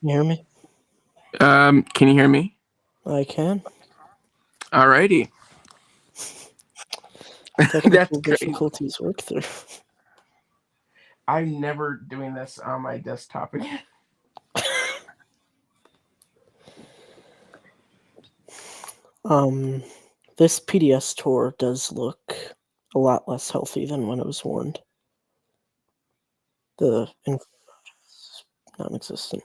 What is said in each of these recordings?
You hear me? Can you hear me? I can. Alrighty. That's Technical crazy. difficulties work through. I'm never doing this on my desktop again. This PDS tour does look a lot less healthy than when it was warned. The info is non-existent.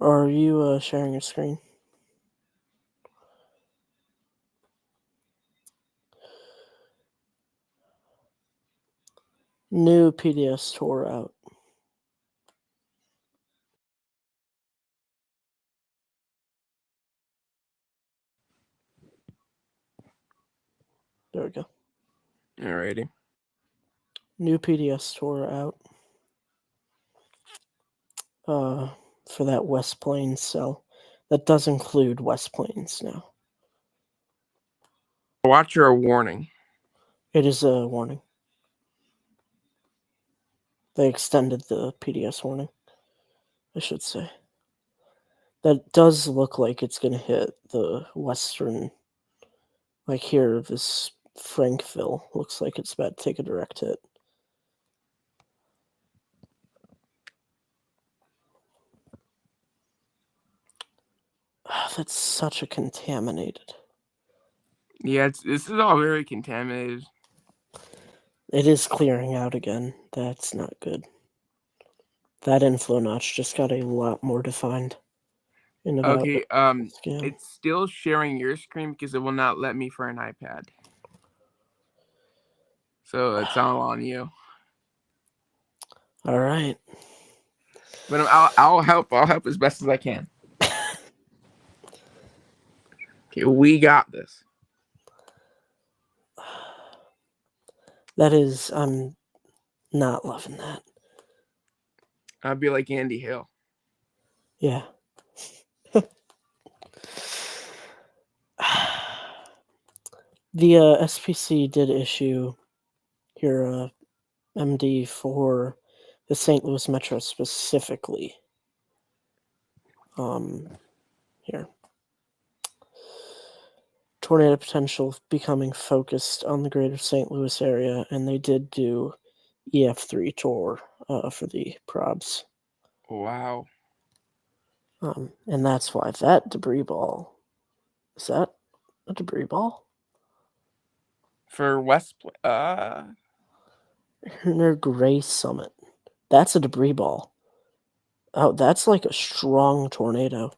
Are you sharing your screen? New PDS tour out. There we go. Alrighty. New PDS tour out. For that West Plains cell. That does include West Plains now. Watch your warning. It is a warning. They extended the PDS warning, I should say. That does look like it's going to hit the western, like here, this Frankville looks like it's about to take a direct hit. That's such a contaminated. Yeah, this is all very contaminated. It is clearing out again. That's not good. That inflow notch just got a lot more defined. In about Okay, it's still sharing your screen because it will not let me for an iPad. So it's all on you. All right. But I'll help. I'll help as best as I can. Okay, we got this. That is, I'm not loving that. I'll be like Andy Hill. Yeah. The SPC did issue here MD for the St. Louis Metro specifically. Here. Tornado potential becoming focused on the greater St. Louis area, and they did do EF3 tour for the probs. Wow. And that's why that debris ball, is that a debris ball? For West, Near Gray Summit. That's a debris ball. Oh, that's like a strong tornado.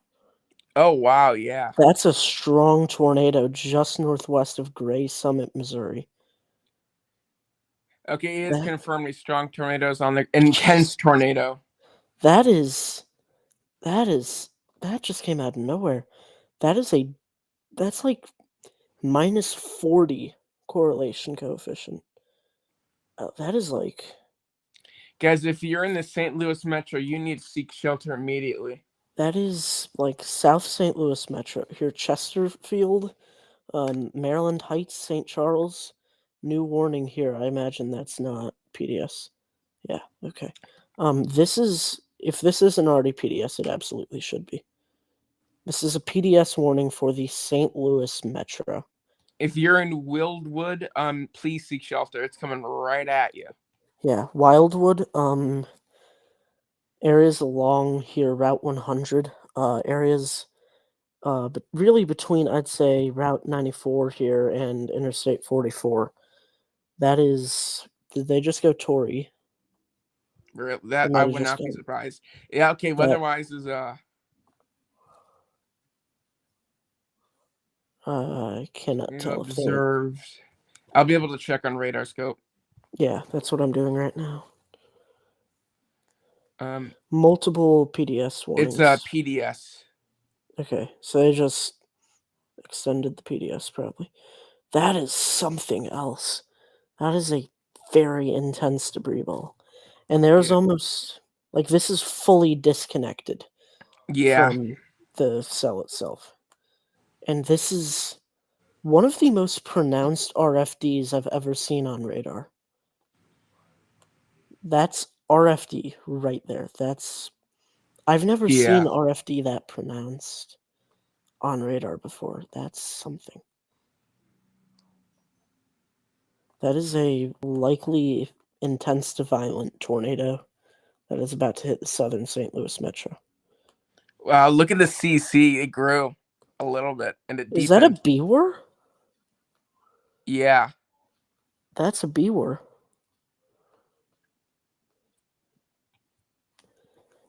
Oh, wow, yeah. That's a strong tornado just northwest of Gray Summit, Missouri. Okay, it is confirmed these strong tornadoes on the intense tornado. That just came out of nowhere. That's like minus 40 correlation coefficient. That is like... Guys, if you're in the St. Louis Metro, you need to seek shelter immediately. That is like South St. Louis Metro. Here, Chesterfield, Maryland Heights, St. Charles. New warning here. I imagine that's not PDS. Yeah, okay. If this isn't already PDS, it absolutely should be. This is a PDS warning for the St. Louis Metro. If you're in Wildwood, please seek shelter. It's coming right at you. Yeah, Wildwood, areas along here, Route 100, areas, but really between, I'd say, Route 94 here and Interstate 44. That is, did they just go Tory? That I would not be surprised. Yeah, okay, weather-wise is, I cannot tell observed. I'll be able to check on radar scope. Yeah, that's what I'm doing right now. Multiple PDS warnings. It's a PDS. Okay, so they just extended the PDS probably. That is something else. That is a very intense debris ball. And there's almost, like, this is fully disconnected from the cell itself. And this is One of the most pronounced RFDs I've ever seen on radar. That's RFD right there. I've never seen Yeah. RFD that pronounced on radar before. That's something. That is a likely intense to violent tornado that is about to hit the southern St. Louis metro. Wow, look at the CC. It grew a little bit and it Is that a deepened. BWR? Yeah. That's a BWR.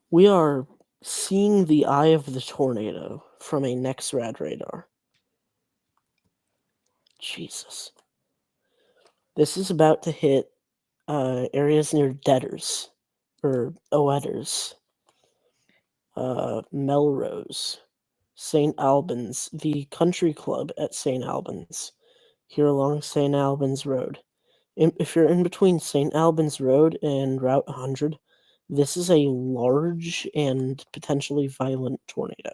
We are seeing the eye of the tornado from a NEXRAD radar. Jesus. This is about to hit areas near Deaders, or Oetters, Melrose, St. Albans, the country club at St. Albans, here along St. Albans Road. If you're in between St. Albans Road and Route 100, this is a large and potentially violent tornado.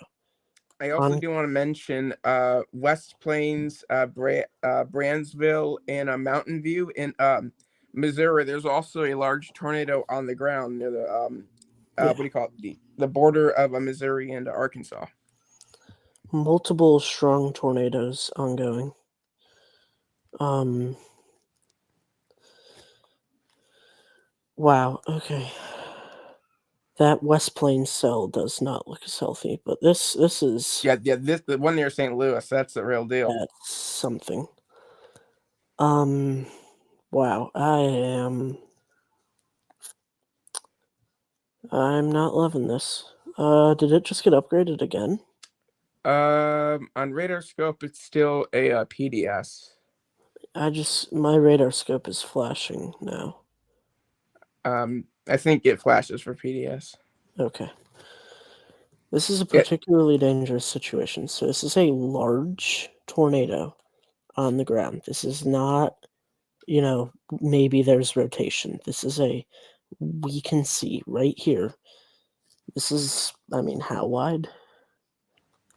I also do want to mention West Plains, Brandsville, and Mountain View in Missouri. There's also a large tornado on the ground near the what do you call it? The border of Missouri and Arkansas. Multiple strong tornadoes ongoing. Wow, okay. That West Plains cell does not look as healthy, but this is the one near St. Louis, that's the real deal. That's something. Wow, I'm not loving this. Did it just get upgraded again? On radar scope, it's still a PDS. My radar scope is flashing now. I think it flashes for PDS. Okay. This is a particularly dangerous situation. So this is a large tornado on the ground. This is not, maybe there's rotation. This is we can see right here. This is, how wide?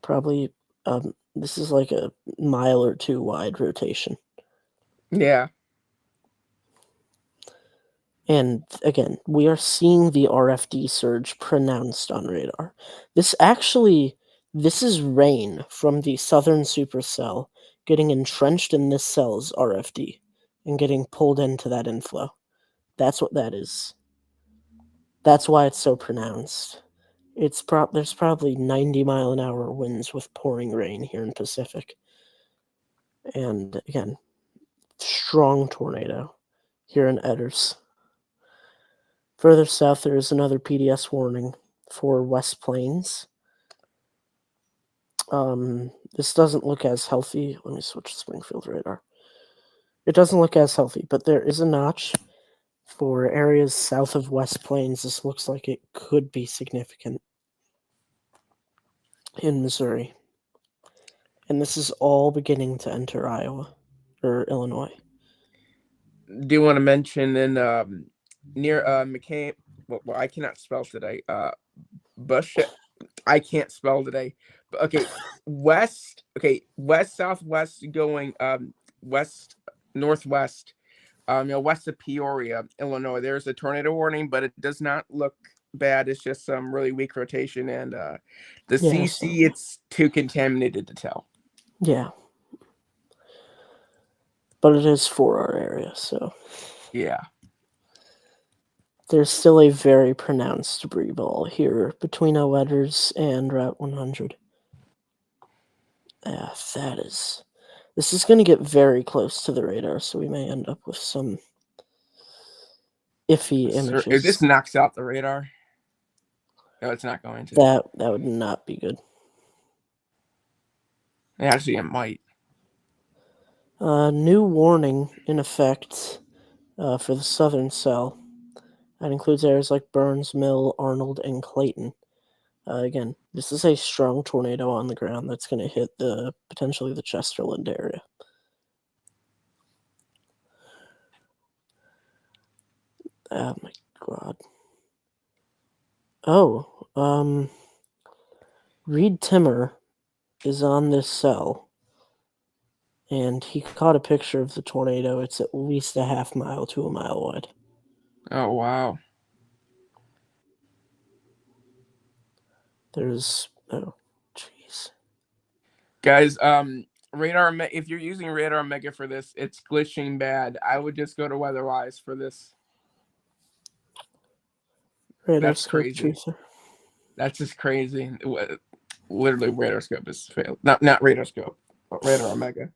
Probably, this is like a mile or two wide rotation. Yeah. And again, we are seeing the RFD surge pronounced on radar. This is rain from the southern supercell getting entrenched in this cell's RFD and getting pulled into that inflow. That's what that is. That's why it's so pronounced. There's probably 90-mile-an-hour winds with pouring rain here in Pacific. And again, strong tornado here in Edders. Further south, there is another PDS warning for West Plains. This doesn't look as healthy. Let me switch to Springfield radar. It doesn't look as healthy, but there is a notch for areas south of West Plains. This looks like it could be significant in Missouri. And this is all beginning to enter Iowa or Illinois. Do you want to mention in near McCain? Well, I cannot spell today. Bush. I can't spell today. But okay, west southwest going west northwest. West of Peoria, Illinois. There's a tornado warning, but it does not look bad. It's just some really weak rotation, and the CC, it's too contaminated to tell. Yeah. But it is for our area, so. Yeah. There's still a very pronounced debris ball here between Oetters and Route 100. This is going to get very close to the radar, so we may end up with some iffy images. If this knocks out the radar, no, it's not going to. That would not be good. Actually, it might. New warning in effect for the southern cell. That includes areas like Burns Mill, Arnold, and Clayton. Again, this is a strong tornado on the ground that's going to hit potentially the Chesterland area. Oh my god. Oh, Reed Timmer is on this cell. And he caught a picture of the tornado. It's at least a half mile to a mile wide. Oh wow. There's jeez. Guys, if you're using Radar Mega for this, it's glitching bad. I would just go to WeatherWise for this. Radar That's scope crazy. truther. That's just crazy. Literally, Radar Scope has failed. Not Radar Scope, but Radar Omega.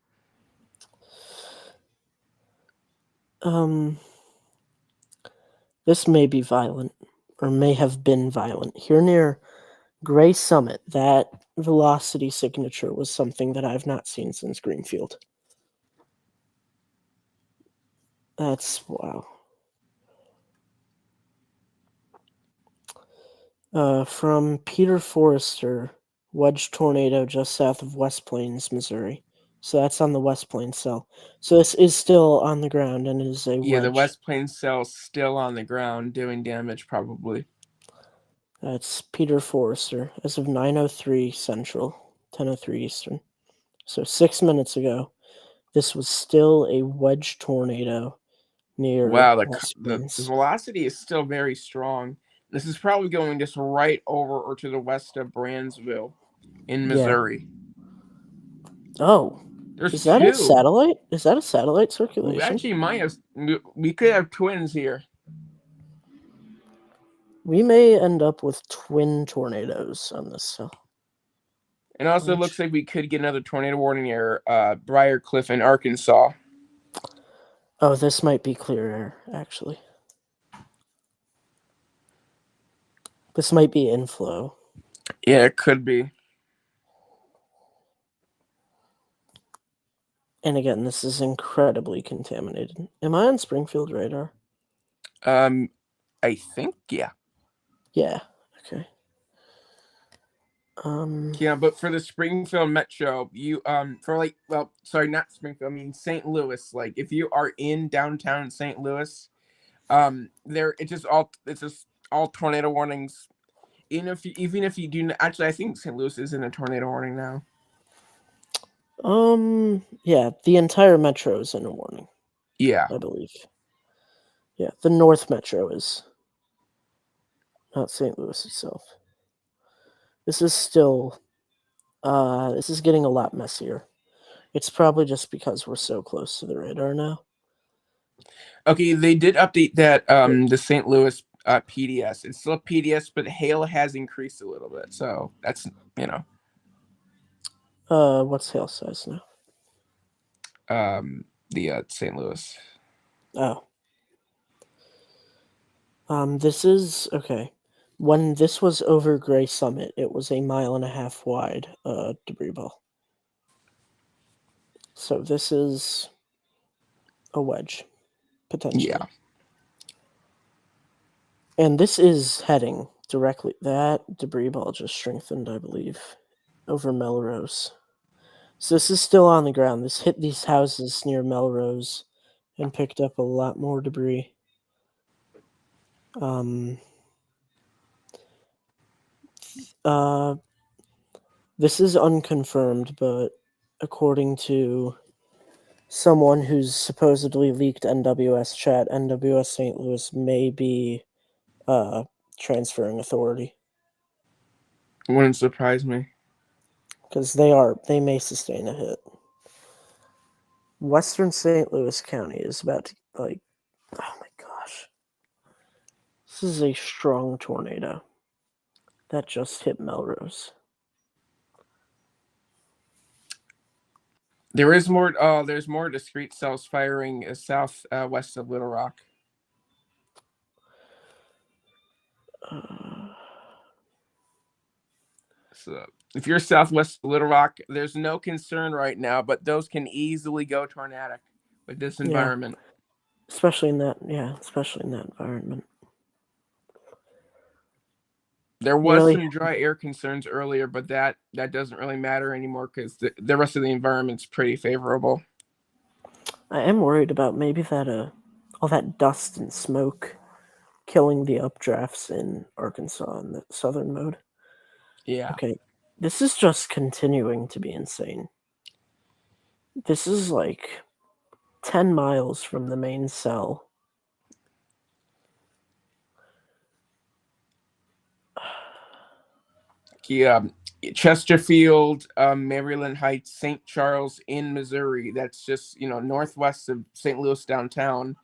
This may be violent, or may have been violent. Here near Gray Summit, that velocity signature was something that I've not seen since Greenfield. That's wow. From Peter Forrester, wedge tornado just south of West Plains, Missouri. So that's on the West Plains cell. So this is still on the ground and is a Yeah, wedge. the West Plains cell's still on the ground doing damage, probably. That's Peter Forrester as of 9:03 Central, 10:03 Eastern. So 6 minutes ago, this was still a wedge tornado near Wow, West the Plains. velocity is still very strong. This is probably going just right over or to the west of Brandsville in Missouri. Oh, There's is that two. a satellite? Is that a satellite We circulation? actually might have. We could have twins here. We may end up with twin tornadoes on this cell. And also, it looks like we could get another tornado warning near Briarcliff in Arkansas. Oh, this might be clear air, actually. This might be inflow. Yeah, it could be. And again, this is incredibly contaminated. Am I on Springfield radar? I think, yeah. Yeah, okay. Yeah, but for the Springfield Metro, you not Springfield, I mean St. Louis. Like if you are in downtown St. Louis, it's just all tornado warnings. Even if you do actually, I think St. Louis is in a tornado warning now. Yeah, the entire metro is in a warning. Yeah, I believe. Yeah, the North Metro is, not St. Louis itself. This is still, this is getting a lot messier. It's probably just because we're so close to the radar now. Okay, they did update that the St. Louis PDS. It's still PDS, but hail has increased a little bit. So that's What's hail size now? The St. Louis. Oh. This is okay. When this was over Gray Summit, it was 1.5 miles wide, debris ball. So this is a wedge, potentially. Yeah. And this is heading directly. That debris ball just strengthened, I believe, over Melrose. So this is still on the ground. This hit these houses near Melrose and picked up a lot more debris. This is unconfirmed, but according to someone who's supposedly leaked NWS chat, NWS St. Louis may be transferring authority. Wouldn't surprise me. Because they may sustain a hit. Western St. Louis County is about to, oh my gosh. This is a strong tornado that just hit Melrose. There's more discrete cells firing southwest of Little Rock. So if you're southwest of Little Rock, there's no concern right now, but those can easily go tornadic with this environment. Especially in that environment. There was some dry air concerns earlier, but that doesn't really matter anymore because the rest of the environment's pretty favorable. I am worried about maybe that all that dust and smoke killing the updrafts in Arkansas in the southern mode. Yeah. Okay, this is just continuing to be insane. This is like 10 miles from the main cell. Yeah, Chesterfield, Maryland Heights, St. Charles in Missouri. That's just, northwest of St. Louis downtown.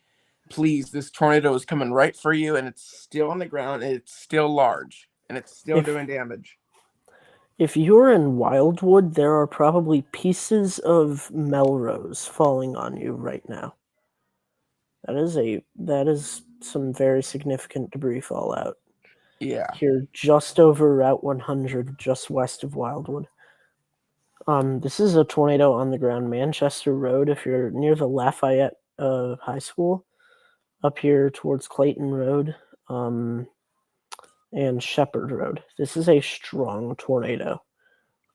Please, this tornado is coming right for you, and it's still on the ground, and it's still large, and it's still doing damage. If you're in Wildwood, there are probably pieces of Melrose falling on you right now. That is some very significant debris fallout. Yeah. Here, just over Route 100, just west of Wildwood. This is a tornado on the ground, Manchester Road. If you're near the Lafayette High School, up here towards Clayton Road, and Shepherd Road. This is a strong tornado,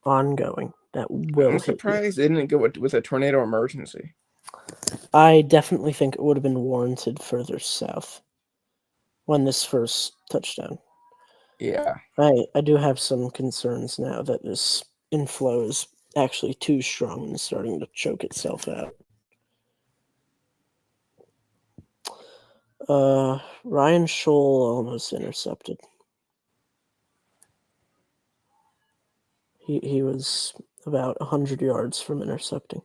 ongoing, that will I'm hit you. surprised they didn't go with a tornado emergency. I definitely think it would have been warranted further south when this first touched down. Yeah. I do have some concerns now that this inflow is actually too strong and starting to choke itself out. Ryan Scholl almost intercepted. He was about 100 yards from intercepting.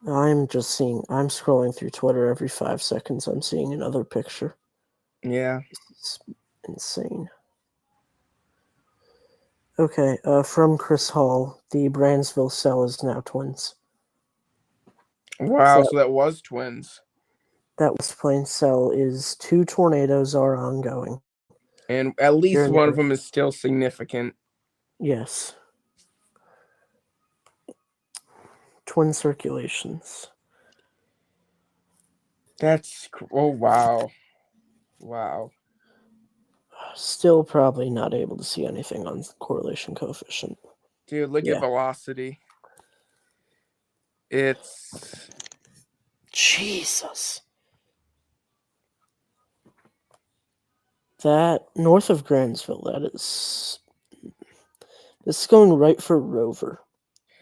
I'm scrolling through Twitter every 5 seconds. I'm seeing another picture. Yeah. It's insane. Okay, from Chris Hall, the Brandsville cell is now twins. Wow, so that was twins. That West Plains cell is 2 tornadoes are ongoing. And at least one of them is still significant. Yes. Twin circulations. Oh, wow. Wow. Still probably not able to see anything on correlation coefficient. Dude, look at velocity. It's... Jesus. That north of Grantsville, this is going right for Rover.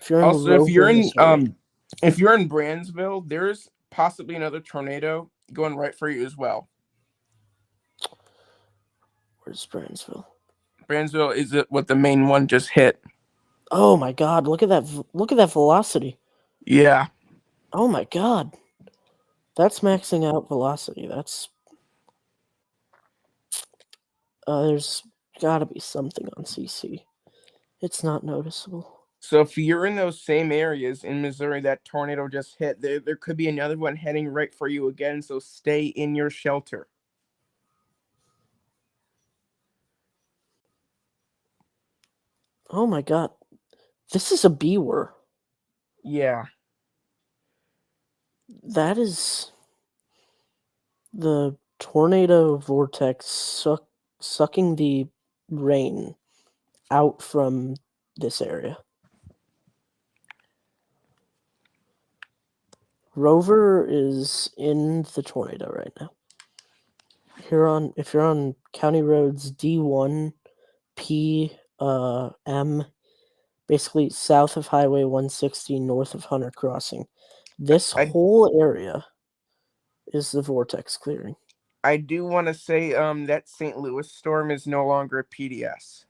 if you're in Brandsville, there's possibly another tornado going right for you as well. Where's Brandsville? Brandsville is what the main one just hit. Oh my God! Look at that! Look at that velocity. Yeah. Oh my God. That's maxing out velocity. That's there's got to be something on CC. It's not noticeable. So if you're in those same areas in Missouri that tornado just hit, there could be another one heading right for you again. So stay in your shelter. Oh my God. This is a B-word. Yeah. That is the tornado vortex sucking the rain out from this area. Rover is in the tornado right now. If you're on county roads D1, P, M, basically south of Highway 160, north of Hunter Crossing, this whole area is the vortex clearing. I do want to say that St. Louis storm is no longer a PDS.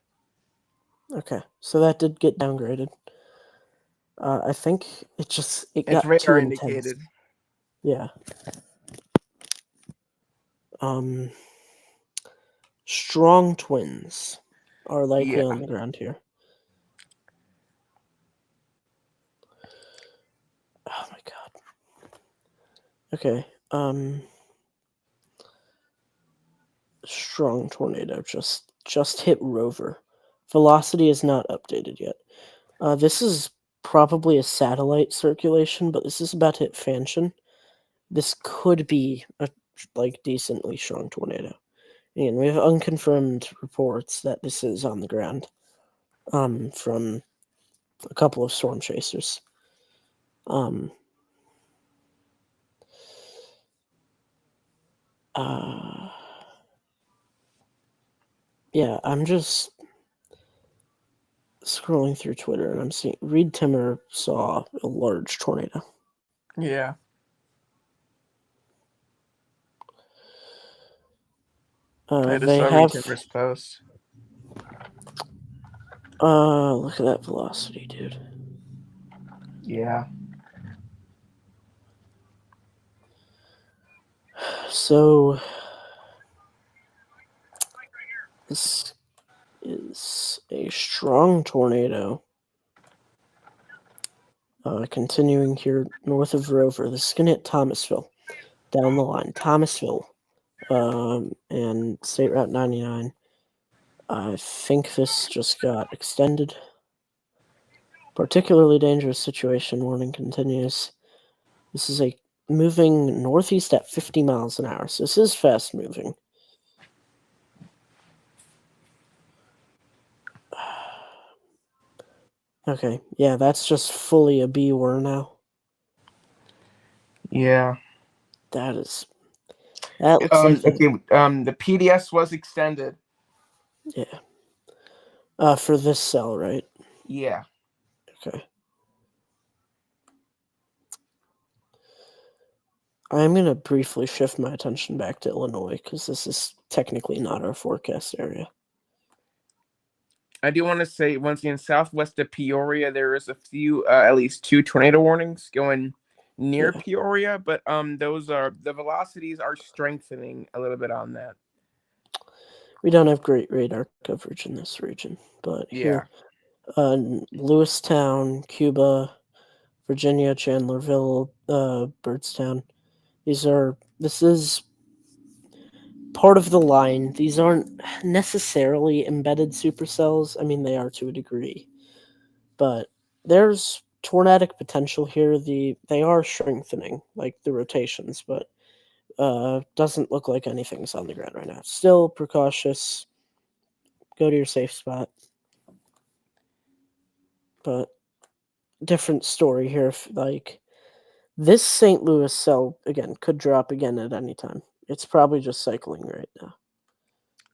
Okay, so that did get downgraded. I think it's got radar too indicated. Intense. Yeah. Strong twins are likely on the ground here. Oh my God. Okay. Strong tornado just hit Rover. Velocity is not updated yet. This is probably a satellite circulation, but this is about to hit Fanchon. This could be a decently strong tornado. And we have unconfirmed reports that this is on the ground from a couple of storm chasers. Yeah, I'm just... scrolling through Twitter and I'm seeing Reed Timmer saw a large tornado. Yeah. I just They saw have. Timmer's post. Look at that velocity, dude. Yeah. So this is a strong tornado. Continuing here north of Rover. This is going to hit Thomasville. Down the line. Thomasville. And State Route 99. I think this just got extended. Particularly dangerous situation. Warning continues. This is a moving northeast at 50 miles an hour. So this is fast moving. Okay, yeah, that's just fully a B-war now. Yeah. That looks like okay. The PDS was extended. yeah. For this cell, right? Yeah. Okay. I'm gonna briefly shift my attention back to Illinois because this is technically not our forecast area. I do want to say once again, southwest of Peoria, there is a few, at least 2 tornado warnings going near Peoria, but those are the velocities are strengthening a little bit on that. We don't have great radar coverage in this region, but here, Lewistown, Cuba, Virginia, Chandlerville, Byrdstown. This is part of the line. These aren't necessarily embedded supercells. I mean, they are to a degree, but there's tornadic potential here. They are strengthening, like the rotations, but doesn't look like anything's on the ground right now. Still precautious. Go to your safe spot. But different story here. If, like this St. Louis cell again could drop again at any time. It's probably just cycling right now.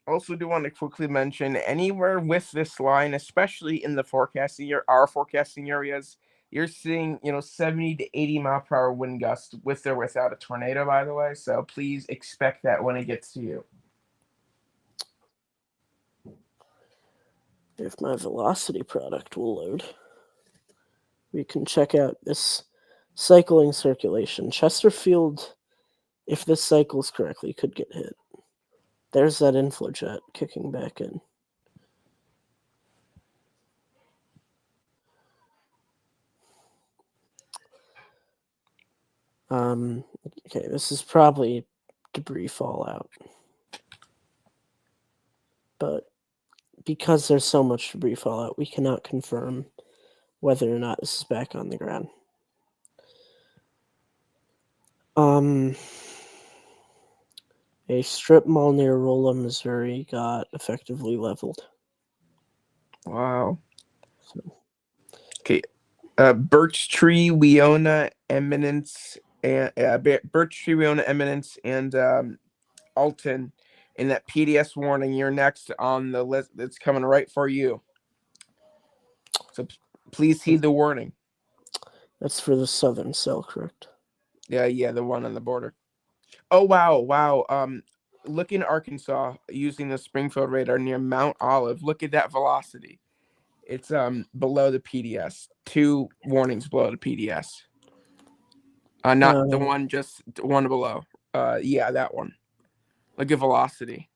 Also, do want to quickly mention anywhere with this line, especially in the forecasting our forecasting areas, you're seeing 70 to 80 mile per hour wind gusts with or without a tornado. By the way, so please expect that when it gets to you. If my velocity product will load, we can check out this cycling circulation. Chesterfield, if this cycles correctly, could get hit. There's that inflow jet kicking back in. Okay, this is probably debris fallout. But because there's so much debris fallout, we cannot confirm whether or not this is back on the ground. A strip mall near Rolla, Missouri got effectively leveled. Wow. Okay. Birch Tree, Weona, Eminence, and Birch Tree, Weona, Eminence, and Alton. In that PDS warning, you're next on the list. That's coming right for you. So please heed the warning. That's for the southern cell, correct? Yeah, the one on the border. Oh wow. Look in Arkansas using the Springfield radar near Mount Olive. Look at that velocity. It's below the PDS. 2 warnings below the PDS. Not the one, just one below. Yeah, that one. Look at velocity.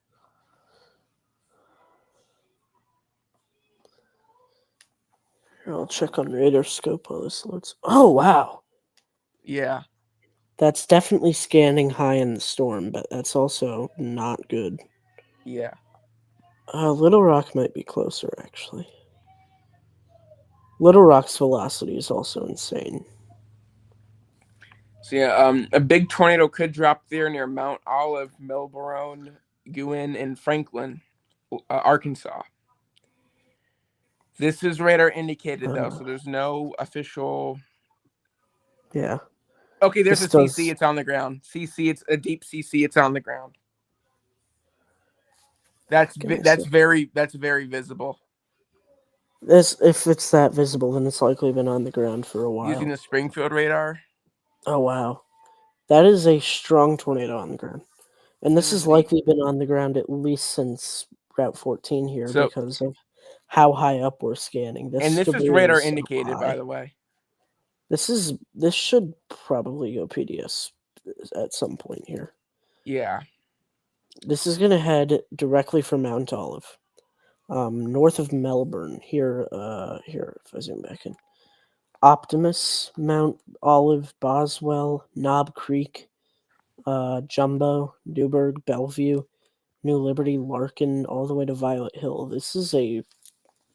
I'll check on radar scope while this loads. Oh wow. Yeah. That's definitely scanning high in the storm, but that's also not good. Yeah. Little Rock might be closer, actually. Little Rock's velocity is also insane. So yeah, a big tornado could drop there near Mount Olive, Melbourne, Guin, and Franklin, Arkansas. This is radar indicated though, so there's no official. Yeah. Okay, there's a CC. It's on the ground. CC. It's a deep CC. It's on the ground. That's very visible. If it's that visible, then it's likely been on the ground for a while. Using the Springfield radar. Oh wow, that is a strong tornado on the ground, and this has likely been on the ground at least since Route 14 here So- because of how high up we're scanning. And this is debris radar so indicated, by high. the way. This should probably go PDS at some point here. Yeah. This is gonna head directly for Mount Olive, north of Melbourne. Here, if I zoom back in, Optimus, Mount Olive, Boswell, Knob Creek, Jumbo, Newburgh, Bellevue, New Liberty, Larkin, all the way to Violet Hill. This is a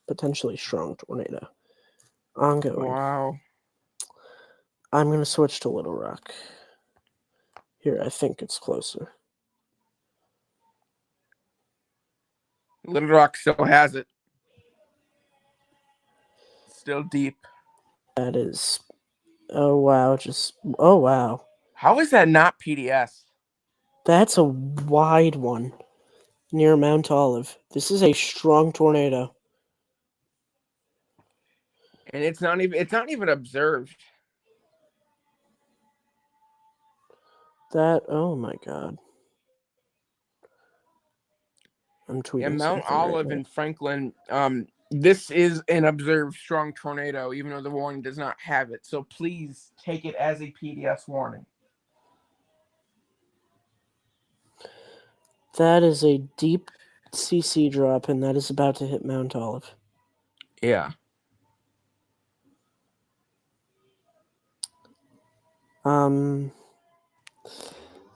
potentially strong tornado. Ongoing. Wow. I'm going to switch to Little Rock. Here, I think it's closer. Little Rock still has it. Still deep. That is... Oh, wow. Oh, wow. How is that not PDS? That's a wide one near Mount Olive. This is a strong tornado. And it's not even observed. Oh my god. I'm tweeting. Yeah, Mount Olive and Franklin. This is an observed strong tornado, even though the warning does not have it. So please take it as a PDS warning. That is a deep CC drop, and that is about to hit Mount Olive. Yeah.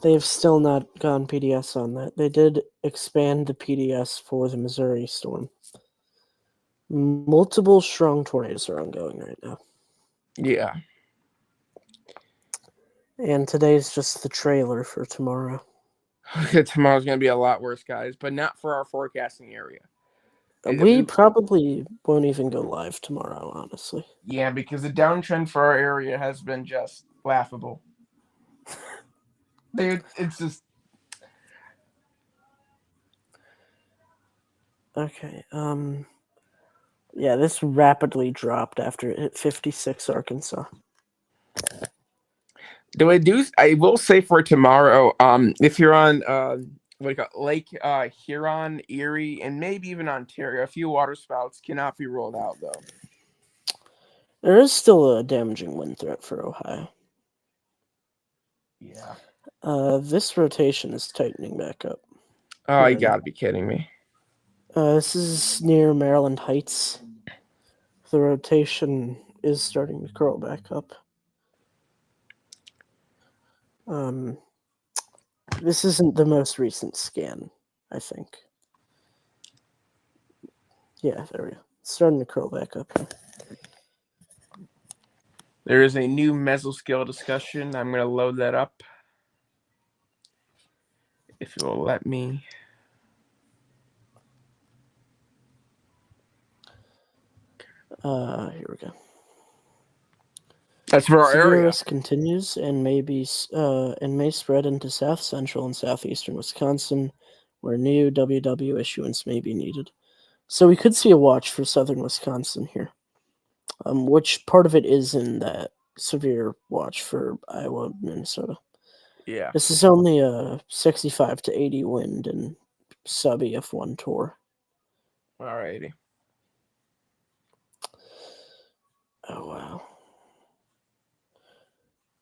They've still not gone PDS on that. They did expand the PDS for the Missouri storm. Multiple strong tornadoes are ongoing right now. Yeah. And today's just the trailer for tomorrow. Tomorrow's going to be a lot worse, guys, but not for our forecasting area. We probably won't even go live tomorrow, honestly. Yeah, because the downtrend for our area has been just laughable. Dude, it's just... Okay, yeah, this rapidly dropped after it hit 56 Arkansas. I will say for tomorrow, if you're on Lake Huron, Erie, and maybe even Ontario, a few waterspouts cannot be rolled out though. There is still a damaging wind threat for Ohio. Yeah. This rotation is tightening back up. Oh, you gotta be kidding me. This is near Maryland Heights. The rotation is starting to curl back up. This isn't the most recent scan, I think. Yeah, there we go. It's starting to curl back up here. There is a new mesoscale discussion. I'm going to load that up. If you will let me. Here we go. That's for our area. Risk continues and may spread into south central and southeastern Wisconsin, where new WW issuance may be needed. So we could see a watch for southern Wisconsin here, which part of it is in that severe watch for Iowa, Minnesota. Yeah. This is only a 65 to 80 wind and sub EF1 tour. Alrighty. Oh, wow.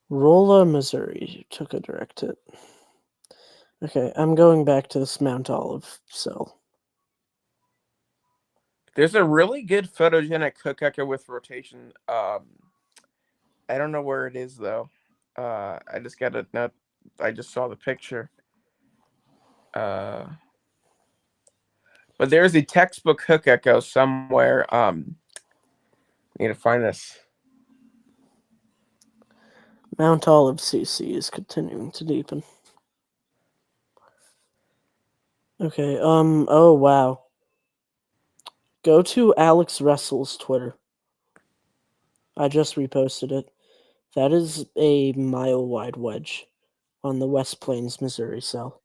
Rolla, Missouri took a direct hit. Okay, I'm going back to this Mount Olive cell. There's a really good photogenic hook echo with rotation. I don't know where it is though. I just got a note. I just saw the picture. But there's a textbook hook echo somewhere. Need to find this. Mount Olive CC is continuing to deepen. Okay, oh wow. Go to Alex Russell's Twitter. I just reposted it. That is a mile-wide wedge on the West Plains, Missouri cell.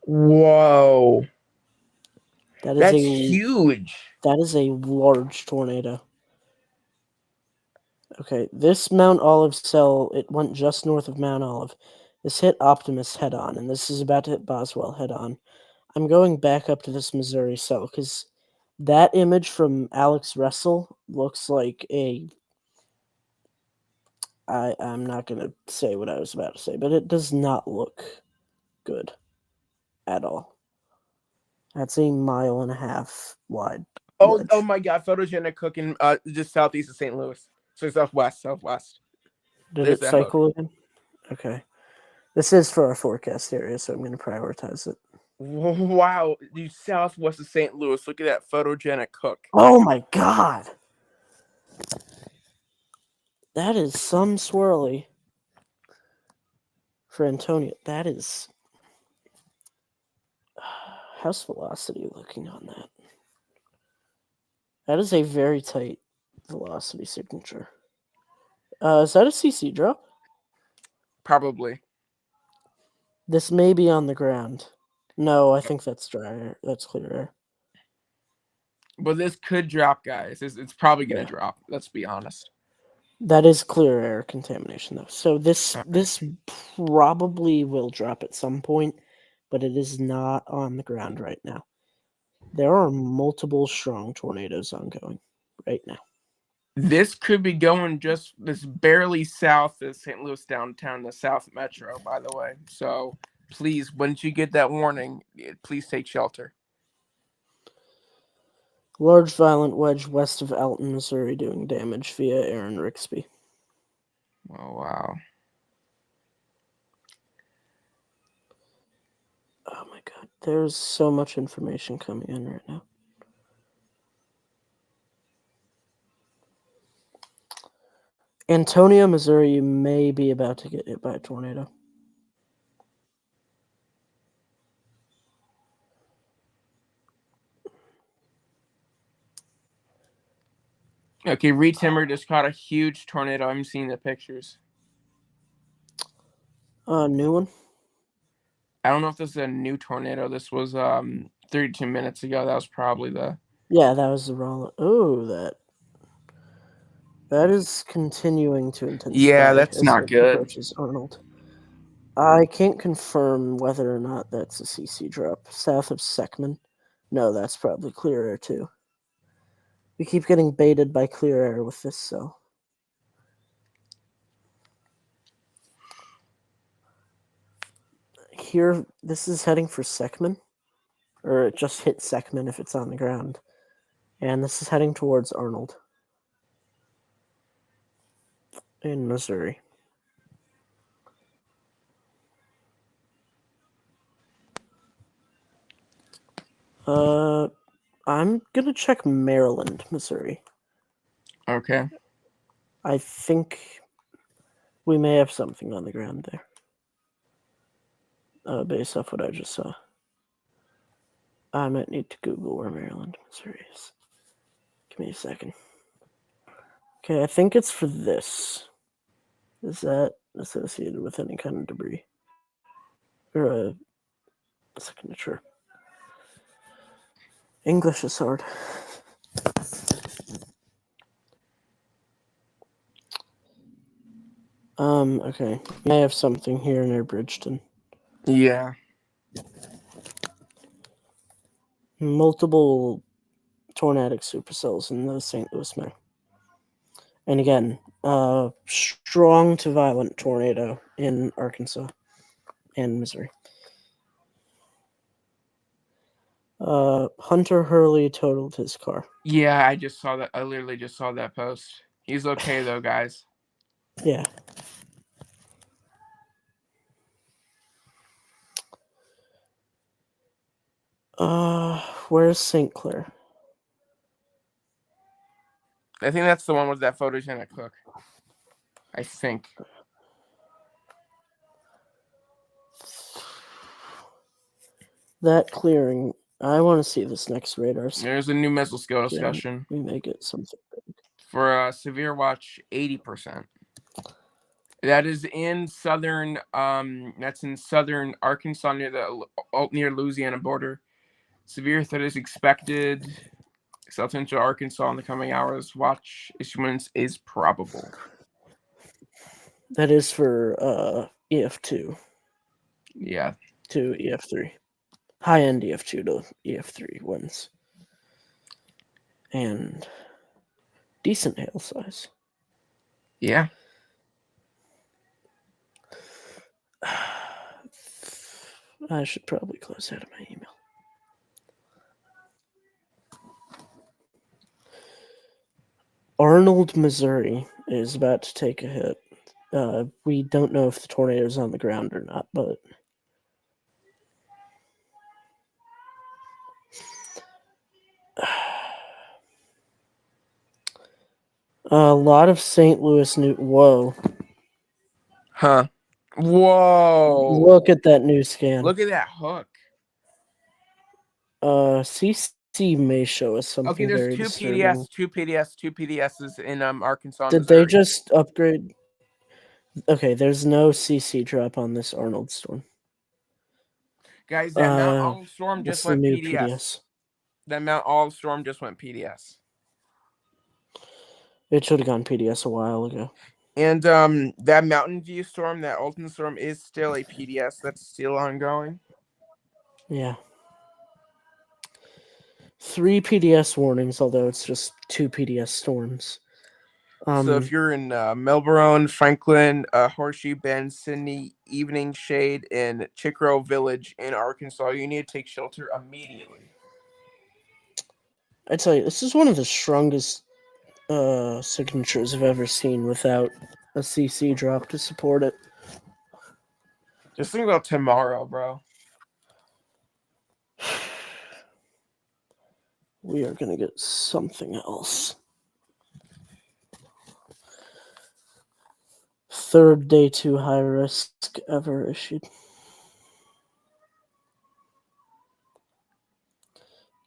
Whoa. That is That's a huge. that is a large tornado. Okay, this Mount Olive cell, it went just north of Mount Olive. This hit Optimus head on, and this is about to hit Boswell head on. I'm going back up to this Missouri cell because that image from Alex Russell looks like a. I'm not going to say what I was about to say, but it does not look good at all. That's a 1.5 wide. Oh, Wedge. oh my God! Photogenic cooking, just southeast of St. Louis, so southwest. Did There's it that hook. cycle again? Okay. This is for our forecast area, so I'm going to prioritize it. Wow, the southwest of St. Louis. Look at that photogenic hook. Oh my God! That is some swirly for Antonio. That is. How's velocity looking on that? That is a very tight velocity signature. Is that a CC drop? Probably. This may be on the ground. No, I think that's dry air. That's clear air. But this could drop, guys. It's probably going to Yeah. drop. Let's be honest. That is clear air contamination, though. So this probably will drop at some point, but it is not on the ground right now. There are multiple strong tornadoes ongoing right now. This could be going just this barely south of St. Louis downtown, the South Metro, by the way. So please, once you get that warning, please take shelter. Large violent wedge west of Alton, Missouri, doing damage via Aaron Rixby. Oh, wow. Oh my God. There's so much information coming in right now. Antonia, Missouri, you may be about to get hit by a tornado. Okay, Reed Timmer just caught a huge tornado. I'm seeing the pictures. New one? I don't know if this is a new tornado. This was 32 minutes ago. That was probably the... Yeah, that was the wrong. Oh, that is continuing to intensify. Yeah, that's not good. Approaches Arnold. I can't confirm whether or not that's a CC drop. South of Seckman. No, that's probably clear air too. We keep getting baited by clear air with this cell. Here, this is heading for Seckman. Or it just hit Seckman if it's on the ground. And this is heading towards Arnold. In Missouri. I'm gonna check Maryland, Missouri. Okay. I think we may have something on the ground there. Based off what I just saw. I might need to Google where Maryland, Missouri is. Give me a second. Okay, I think it's for this. Is that associated with any kind of debris? Or a signature? English is hard. Okay. I have something here near Bridgeton. Yeah. Multiple tornadic supercells in the St. Louis Metro. And again, strong to violent tornado in Arkansas and Missouri. Hunter Hurley totaled his car. Yeah, I just saw that. I literally just saw that post. He's okay though, guys. Yeah. Where's St. Clair? I think that's the one with that photogenic hook. I think. That clearing. I want to see this next radar. There's a new missile skill discussion. We may get something big. For severe watch, 80%. That is in southern. That's in southern Arkansas near the near Louisiana border. Severe threat is expected. South Central Arkansas in the coming hours. Watch issuance is probable. That is for EF2 Yeah. to EF3. High-end EF2 to EF3 winds. And decent hail size. Yeah. I should probably close out of my email. Arnold, Missouri is about to take a hit. We don't know if the tornado is on the ground or not, but a lot of St. Louis Whoa. Huh. Whoa. Look at that new scan. Look at that hook. CC may show us something Okay, there's very two disturbing. two PDSs in Arkansas. Did Missouri. they just upgrade? Okay, there's no CC drop on this Arnold storm. Guys, that Mount Olive storm just went PDS. That Mount Olive storm just went PDS. It should have gone PDS a while ago. And that Mountain View storm, that Alton storm, is still a PDS. That's still ongoing. Yeah. 3 PDS warnings, although it's just 2 PDS storms. So if you're in Melbourne, Franklin, Horseshoe Bend, Sydney, Evening Shade, and Chickrow Village in Arkansas, you need to take shelter immediately. I tell you, this is one of the strongest signatures I've ever seen without a CC drop to support it. Just think about tomorrow, bro. We are going to get something else. Third day 2 high risk ever issued.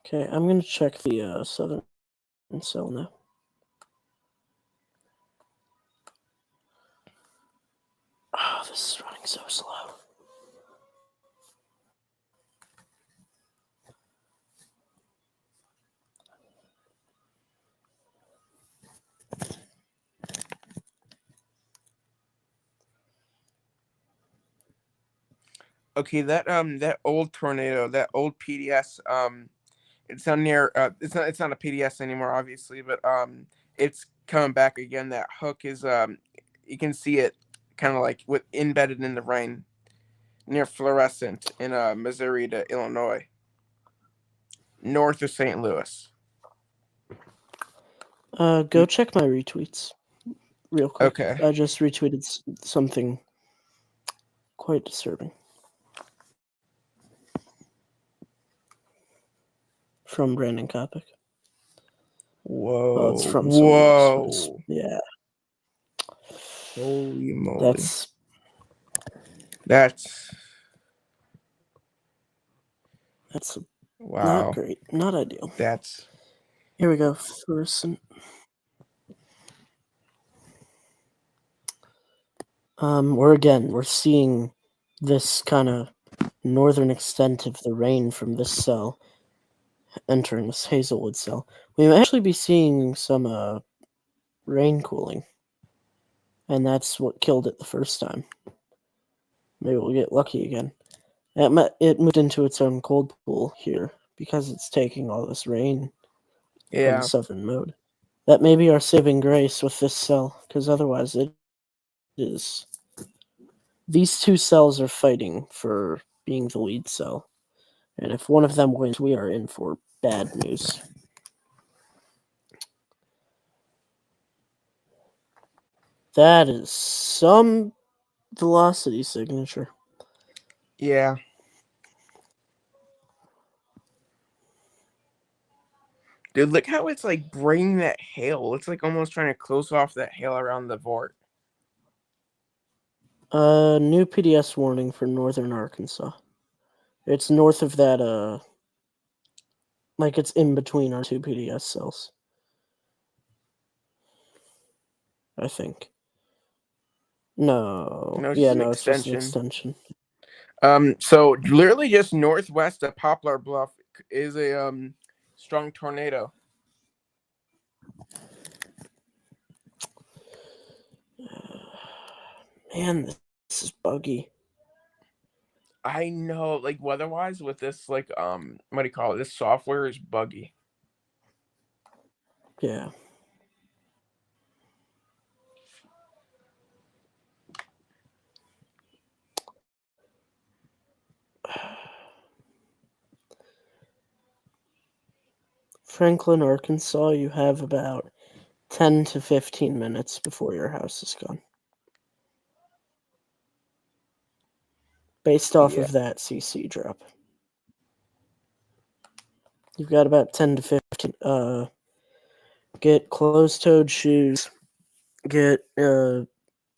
Okay, I'm going to check the southern cell now. Oh, this is running so slow. Okay, that old tornado, that old PDS, it's not near it's not a PDS anymore, obviously, but it's coming back again. That hook is you can see it kind of like embedded in the rain near Fluorescent in Missouri to Illinois, north of St. Louis. Go check my retweets real quick. Okay. I just retweeted something quite disturbing from Brandon Kopic. Whoa. Oh, it's from Whoa. Yeah. Holy moly. That's wow. Not great. Not ideal. Here we go. Fluorescent. We're seeing this kind of northern extent of the rain from this cell entering this Hazelwood cell. We may actually be seeing some rain cooling, and that's what killed it the first time. Maybe we'll get lucky again. It moved into its own cold pool here because it's taking all this rain from the southern mode. That may be our saving grace with this cell, because otherwise it is. These two cells are fighting for being the lead cell. And if one of them wins, we are in for bad news. That is some velocity signature. Yeah. Dude, look how it's like bringing that hail. It's like almost trying to close off that hail around the fort. New PDS warning for northern Arkansas. It's north of that, like it's in between our 2 PDS cells. I think. No. It's just an extension. So literally just northwest of Poplar Bluff is a strong tornado. Man, this is buggy. I know, like weather-wise, with this, like what do you call it? This software is buggy. Yeah. Franklin, Arkansas, you have about 10 to 15 minutes before your house is gone. Based off Yeah. of that CC drop. You've got about 10 to 15. Get closed-toed shoes. Get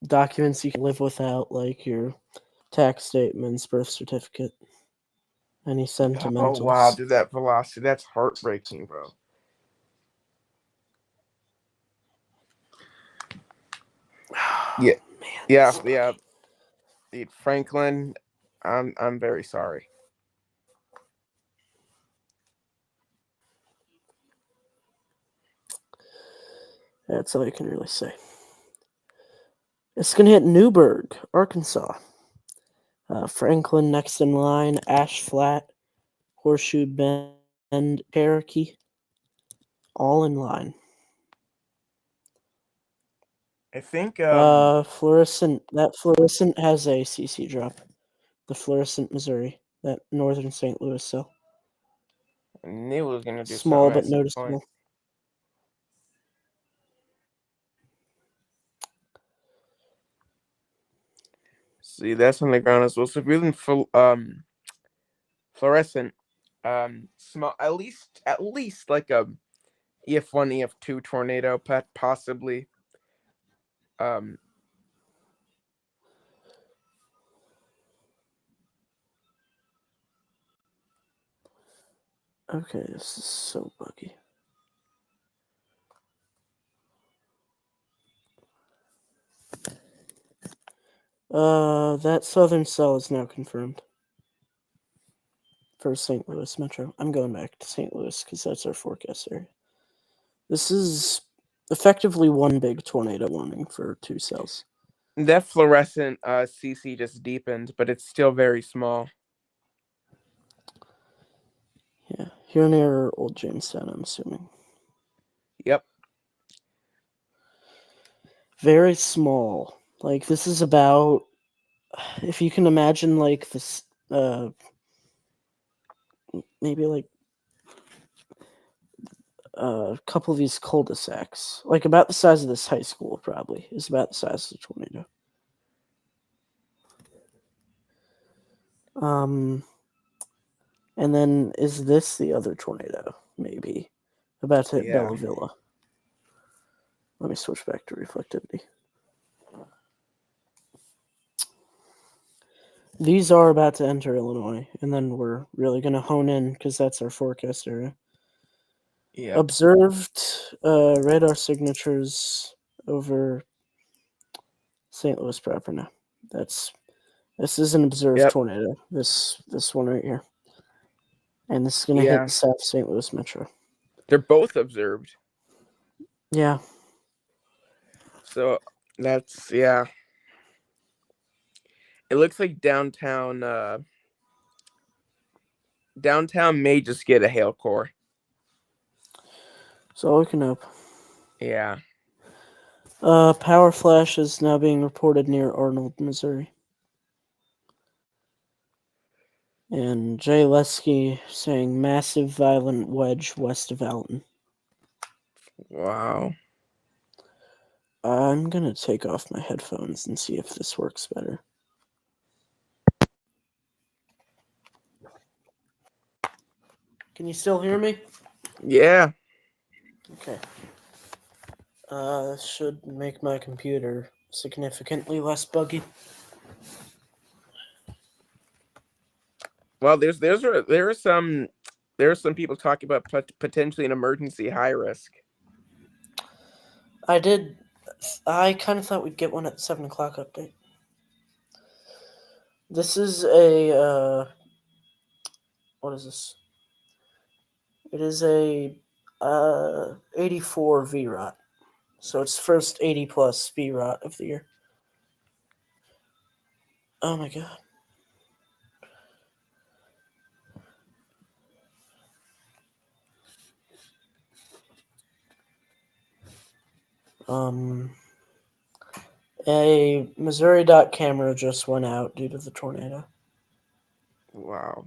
documents you can live without, like your tax statements, birth certificate, any sentimentals. Oh wow, dude, that velocity, that's heartbreaking, bro. Yeah. Man, Yeah, this is yeah. buggy. Dude, Franklin, I'm very sorry. That's all I can really say. It's going to hit Newburgh, Arkansas. Franklin next in line, Ash Flat, Horseshoe Bend, Cherokee, all in line. I think Florissant has a CC drop. The Florissant, Missouri, that northern St. Louis cell. I knew it was gonna do Small something but at some point. noticeable. See, that's on the ground as well. So if you're in fluorescent, small, at least like a EF1, EF2 tornado, possibly. Um, Okay, this is so buggy. That southern cell is now confirmed for St. Louis Metro. I'm going back to St. Louis because that's our forecast area. This is effectively one big tornado warning for two cells. that fluorescent CC just deepened, but it's still very small. Yeah, here near Old Jamestown, I'm assuming. Yep. Very small. Like, this is about, if you can imagine, like, this, maybe like a couple of these cul-de-sacs, like about the size of this high school, probably is about the size of the tornado. And then is this the other tornado? Maybe about to hit Yeah. Bella Villa. Let me switch back to reflectivity. These are about to enter Illinois, and then we're really going to hone in because that's our forecast area. Yeah. Observed radar signatures over St. Louis proper now. This is an observed tornado. This one right here, and this is going to hit South St. Louis Metro. They're both observed. Yeah. So that's It looks like downtown may just get a hail core. So we can hope. Yeah. Power flash is now being reported near Arnold, Missouri. And Jay Lesky saying massive violent wedge west of Alton. Wow. I'm going to take off my headphones and see if this works better. Can you still hear me? Yeah. Okay. This should make my computer significantly less buggy. Well, there are some people talking about potentially an emergency high risk. I kind of thought we'd get one at the 7 o'clock update. This is a, what is this? It is a 84 VROT. So it's first 80 plus VROT of the year. Oh my god. A Missouri dot camera just went out due to the tornado. Wow.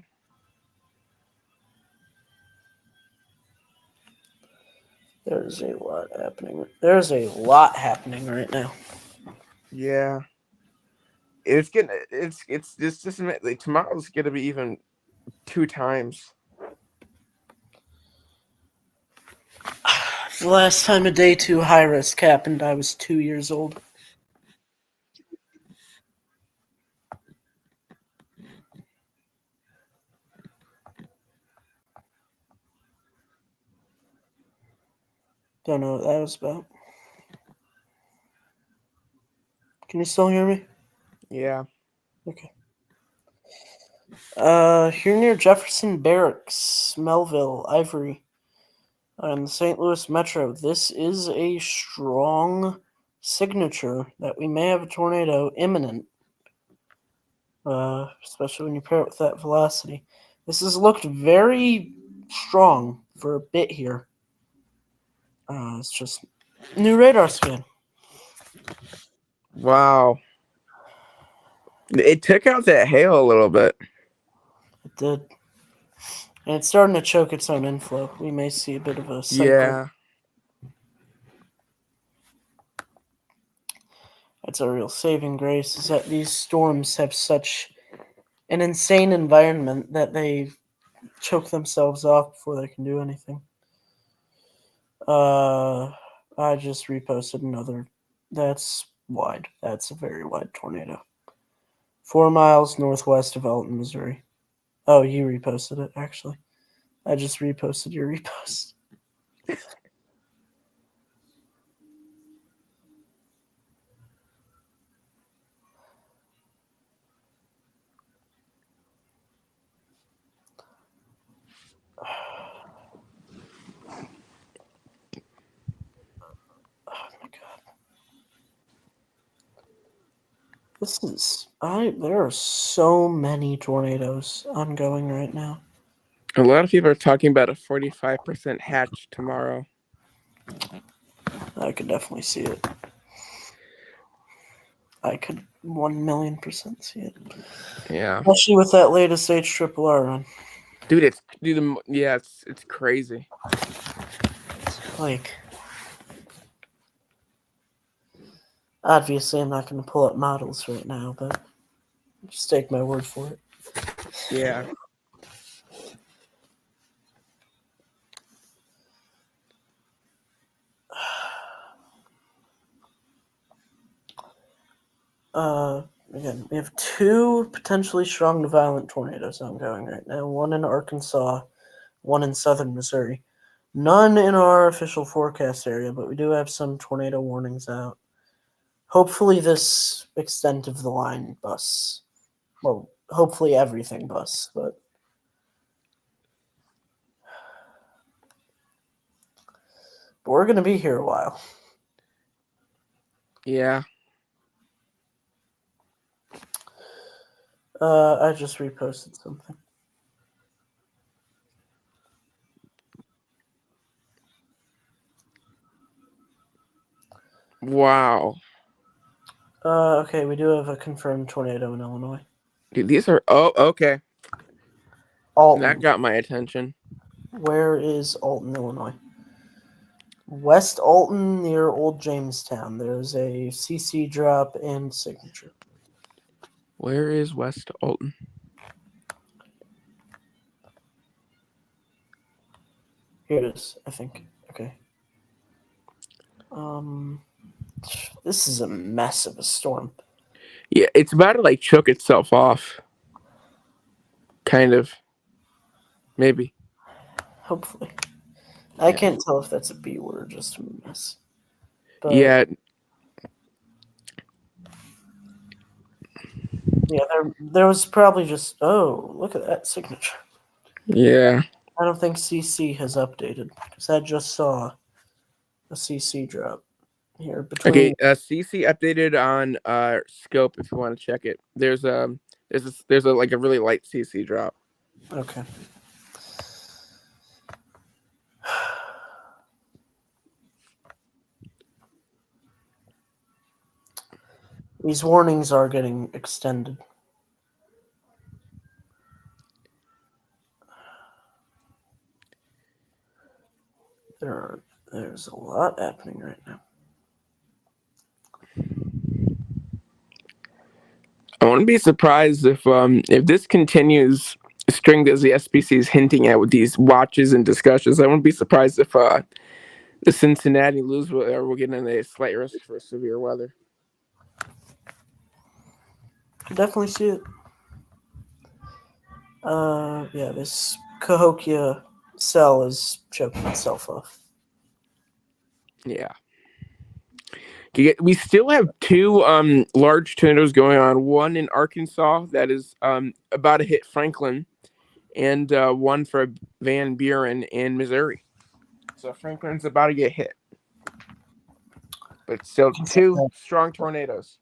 There's a lot happening. There's a lot happening right now. Yeah. It's just like, tomorrow's gonna be even 2 times. The last time a day 2 high risk happened, I was 2 years old. Don't know what that was about. Can you still hear me? Yeah. Okay. Here near Jefferson Barracks, Melville, Ivory, in the St. Louis Metro. This is a strong signature that we may have a tornado imminent. Especially when you pair it with that velocity. This has looked very strong for a bit here. It's just new radar scan. Wow. It took out that hail a little bit. It did. And it's starting to choke its own inflow. We may see a bit of a cycle. Yeah. That's a real saving grace, is that these storms have such an insane environment that they choke themselves off before they can do anything. I just reposted another. That's wide. That's a very wide tornado. 4 miles northwest of Alton, Missouri. Oh, you reposted it, actually. I just reposted your repost. There are so many tornadoes ongoing right now. A lot of people are talking about a 45% hatch tomorrow. I could definitely see it. I could 1,000,000% see it. Yeah. Especially with that latest HRRR run. Dude, it's crazy. Like, obviously I'm not going to pull up models right now, but just take my word for it. Yeah. Again, we have 2 potentially strong to violent tornadoes ongoing right now. One in Arkansas, one in southern Missouri. None in our official forecast area, but we do have some tornado warnings out. Hopefully this extent of the line busts. Well, hopefully everything busts, but we're going to be here a while. Yeah. I just reposted something. Wow. Okay, we do have a confirmed tornado in Illinois. Dude, these are okay. Alton. That got my attention. Where is Alton, Illinois? West Alton near Old Jamestown. There's a CC drop and signature. Where is West Alton? Here it is, I think. Okay. This is a mess of a storm. Yeah, it's about to like choke itself off. Kind of. Maybe. Hopefully. I can't tell if that's a B word or just a mess. But yeah. Yeah, there was probably just, oh, look at that signature. Yeah. I don't think CC has updated because I just saw a CC drop here between. Okay, CC updated on scope if you want to check it. There's a like a really light CC drop. Okay. These warnings are getting extended. There's a lot happening right now. I wouldn't be surprised if this continues string as the SBC is hinting at with these watches and discussions. I wouldn't be surprised if the Cincinnati Louisville area will get in a slight risk for severe weather. Can definitely see it. Yeah, this Cahokia cell is choking itself off. Yeah. We still have two large tornadoes going on. One in Arkansas that is about to hit Franklin, and one for Van Buren in Missouri. So Franklin's about to get hit. But still two strong tornadoes.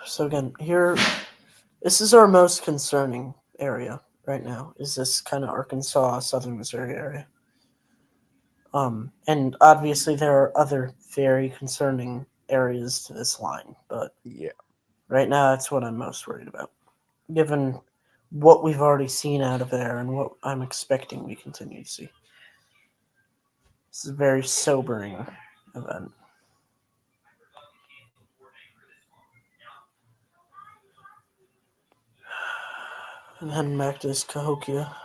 So again, here, this is our most concerning area right now, is this kind of Arkansas, southern Missouri area. And obviously there are other very concerning areas to this line, but yeah, right now that's what I'm most worried about, given what we've already seen out of there and what I'm expecting we continue to see. This is a very sobering event. And heading back to this Cahokia.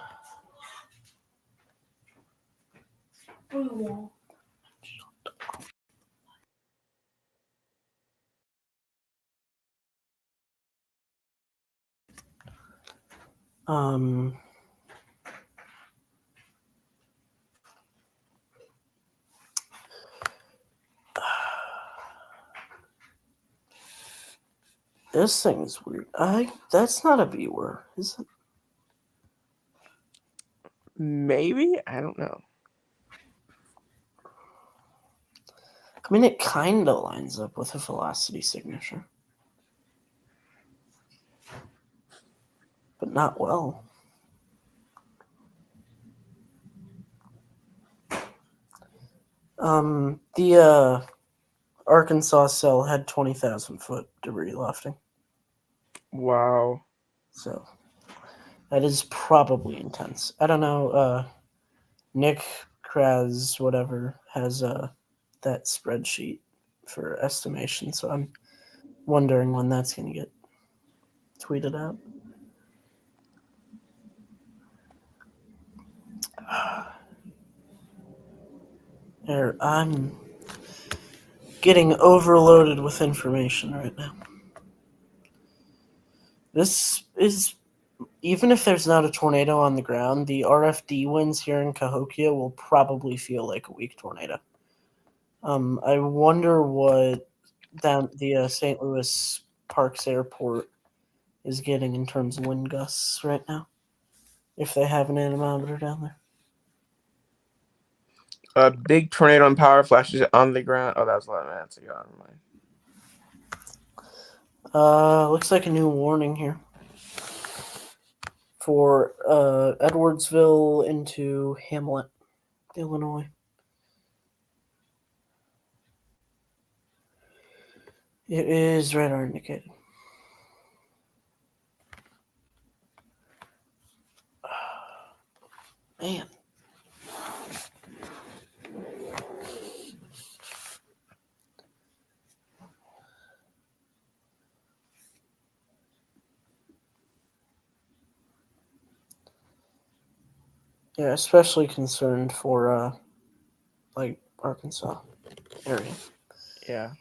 This thing's weird. That's not a viewer, is it? maybe, I don't know. I mean, it kind of lines up with a velocity signature, but not well. The Arkansas cell had 20,000 foot debris lofting. Wow. So that is probably intense. I don't know. Nick Kraz, whatever, has that spreadsheet for estimation. So I'm wondering when that's going to get tweeted out. I'm getting overloaded with information right now. This is, even if there's not a tornado on the ground, the RFD winds here in Cahokia will probably feel like a weak tornado. I wonder what the St. Louis Parks Airport is getting in terms of wind gusts right now, if they have an anemometer down there. A big tornado and power flashes on the ground. Oh, that was 11 minutes ago. Never mind. Looks like a new warning here for Edwardsville into Hamlet, Illinois. It is radar indicated. Man. Yeah, especially concerned for like Arkansas area. Yeah.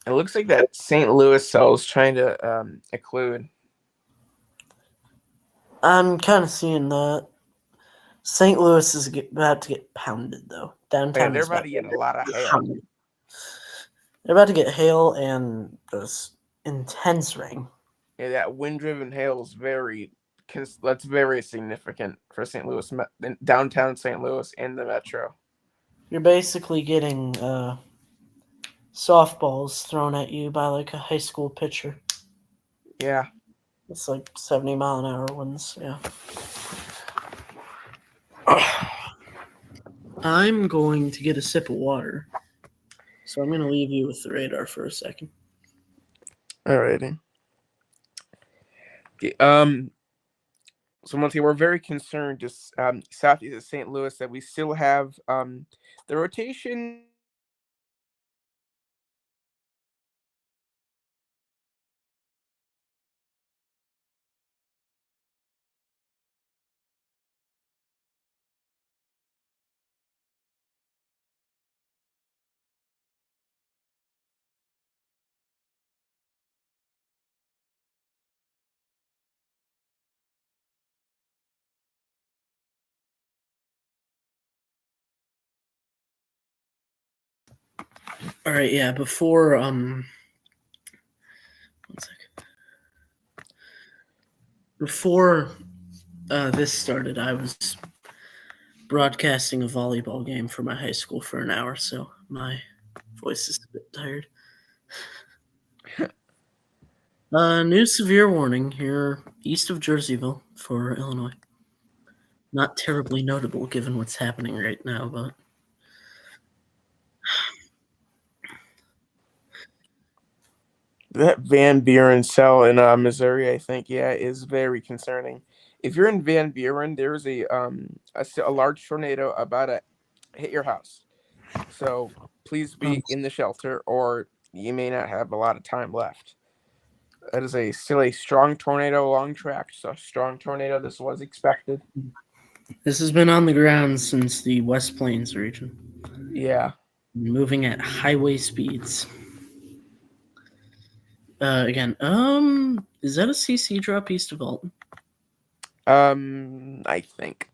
It looks like that St. Louis cell is trying to occlude. I'm kind of seeing that. St. Louis is about to get pounded, though. Downtown they're is about to get a lot of hail. pounded. They're about to get hail and just intense rain. Yeah, that wind-driven hail is that's very significant for St. Louis, downtown St. Louis, and the metro. You're basically getting softballs thrown at you by like a high school pitcher. Yeah. It's like 70-mile-an-hour winds. Yeah. I'm going to get a sip of water. So I'm going to leave you with the radar for a second. Alrighty. Okay, so one thing we're very concerned, just southeast of St. Louis, that we still have the rotation. All right, yeah. Before one second. Before this started, I was broadcasting a volleyball game for my high school for an hour, so my voice is a bit tired. New severe warning here east of Jerseyville for Illinois. Not terribly notable given what's happening right now, but That Van Buren cell in Missouri, I think, is very concerning. If you're in Van Buren, there's a large tornado about to hit your house. So please be in the shelter, or you may not have a lot of time left. That is still a strong tornado along track. So strong tornado. This was expected. This has been on the ground since the West Plains region. Yeah. Moving at highway speeds. Again, is that a CC drop east of Alton? I think.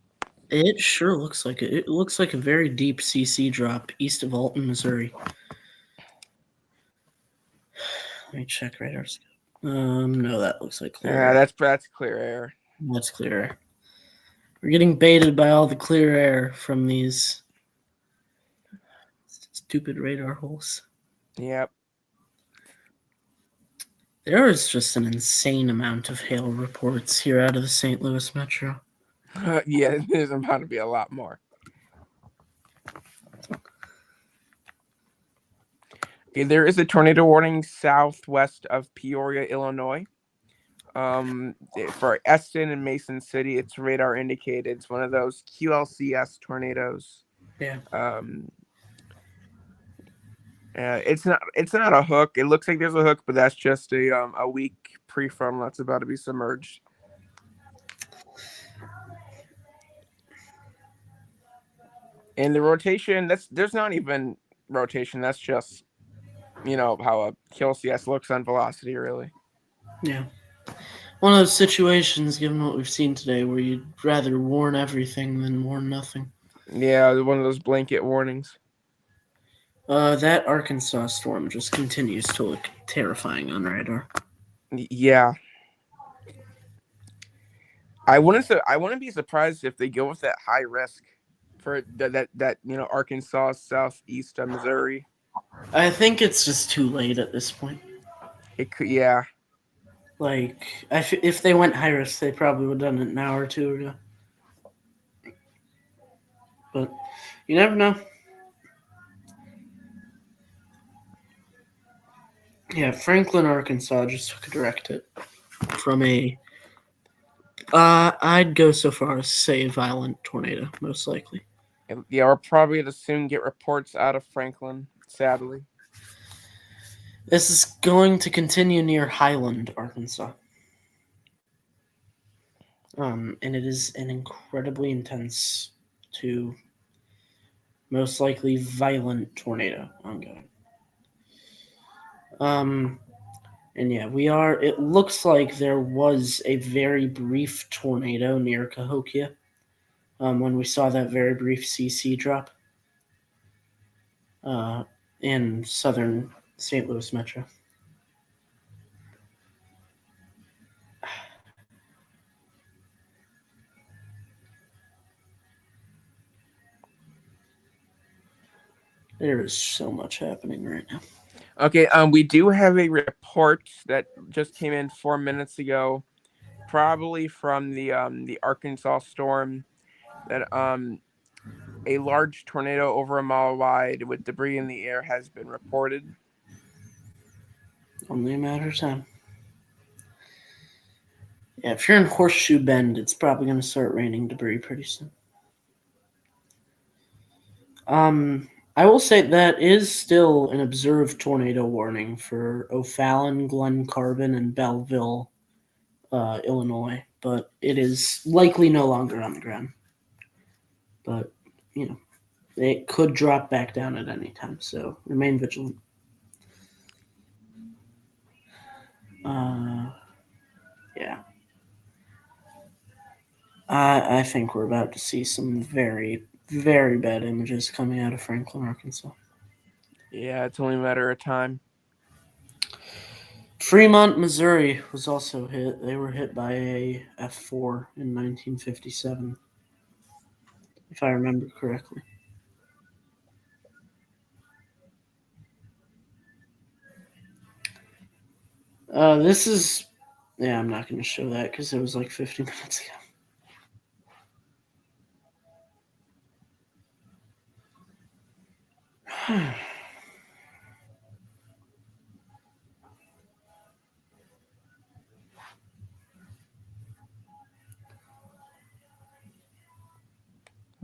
It sure looks like it. It looks like a very deep CC drop east of Alton, Missouri. Let me check radar scope. No, that looks like clear air. That's clear air. That's clear air. We're getting baited by all the clear air from these stupid radar holes. Yep. There is just an insane amount of hail reports here out of the St. Louis metro. Yeah, there's about to be a lot more. Okay, there is a tornado warning southwest of Peoria, Illinois. For Eston and Mason City, it's radar indicated. It's one of those QLCS tornadoes. Yeah. It's not a hook. It looks like there's a hook, but that's just a weak prefrontal that's about to be submerged. And the rotation, there's not even rotation. That's just how a QLCS looks on velocity, really. Yeah. One of those situations, given what we've seen today, where you'd rather warn everything than warn nothing. Yeah, one of those blanket warnings. That Arkansas storm just continues to look terrifying on radar. Yeah. I wouldn't be surprised if they go with that high risk for that Arkansas, southeast of Missouri. I think it's just too late at this point. It could, yeah. Like, if they went high risk, they probably would have done it an hour or two ago. But you never know. Yeah, Franklin, Arkansas just took a direct hit from I'd go so far as to say a violent tornado, most likely. Yeah, we're probably going to soon get reports out of Franklin, sadly. This is going to continue near Highland, Arkansas. And it is an incredibly intense to most likely violent tornado ongoing. And yeah, it looks like there was a very brief tornado near Cahokia when we saw that very brief CC drop in southern St. Louis Metro. There is so much happening right now. Okay, we do have a report that just came in 4 minutes ago, probably from the Arkansas storm, that a large tornado over a mile wide with debris in the air has been reported. Only a matter of time. Yeah, if you're in Horseshoe Bend, it's probably going to start raining debris pretty soon. I will say that is still an observed tornado warning for O'Fallon, Glen Carbon, and Belleville, Illinois, but it is likely no longer on the ground. But, it could drop back down at any time, so remain vigilant. Yeah. I think we're about to see some very, very bad images coming out of Franklin, Arkansas. Yeah, it's only a matter of time. Fremont, Missouri was also hit. They were hit by a F4 in 1957, if I remember correctly. This is... Yeah, I'm not going to show that because it was like 50 minutes ago.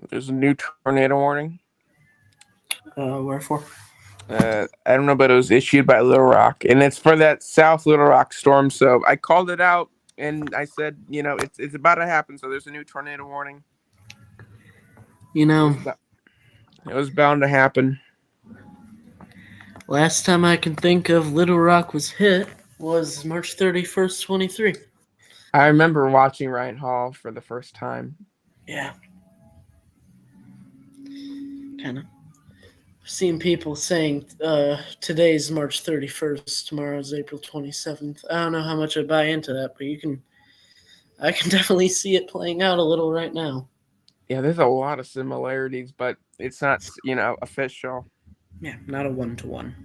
There's a new tornado warning. Wherefore? I don't know, but it was issued by Little Rock, and it's for that South Little Rock storm. So I called it out, and I said, it's about to happen. So there's a new tornado warning. It was bound to happen. Last time I can think of Little Rock was hit was March 31st, 23. I remember watching Ryan Hall for the first time. Yeah. Kind of. Seen people saying today's March 31st, tomorrow's April 27th. I don't know how much I buy into that, but I can definitely see it playing out a little right now. Yeah, there's a lot of similarities, but it's not, official. Yeah, not a one-to-one.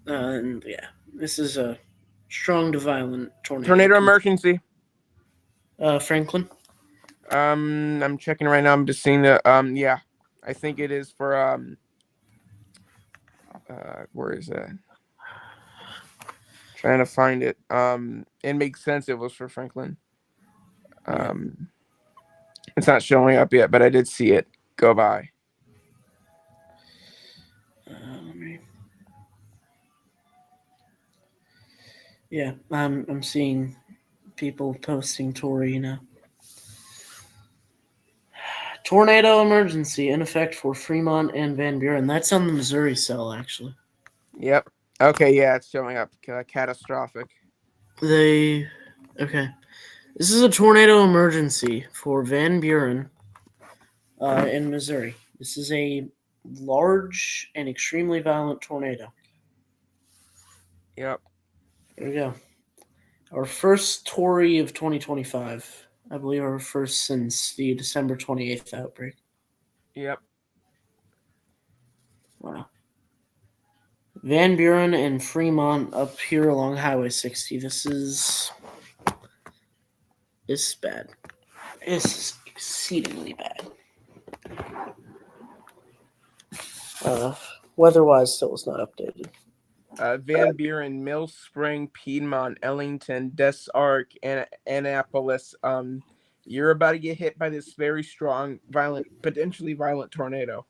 And yeah, this is a strong to violent tornado. Tornado emergency. Franklin? I'm checking right now. I'm just seeing the, yeah, I think it is for, where is that? Trying to find it. It makes sense it was for Franklin. It's not showing up yet, but I did see it go by. Yeah, I'm seeing people posting Torino. Tornado emergency in effect for Fremont and Van Buren. That's on the Missouri cell, actually. Yep. Okay, yeah, it's showing up. Catastrophic. Okay. This is a tornado emergency for Van Buren in Missouri. This is a large and extremely violent tornado. Yep. There we go. Our first Tory of 2025. I believe our first since the December 28th outbreak. Yep. Wow. Van Buren and Fremont up here along Highway 60. This is bad. It's exceedingly bad. Weather-wise, still is not updated. Van Buren, Mill Spring, Piedmont, Ellington, Des Arc, and Annapolis. You're about to get hit by this very strong, potentially violent tornado.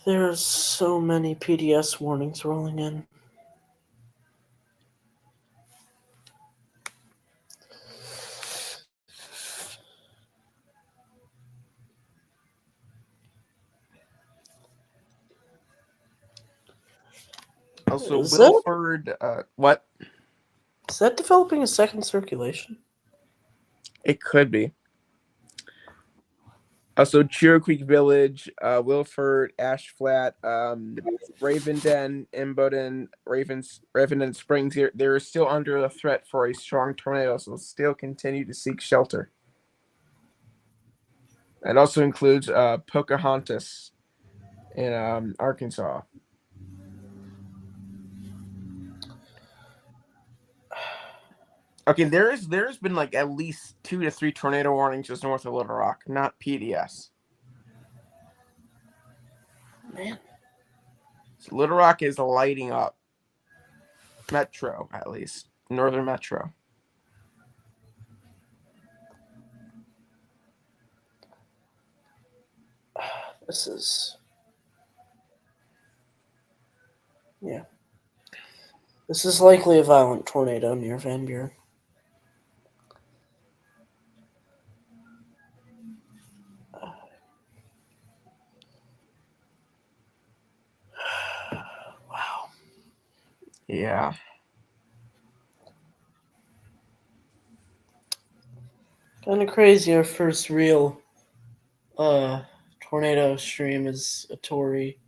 There's so many PDS warnings rolling in. Also, Is Wilford. What? Is that developing a second circulation? It could be. Also, Cherokee Village, Wilford, Ash Flat, Ravenden, Imboden, Ravenden Springs. They're still under a threat for a strong tornado, so still continue to seek shelter. It also includes Pocahontas in Arkansas. Okay, there's been like at least 2 to 3 tornado warnings just north of Little Rock, not PDS. Man. So Little Rock is lighting up. Metro, at least. Northern Metro. This is... Yeah. This is likely a violent tornado near Van Buren. Wow. Yeah. Kind of crazy. Our first real tornado stream is a Tory.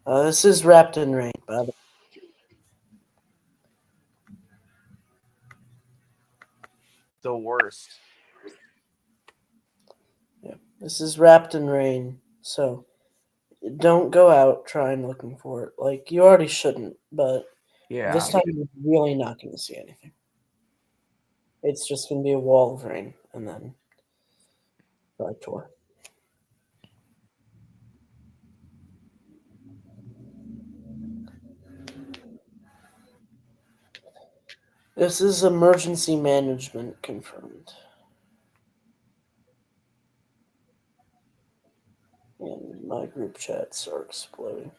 This is Wrapped in Rain, by the way. The worst. Yeah, this is Wrapped in Rain, so don't go out trying looking for it. Like, you already shouldn't, but Yeah. this time you're really not going to see anything. It's just going to be a wall of rain, and then by tour. This is emergency management confirmed. And my group chats are exploding.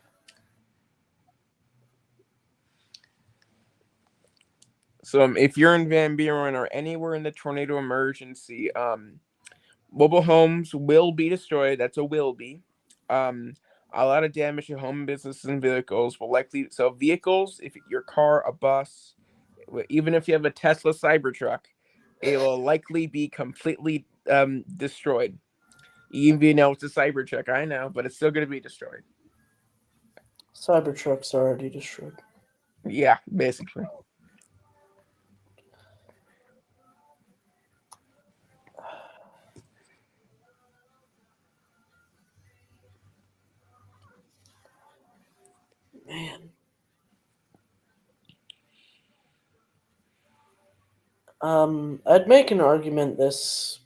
So if you're in Van Buren or anywhere in the tornado emergency, mobile homes will be destroyed. That's a will be. A lot of damage to home, businesses, and vehicles will likely. So vehicles, if your car, a bus, even if you have a Tesla Cybertruck, it will likely be completely destroyed. Even though it's a Cybertruck, I know, but it's still going to be destroyed. Cybertruck's already destroyed. Yeah, basically. Man. I'd make an argument this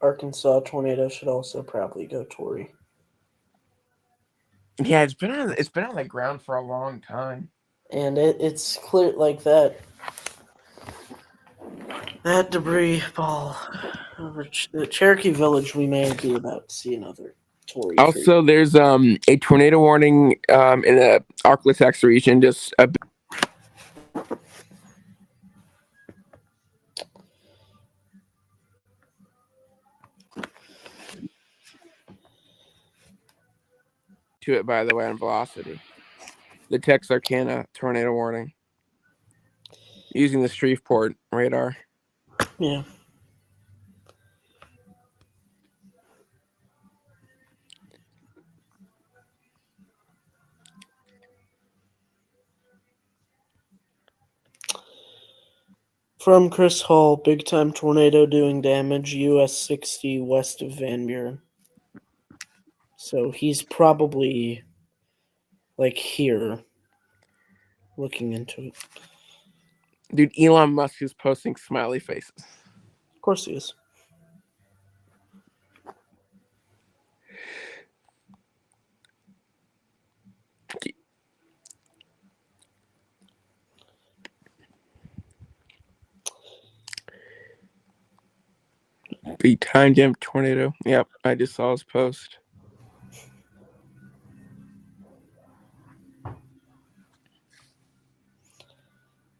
Arkansas tornado should also probably go Tory. Yeah, it's been on the ground for a long time. And it's clear like that debris ball over the Cherokee Village, we may be about to see another Tory. Also, there's a tornado warning in the Arklatex region, just a to it, by the way, on Velocity. The Texarkana tornado warning using the Shreveport radar. Yeah. From Chris Hall, big time tornado doing damage, US 60 west of Van Buren. So he's probably like here looking into it. Dude, Elon Musk is posting smiley faces. Of course he is. Big time jump tornado. Yep, I just saw his post.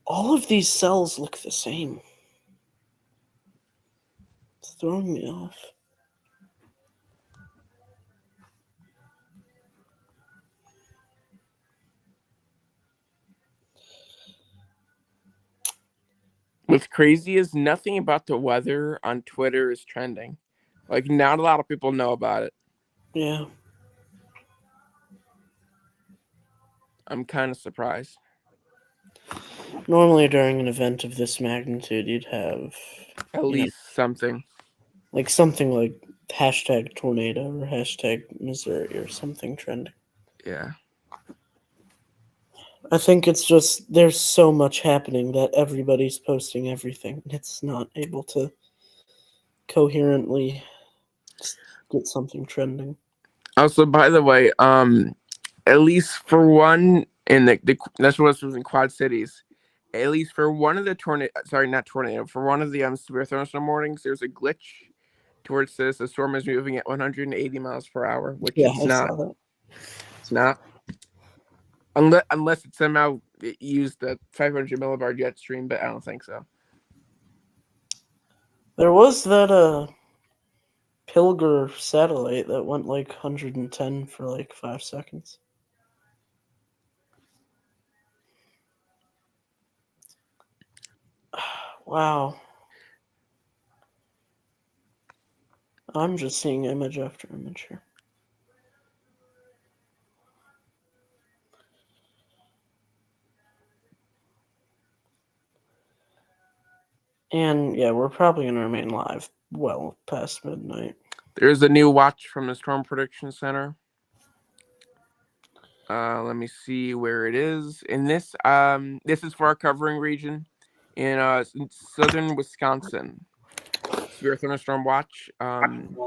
All of these cells look the same. It's throwing me off. What's crazy is nothing about the weather on Twitter is trending. Like, not a lot of people know about it. Yeah. I'm kind of surprised. Normally during an event of this magnitude, you'd have At least something. like something like hashtag tornado or hashtag Missouri or something trending. Yeah. I think it's just there's so much happening that everybody's posting everything. It's not able to coherently get something trending. Also, by the way, at least for one in the that's what was in Quad Cities. At least for one of the not tornado, for one of the severe thunderstorm warnings, there's a glitch towards says the storm is moving at 180 miles per hour, which Yeah, it's I not. saw that. It's not. Unless it somehow used the 500 millibar jet stream, but I don't think so. There was that Pilger satellite that went like 110 for like 5 seconds. Wow. I'm just seeing image after image here. And yeah, we're probably going to remain live well past midnight. There's a new watch from the Storm Prediction Center. Let me see where it is. In this, this is for our covering region in southern Wisconsin. Severe thunderstorm watch.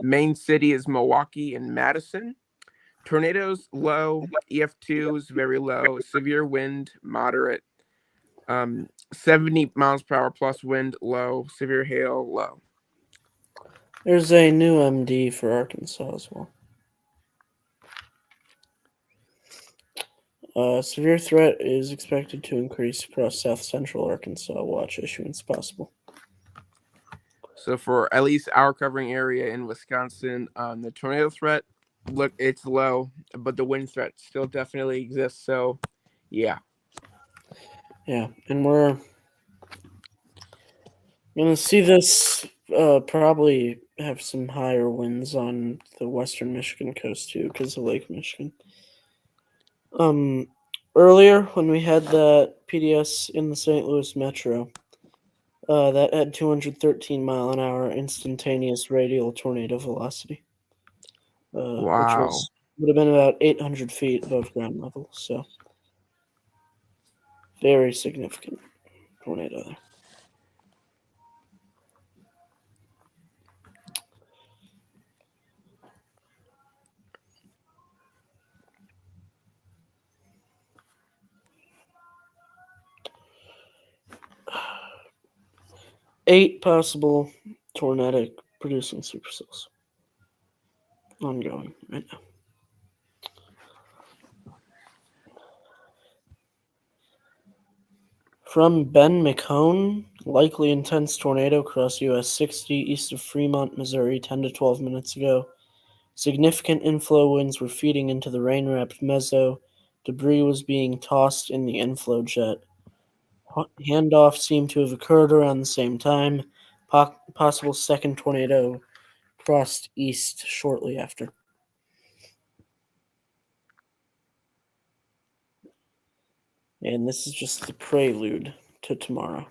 Main city is Milwaukee and Madison. Tornadoes low. EF2 is very low. Severe wind moderate. 70 miles per hour plus wind low. Severe hail low. There's a new MD for Arkansas as well. Severe threat is expected to increase across south central Arkansas. Watch issuance possible. So for at least our covering area in Wisconsin, the tornado threat, look, it's low, but the wind threat still definitely exists. So, yeah. Yeah, and we're gonna see this probably have some higher winds on the western Michigan coast too, because of Lake Michigan. Earlier when we had that PDS in the St. Louis metro, that had 213 mile an hour instantaneous radial tornado velocity, which Wow. would have been about 800 feet above ground level. So very significant tornado there. Eight possible tornadic producing supercells ongoing right now. From Ben McCone, likely intense tornado across US 60 east of Fremont, Missouri, 10 to 12 minutes ago. Significant inflow winds were feeding into the rain-wrapped mezzo. Debris was being tossed in the inflow jet. Handoff seemed to have occurred around the same time. Possible second tornado crossed east shortly after. And this is just the prelude to tomorrow.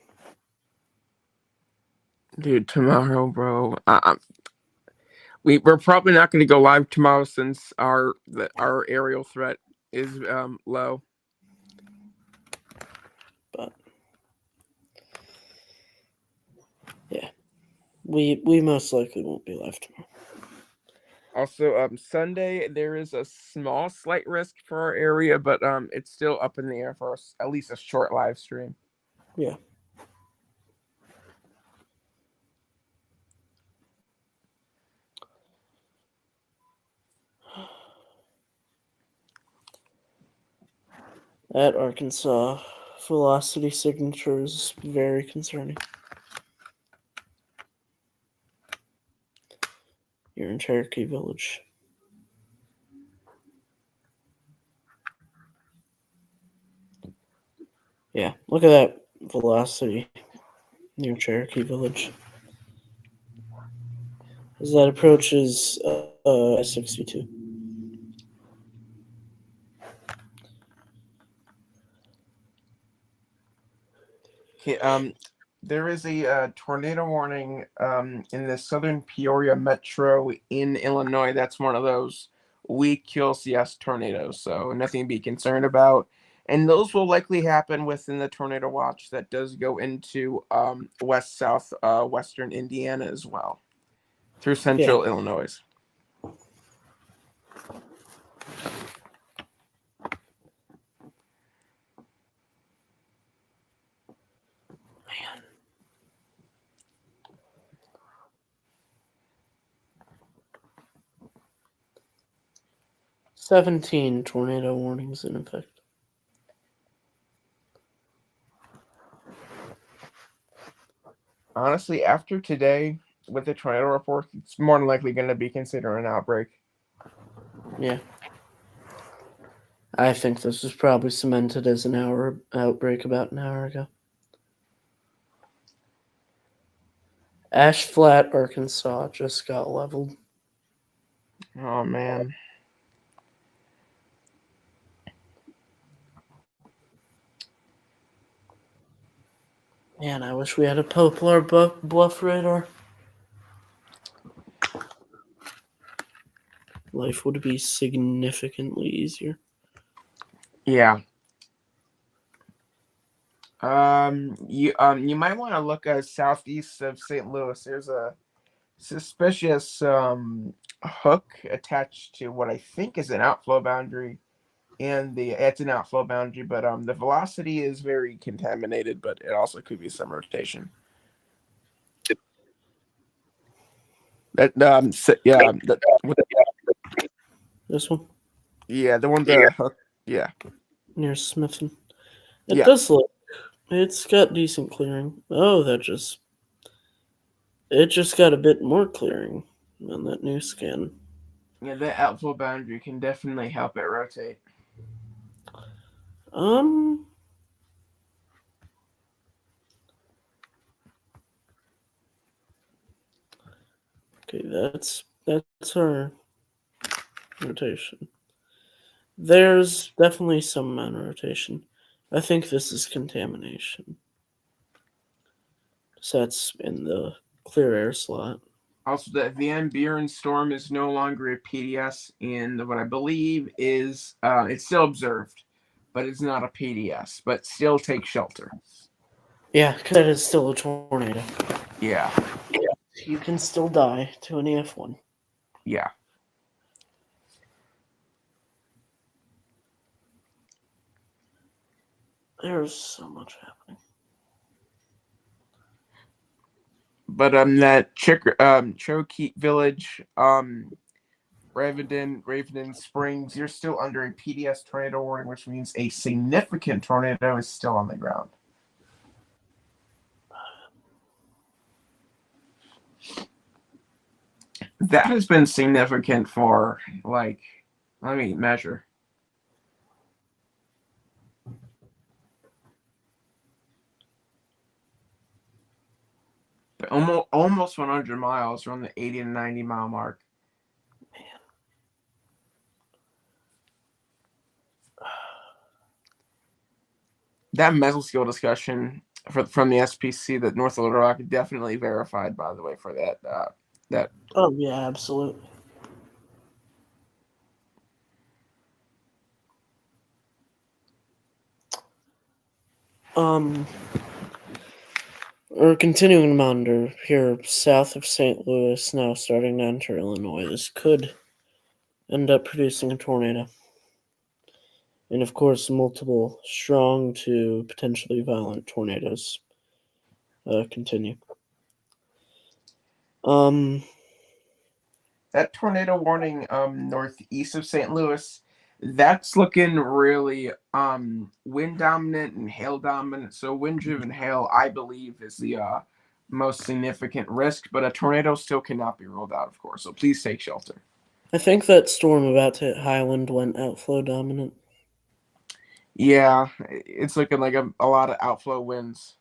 Dude, tomorrow, bro. We're probably not going to go live tomorrow since our aerial threat is low. But yeah, we most likely won't be live tomorrow. Also, Sunday there is a slight risk for our area, but it's still up in the air for us, at least a short live stream. Yeah. At Arkansas, velocity signature is very concerning. You're in Cherokee Village. Yeah, look at that velocity near Cherokee Village. As that approaches S62. Okay, there is a tornado warning in the southern Peoria metro in Illinois. That's one of those weak QLCS tornadoes, so nothing to be concerned about. And those will likely happen within the tornado watch that does go into west-south western Indiana as well, through central Illinois. Man. 17 tornado warnings in effect. Honestly, after today, with the tornado report, it's more than likely going to be considered an outbreak. Yeah. I think this was probably cemented as an outbreak about an hour ago. Ash Flat, Arkansas just got leveled. Oh, man. Man, I wish we had a Poplar Bluff radar. Life would be significantly easier. Yeah. You might want to look southeast of St. Louis. There's a suspicious hook attached to what I think is an outflow boundary, and it's an outflow boundary, but the velocity is very contaminated, but it also could be some rotation. That yeah, This one? yeah, the one the hook, yeah. Near Smithton. It Yeah. does look. It's got decent clearing. Oh, it just got a bit more clearing on that new scan. Yeah, that outflow boundary can definitely help it rotate. Okay, that's our rotation. There's definitely some amount of rotation. I think this is contamination. So that's in the clear air slot. Also, the Van Buren storm is no longer a PDS, and what I believe is it's still observed, but it's not a PDS. But still take shelter. Yeah, because that is still a tornado. Yeah. You can still die to an EF1. Yeah. There's so much happening. But that Cherokee Village, Raven Springs, you're still under a PDS tornado warning, which means a significant tornado is still on the ground. That has been significant for, like, let me measure. But almost 100 miles, around the 80 to 90 mile mark. Man. That mesoscale discussion from the SPC that North Little Rock definitely verified, by the way, for that. Oh yeah, absolutely. We're continuing to monitor here south of St. Louis, now starting to enter Illinois. This could end up producing a tornado. And of course, multiple strong to potentially violent tornadoes continue. That tornado warning northeast of St. Louis, that's looking really wind dominant and hail dominant. So wind driven hail, I believe, is the most significant risk, but a tornado still cannot be ruled out, of course. So please take shelter. I think that storm about to hit Highland went outflow dominant. Yeah, it's looking like a lot of outflow winds.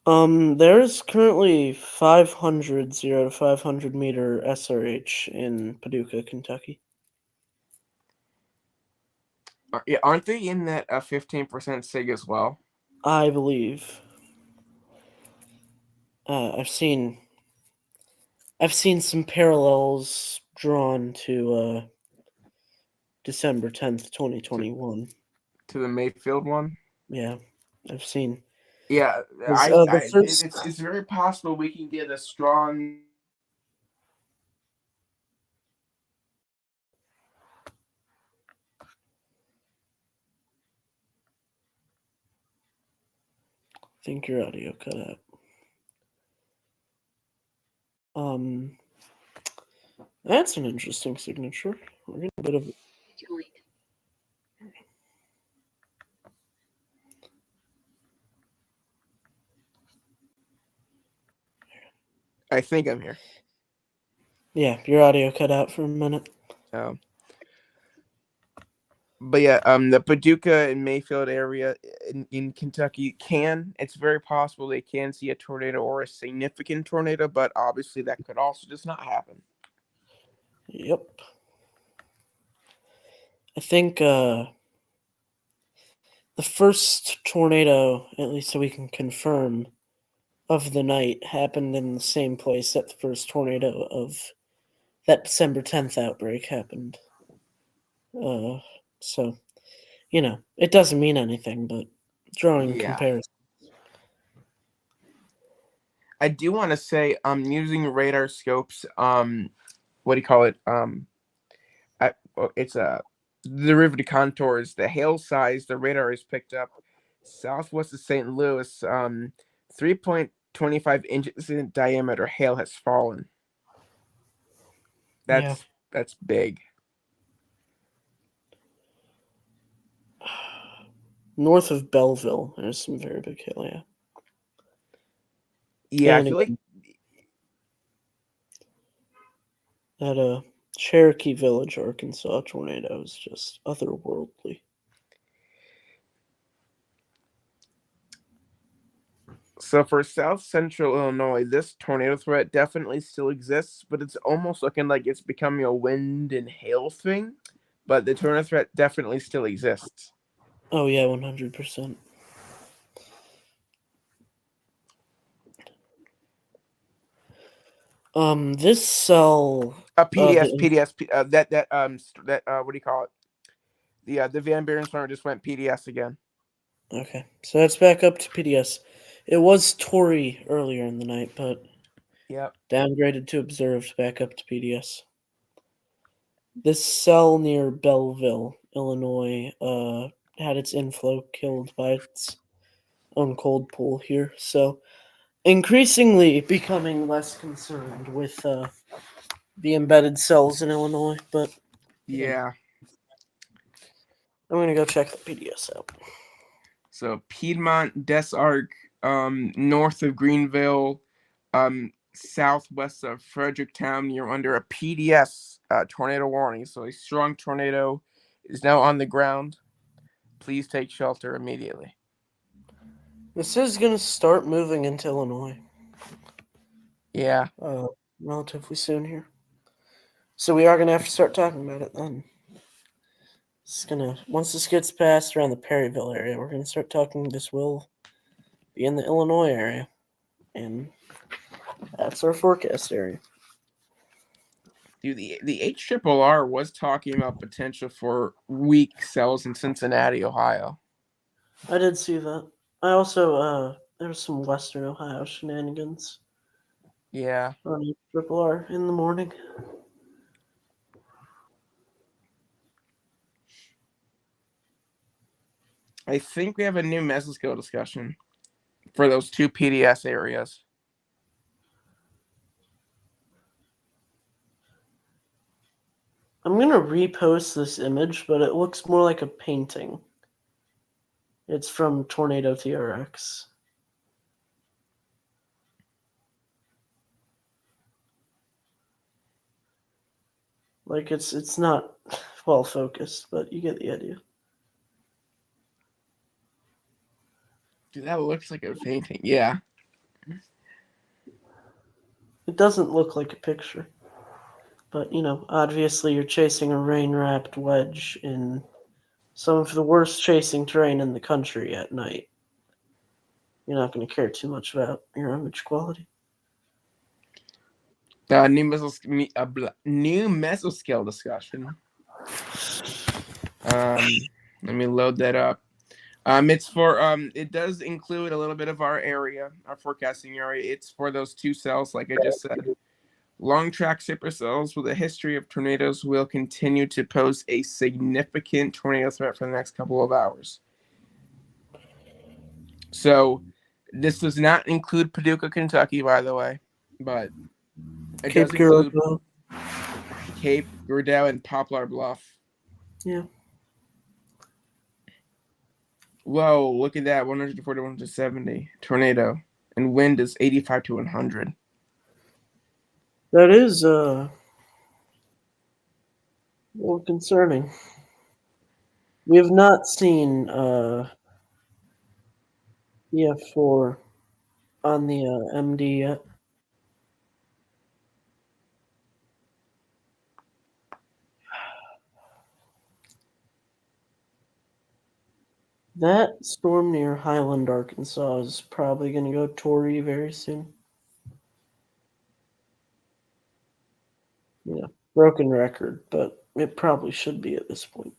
There's currently 500 0 to 500 meter SRH in Paducah, Kentucky. Yeah, aren't they in that 15% SIG as well? I believe. I've seen some parallels drawn to December 10th, 2021. To the Mayfield one? Yeah, I've seen. Yeah, The first. it's very possible we can get a strong. I think your audio cut out. That's an interesting signature. We're getting a bit of. I think I'm here. Yeah, your audio cut out for a minute. But yeah, the Paducah and Mayfield area in Kentucky it's very possible they can see a tornado or a significant tornado, but obviously that could also just not happen. Yep. I think the first tornado, at least so we can confirm, of the night happened in the same place that the first tornado of that December 10th outbreak happened. So, it doesn't mean anything, but drawing comparison. I do want to say, using radar scopes, what do you call it? It's a derivative contours. The hail size the radar has picked up southwest of St. Louis, 3.25 inches in diameter hail has fallen. That's big. North of Belleville, there's some very big hail, yeah. Yeah, I feel like that Cherokee Village, Arkansas tornado is just otherworldly. So for South Central Illinois, this tornado threat definitely still exists, but it's almost looking like it's becoming a wind and hail thing. But the tornado threat definitely still exists. Oh yeah, 100%. This cell. PDS. That what do you call it? The Van Buren storm just went PDS again. Okay, so that's back up to PDS. It was Tory earlier in the night, but downgraded to observed, back up to PDS. This cell near Belleville, Illinois, had its inflow killed by its own cold pool here. So, increasingly becoming less concerned with the embedded cells in Illinois. But yeah, I'm gonna go check the PDS out. So Piedmont, Des Arc, north of Greenville, southwest of Fredericktown, you're under a PDS tornado warning. So a strong tornado is now on the ground. Please take shelter immediately. This is going to start moving into Illinois. Yeah. Relatively soon here. So we are going to have to start talking about it then. Once this gets past around the Perryville area, we're going to start talking. This will be in the Illinois area. And that's our forecast area. Dude, the HRRR was talking about potential for weak cells in Cincinnati, Ohio. I did see that. I also, there's some Western Ohio shenanigans. Yeah. On HRRR in the morning. I think we have a new mesoscale discussion for those two PDS areas. I'm going to repost this image, but it looks more like a painting. It's from Tornado TRX. Like, it's not well focused, but you get the idea. Dude, that looks like a painting. Yeah. It doesn't look like a picture. But, obviously you're chasing a rain-wrapped wedge in some of the worst chasing terrain in the country at night. You're not going to care too much about your image quality. New mesoscale discussion. Let me load that up. It's for it does include a little bit of our area, our forecasting area. It's for those two cells, like I just said. Long track supercells with a history of tornadoes will continue to pose a significant tornado threat for the next couple of hours. So this does not include Paducah, Kentucky, by the way, but it Cape does include Girardeau. Cape Girardeau and Poplar Bluff. Yeah. Whoa, look at that, 140 to 170 tornado, and wind is 85 to 100. That is a little concerning. We have not seen EF4 on the MD yet. That storm near Highland, Arkansas is probably going to go Tory very soon. Yeah, broken record, but it probably should be at this point.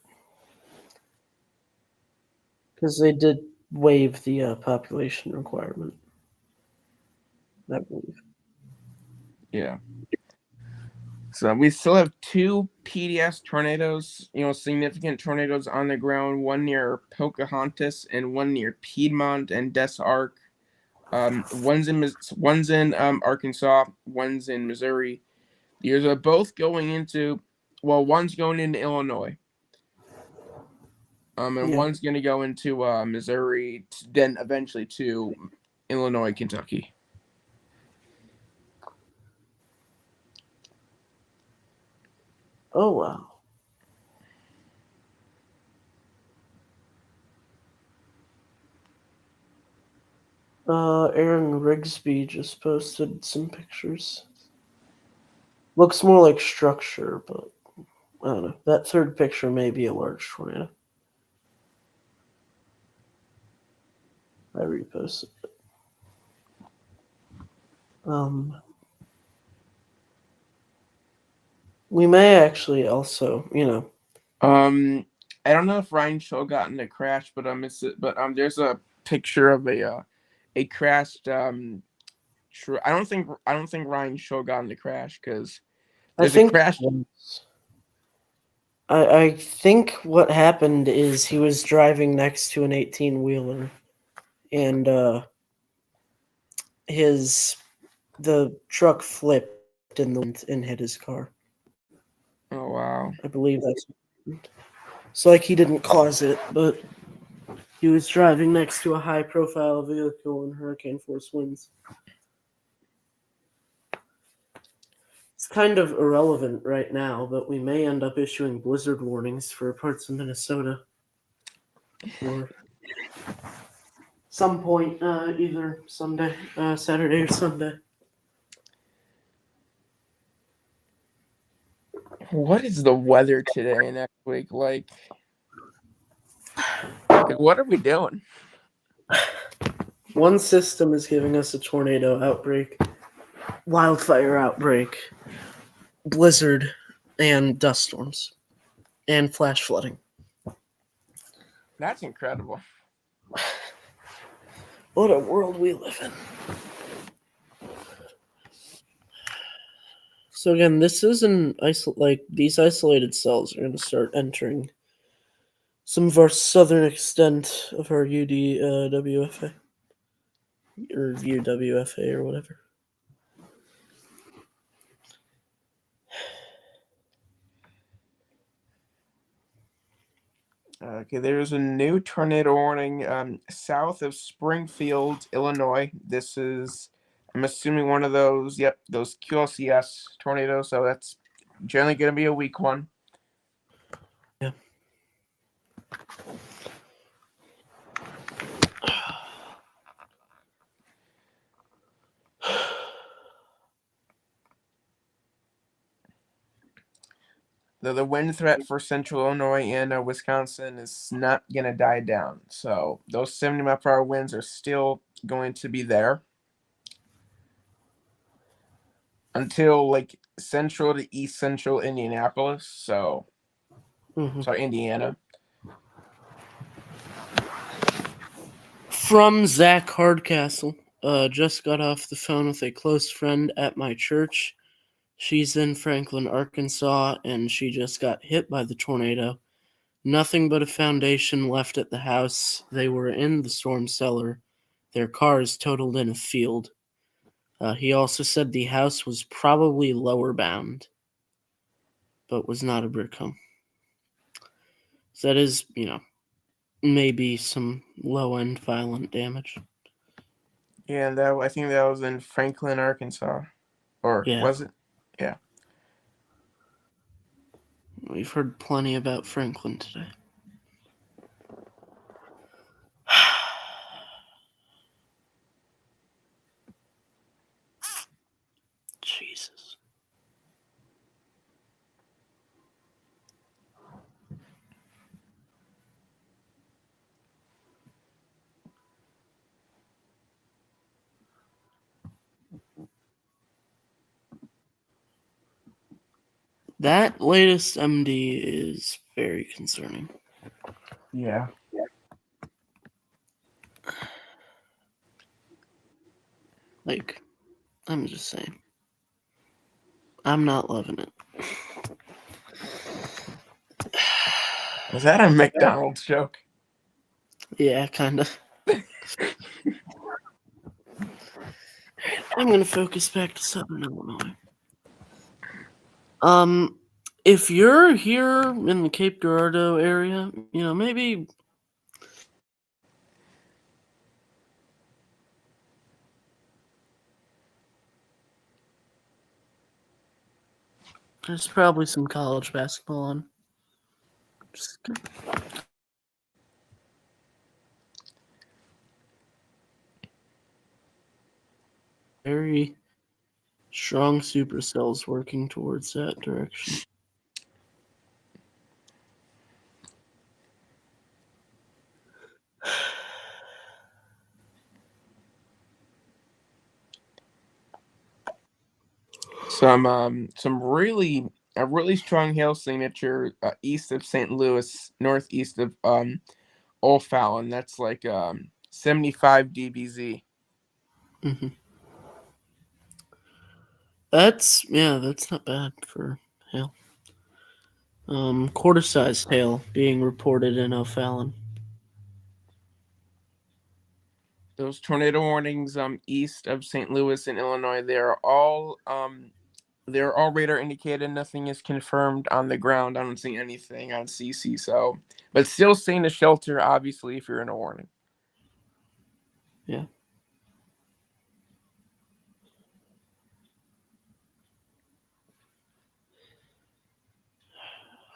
Because they did waive the population requirement, I believe. Yeah. So we still have two PDS tornadoes, significant tornadoes on the ground, one near Pocahontas and one near Piedmont and Des Arc. One's in Arkansas, one's in Missouri. These are both going into, one's going into Illinois. And Yeah. one's going to go into Missouri, then eventually to Illinois, Kentucky. Oh, wow. Aaron Rigsby just posted some pictures. Looks more like structure, but I don't know. That third picture may be a large tornado. I reposted it. We may actually also, I don't know if Ryan Shaw got in the crash, but there's a picture of a crashed I don't think Ryan Shaw got in the crash because there's a crash. I think what happened is he was driving next to an 18-wheeler, and the truck flipped in the wind and hit his car. Oh wow! I believe that's so. Like he didn't cause it, but he was driving next to a high-profile vehicle in hurricane force winds. It's kind of irrelevant right now, but we may end up issuing blizzard warnings for parts of Minnesota for some point, either Saturday or Sunday. What is the weather today and next week like? What are we doing? One system is giving us a tornado outbreak, wildfire outbreak, blizzard, and dust storms, and flash flooding. That's incredible. What a world we live in. So again, this is these isolated cells are going to start entering some of our southern extent of our WFA or UWFA or whatever. Okay, there's a new tornado warning south of Springfield, Illinois. This is, I'm assuming, one of those, those QLCS tornadoes. So that's generally going to be a weak one. Yeah. the wind threat for central Illinois and Wisconsin is not going to die down. So those 70-mile-per-hour winds are still going to be there until like central to east central Indianapolis. So, sorry, Indiana. From Zach Hardcastle, just got off the phone with a close friend at my church. She's in Franklin, Arkansas, and she just got hit by the tornado. Nothing but a foundation left at the house. They were in the storm cellar. Their car is totaled in a field. He also said the house was probably lower bound, but was not a brick home. So that is, maybe some low-end violent damage. Yeah, and I think that was in Franklin, Arkansas. Or Yeah. was it? Yeah. We've heard plenty about Franklin today. Jesus. That latest MD is very concerning. Yeah. Like, I'm just saying. I'm not loving it. Was that a McDonald's joke? Yeah, kind of. I'm going to focus back to Southern Illinois. If you're here in the Cape Girardeau area, maybe there's probably some college basketball on. Just very strong supercells working towards that direction. Some really a really strong hail signature east of St. Louis, northeast of O'Fallon. That's like 75 dBz. Mm-hmm. That's not bad for hail. Quarter-sized hail being reported in O'Fallon. Those tornado warnings east of St. Louis in Illinois, they're all radar indicated. Nothing is confirmed on the ground. I don't see anything on CC. So, but still staying to shelter, obviously, if you're in a warning. Yeah.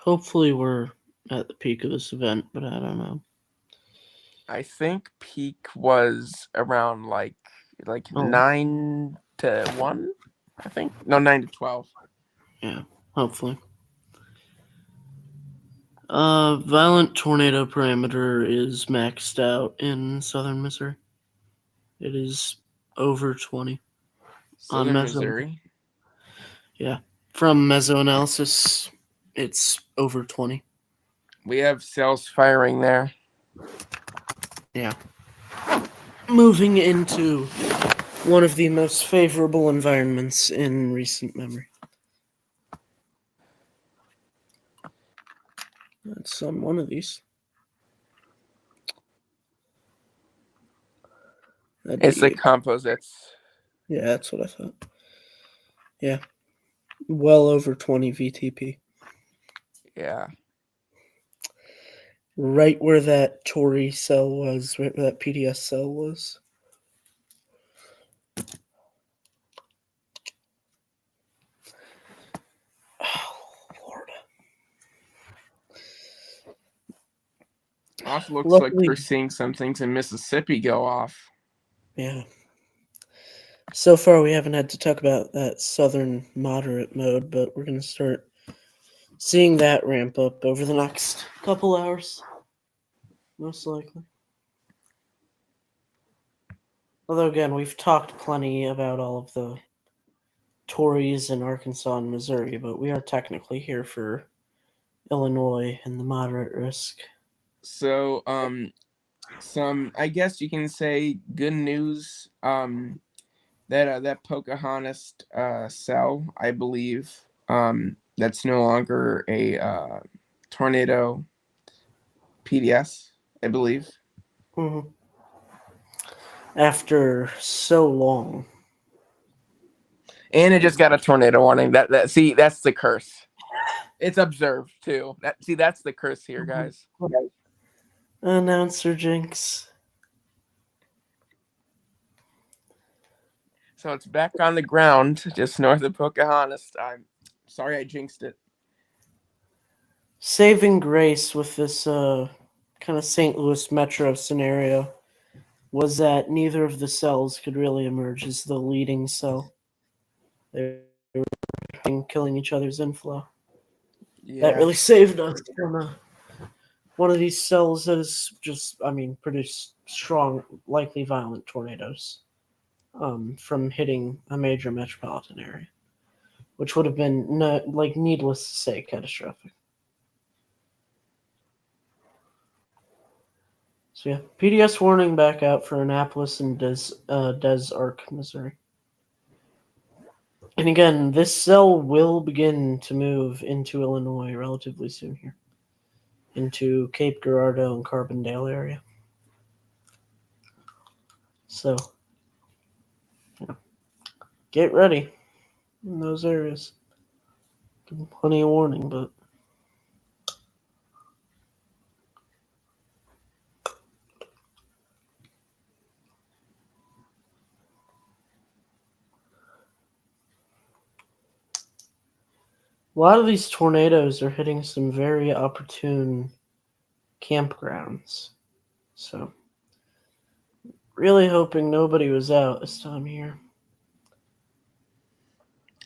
Hopefully we're at the peak of this event, but I don't know. I think peak was around like 9 to 1, I think. No, 9 to 12. Yeah, hopefully. Violent tornado parameter is maxed out in southern Missouri. It is over 20. Southern on Missouri? Yeah. From mesoanalysis, it's over 20. We have cells firing there. Yeah. Moving into one of the most favorable environments in recent memory. That's on one of these. It's the composites. Yeah, that's what I thought. Yeah. Well over 20 VTP. Yeah. Right where that Tory cell was, right where that PDS cell was. Oh, Lord. Also looks like we're seeing some things in Mississippi go off. Yeah. So far, we haven't had to talk about that southern moderate mode, but we're going to start seeing that ramp up over the next couple hours, most likely. Although, again, we've talked plenty about all of the Tories in Arkansas and Missouri, but we are technically here for Illinois and the moderate risk. So, some, I guess you can say, good news. That Pocahontas cell, I believe, that's no longer a tornado PDS, I believe. Mm-hmm. After so long. And it just got a tornado warning. See, that's the curse. It's observed too. That's the curse here, guys. Announcer jinx. So it's back on the ground, just north of Pocahontas. I'm sorry I jinxed it. Saving grace with this kind of St. Louis metro scenario was that neither of the cells could really emerge as the leading cell. They were killing each other's inflow. Yeah. That really saved us from one of these cells that is just, produced strong, likely violent tornadoes from hitting a major metropolitan area, which would have been, needless to say, catastrophic. So yeah, PDS warning back out for Annapolis and Des Arc, Missouri. And again, this cell will begin to move into Illinois relatively soon here, into Cape Girardeau and Carbondale area. So, yeah, get ready in those areas. Give them plenty of warning, but a lot of these tornadoes are hitting some very opportune campgrounds. So, really hoping nobody was out this time of year.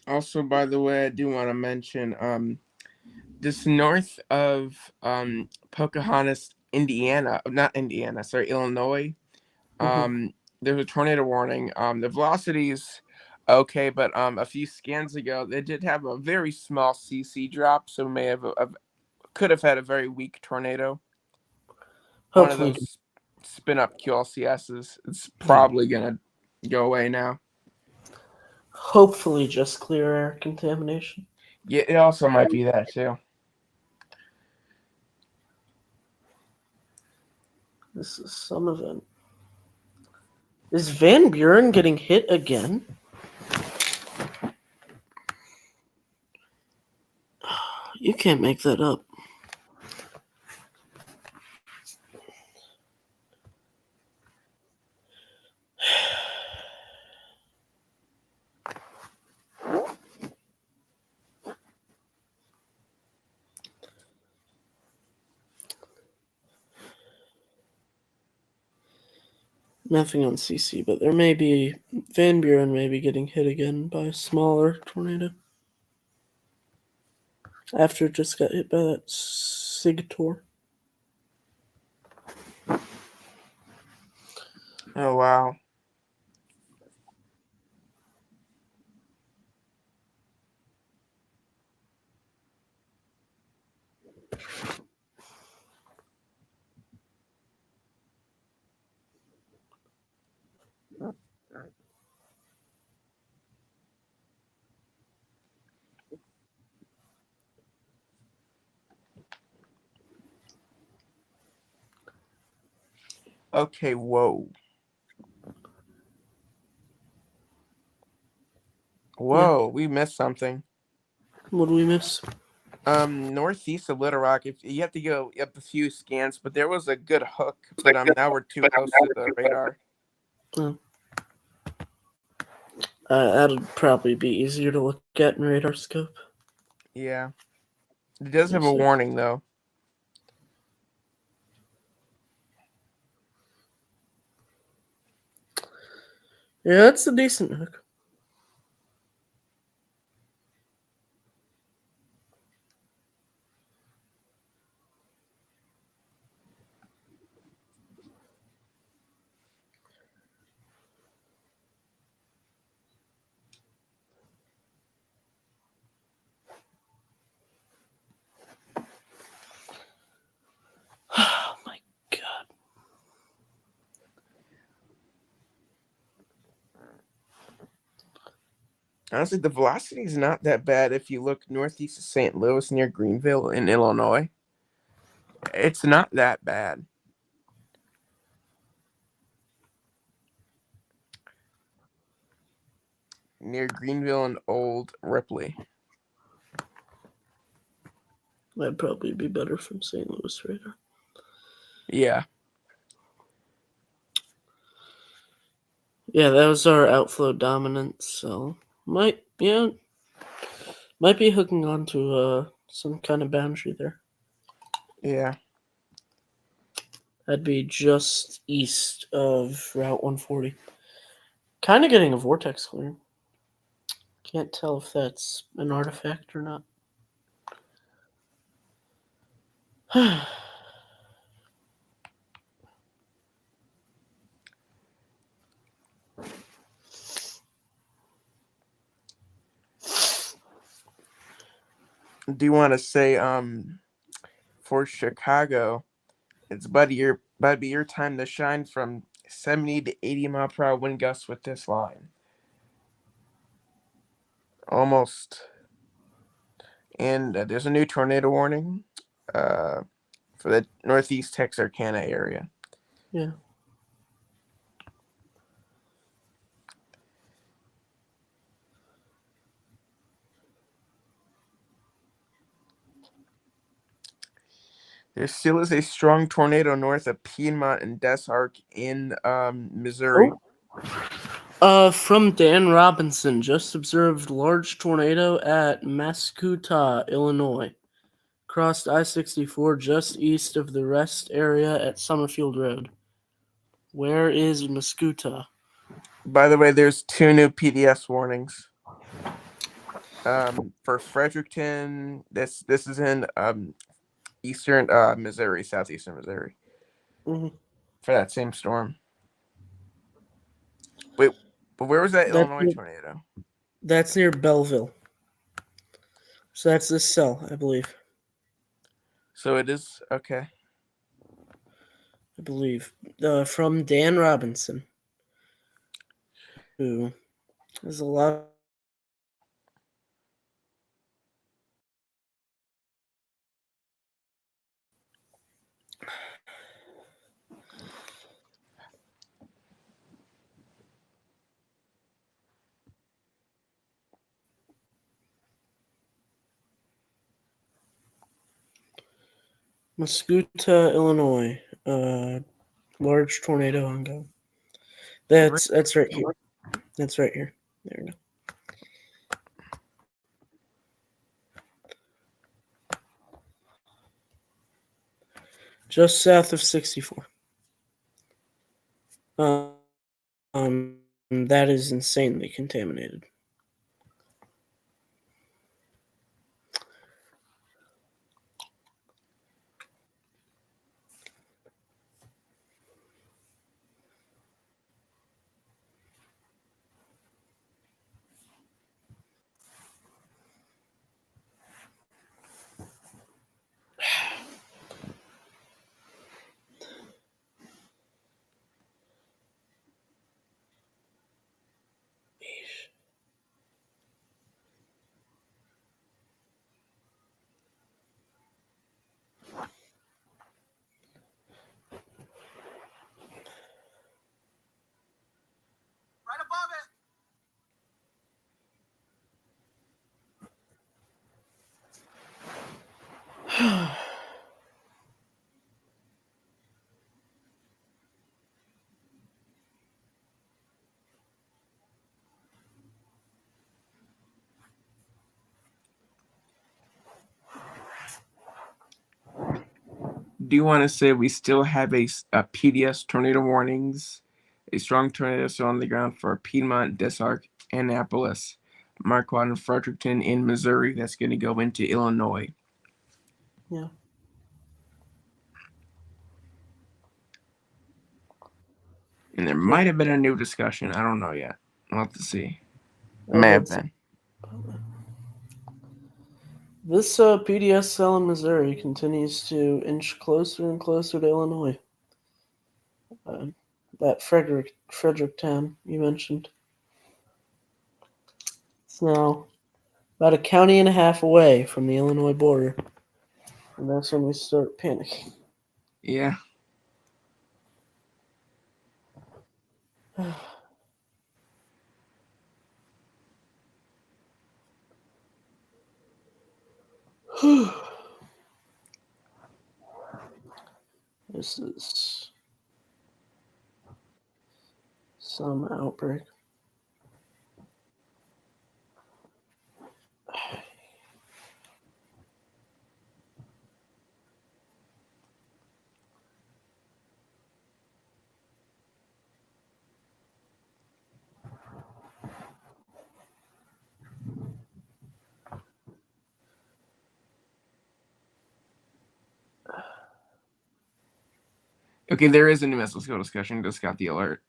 Also, by the way, I do want to mention just north of Pocahontas, Illinois. There's a tornado warning. The velocity's okay, but a few scans ago they did have a very small CC drop, so could have had a very weak tornado. Hopefully, one of those spin up QLCSs. It's probably gonna go away now. hopefully just clear air contamination. Yeah, it also might be that too. This is some event. Is Van Buren getting hit again? You can't make that up. Nothing on CC, but there may be Van Buren may be getting hit again by a smaller tornado. After it just got hit by that Sigtor. Oh wow. Okay, whoa. Whoa, we missed something. What do we miss? Northeast of Little Rock. If you have to go up a few scans, but there was a good hook, but now we're too close to the radar. Oh. That'd probably be easier to look at in radar scope. Yeah. It does have a warning though. Yeah, that's a decent hook. Honestly, the velocity is not that bad if you look northeast of St. Louis near Greenville in Illinois. It's not that bad. Near Greenville and Old Ripley. That'd probably be better from St. Louis radar. Yeah. Yeah, that was our outflow dominance, so might be hooking onto some kind of boundary there. Yeah. That'd be just east of Route 140. Kind of getting a vortex clearing. Can't tell if that's an artifact or not. Do you want to say for Chicago, it's about to be your time to shine from 70 to 80 mile per hour wind gusts with this line. Almost. And there's a new tornado warning for the northeast Texarkana area. Yeah. There still is a strong tornado north of Piedmont and Des Arc in Missouri. From Dan Robinson, just observed large tornado at Mascoutah, Illinois. Crossed I-64 just east of the rest area at Summerfield Road. Where is Mascoutah? By the way, there's 2 new PDS warnings. For Fredericton, this is in eastern Missouri, southeastern Missouri, Mm-hmm. for that same storm. Wait, but where was that Illinois tornado? That's near Belleville. So that's this cell, I believe. So it is okay. I believe. From Dan Robinson, who has a lot. Mascoutah, Illinois. Large tornado ongoing. That's right here. That's right here. There we go. Just south of 64. That is insanely contaminated. Do you want to say we still have a PDS tornado warnings? A strong tornado still on the ground for Piedmont, Des Arc, Annapolis, Marquardt, and Fredericton in Missouri. That's going to go into Illinois. Yeah. And there might have been a new discussion. I don't know yet. We'll have to see. May have been. This PDS cell in Missouri continues to inch closer and closer to Illinois. That Fredericktown you mentioned. It's now about a county and a half away from the Illinois border. And that's when we start panicking. Yeah. This is some outbreak. Okay, there is a new missile skill discussion. Just got the alert.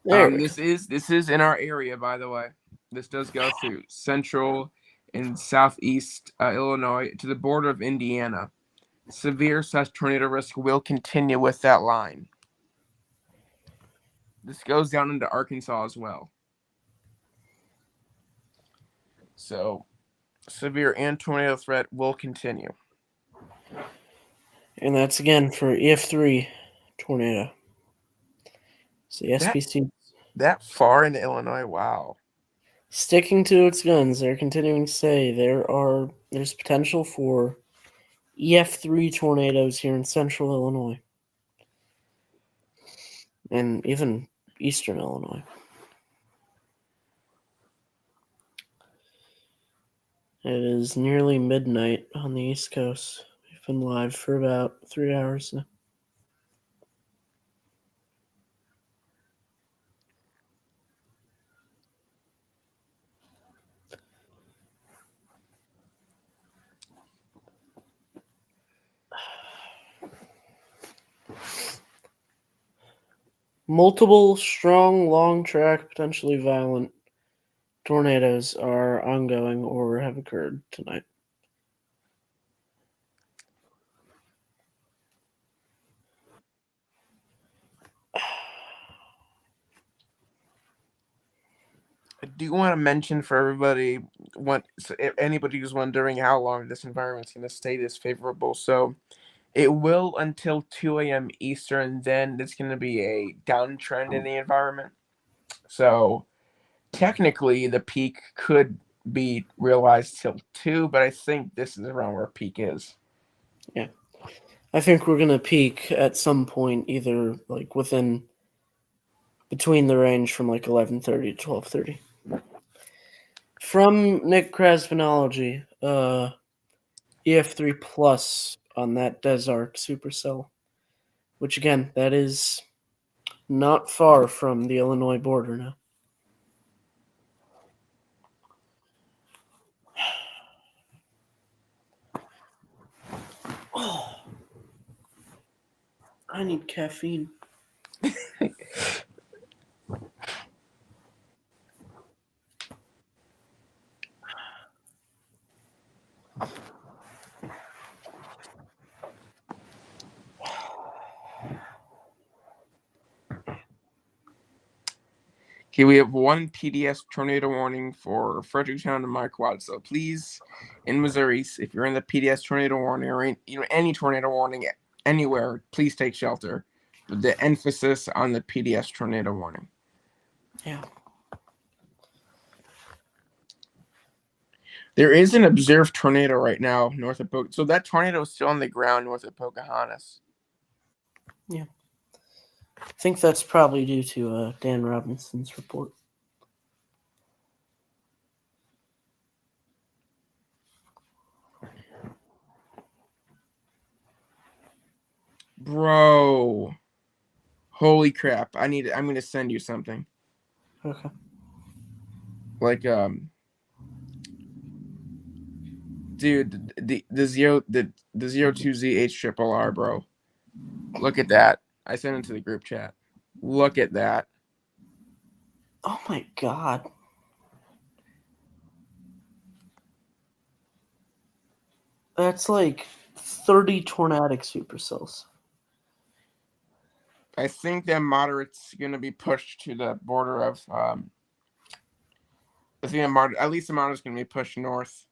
There we This is in our area, by the way. This does go through central and southeast Illinois to the border of Indiana. Severe such tornado risk will continue with that line. This goes down into Arkansas as well. So, severe and tornado threat will continue. And that's again for EF3 tornado. So the SPC That far into Illinois, wow. sticking to its guns. They're continuing to say there's potential for EF3 tornadoes here in central Illinois. And even eastern Illinois. It is nearly midnight on the East Coast. We've been live for about 3 hours now. Multiple strong, long track, potentially violent tornadoes are ongoing or have occurred tonight. I do want to mention for everybody, if anybody who's wondering how long this environment's going to stay this favorable. So it will until 2 a.m. Eastern. Then it's going to be a downtrend in the environment. So technically, the peak could be realized till 2, but I think this is around where peak is. Yeah. I think we're going to peak at some point, either like between the range from like 11:30 to 12:30. From Nick Krasvinology, EF3 plus on that Desark supercell, which again, that is not far from the Illinois border now. Oh, I need caffeine. Okay, we have one PDS tornado warning for Fredericktown and Marquardt. So please, in Missouri, if you're in the PDS tornado warning or any tornado warning anywhere, please take shelter. With the emphasis on the PDS tornado warning. Yeah. There is an observed tornado right now north of Pocahontas. So that tornado is still on the ground north of Pocahontas. Yeah. I think that's probably due to Dan Robinson's report. Bro. Holy crap. I'm going to send you something. Okay. Like, dude, the 02ZH-RRR, bro. Look at that. I sent it to the group chat. Look at that. Oh my god. That's like 30 tornadic supercells. I think that moderate's going to be pushed to the border of It's gonna at least the mountain's gonna be pushed north.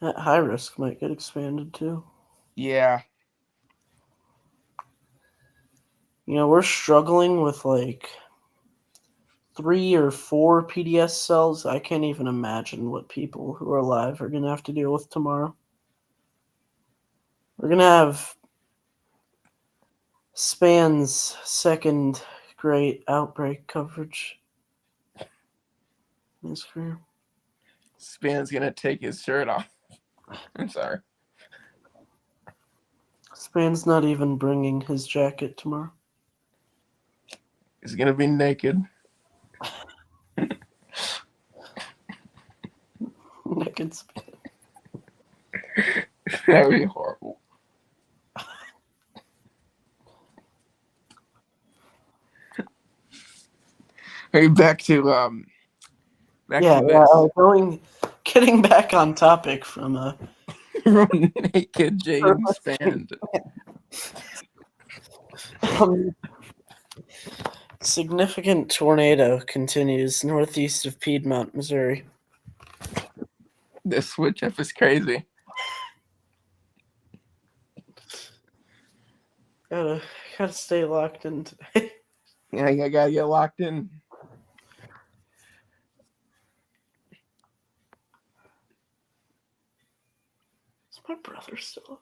That high risk might get expanded too. Yeah. You know, we're struggling with like 3 or 4 PDS cells. I can't even imagine what people who are alive are going to have to deal with tomorrow. We're going to have Span's second great outbreak coverage in his career. Span's gonna take his shirt off. I'm sorry. Span's not even bringing his jacket tomorrow. He's gonna be naked. Naked Span. That'd be horrible. Hey, back to this. Getting back on topic from Naked Jaden Span. Significant tornado continues northeast of Piedmont, Missouri. This switch up is crazy. Gotta stay locked in today. Yeah, I gotta get locked in. Is my brother still up?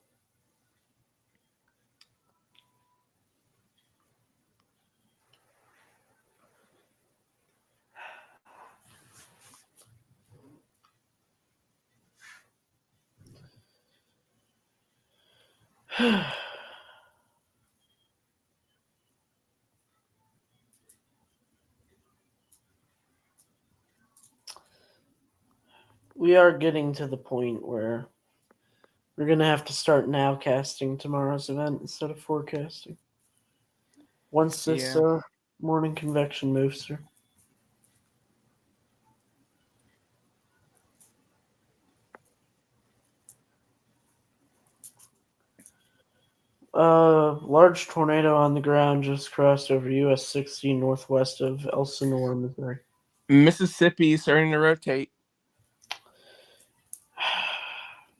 We are getting to the point where we're going to have to start nowcasting tomorrow's event instead of forecasting. Once this morning convection moves through. Large tornado on the ground just crossed over US 60 northwest of Elsinore, Missouri. Mississippi starting to rotate.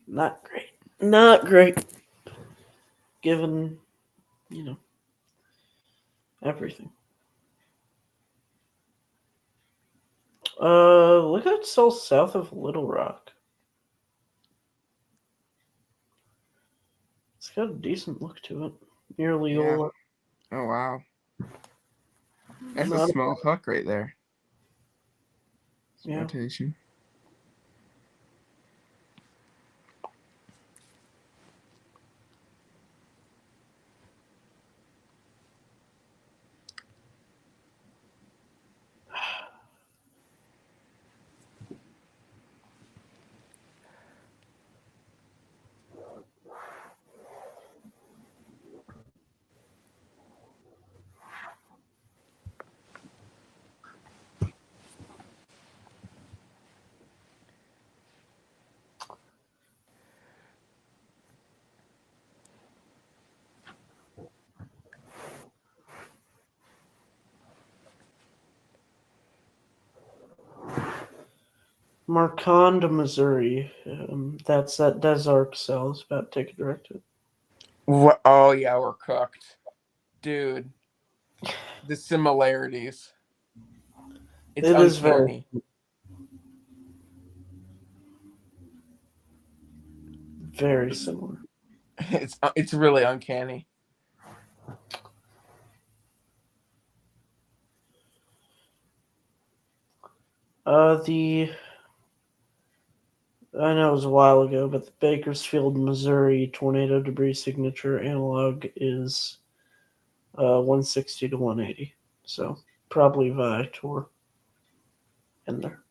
Not great. Not great. Given, everything. Look at it still south of Little Rock. It's got a decent look to it. Near Leola. Oh, wow. That's a small hook right there. Yeah. Rotation. Marconda, Missouri. That's that Desark cell is about to take a direct hit. What? Oh, yeah, we're cooked. Dude. The similarities. It's uncanny. Very similar. It's really uncanny. I know it was a while ago, but the Bakersfield, Missouri tornado debris signature analog is 160 to 180. So probably Viator in there.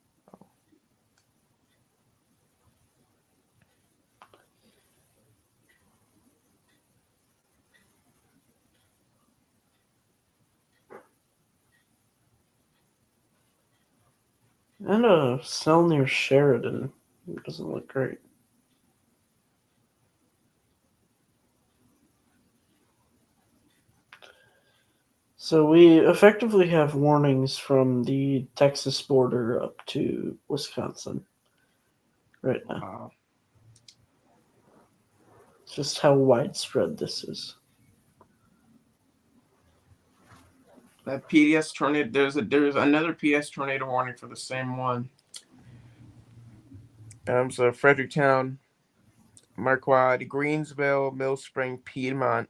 And a cell near Sheridan. It doesn't look great. So we effectively have warnings from the Texas border up to Wisconsin right now. Wow. Just how widespread this is. That PDS tornado. There's another PDS tornado warning for the same one. So Fredericktown, Marquard, Greensville, Mill Spring, Piedmont.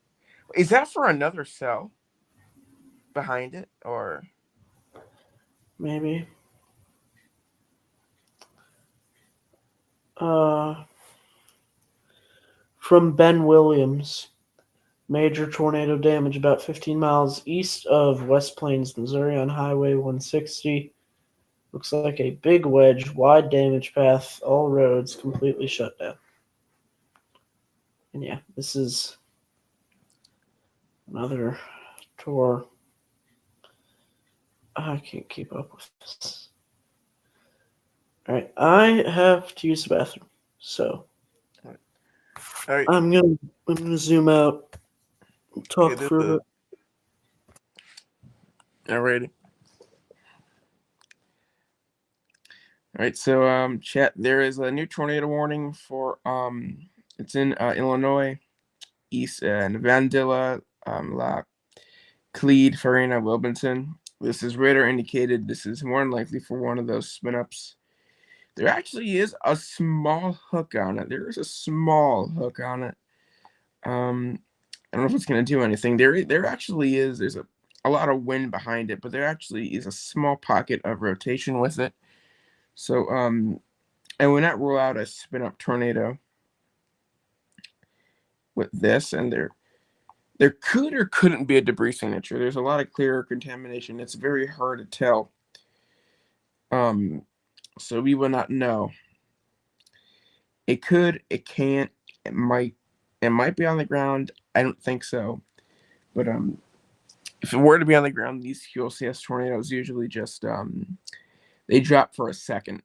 Is that for another cell behind it, or Maybe. Uh, from Ben Williams. Major tornado damage about 15 miles east of West Plains, Missouri on Highway 160. Looks like a big wedge, wide damage path, all roads completely shut down. And yeah, this is another tour. I can't keep up with this. Alright, I have to use the bathroom. So all right? I'm gonna zoom out, talk Okay, for a bit. alrighty. All right, so chat. There is a new tornado warning for it's in Illinois, east Vandilla, La Clede, Farina, Wilmington. This is radar indicated. This is more than likely for one of those spin ups. There actually is a small hook on it. There is a small hook on it. I don't know if it's gonna do anything. There actually is. There's a lot of wind behind it, but there actually is a small pocket of rotation with it. So I would not rule out a spin up tornado with this, and there could or couldn't be a debris signature. There's a lot of clear contamination. It's very hard to tell. So we will not know. It could, it can't, it might be on the ground. I don't think so. But if it were to be on the ground, these QLCS tornadoes usually just they drop for a second.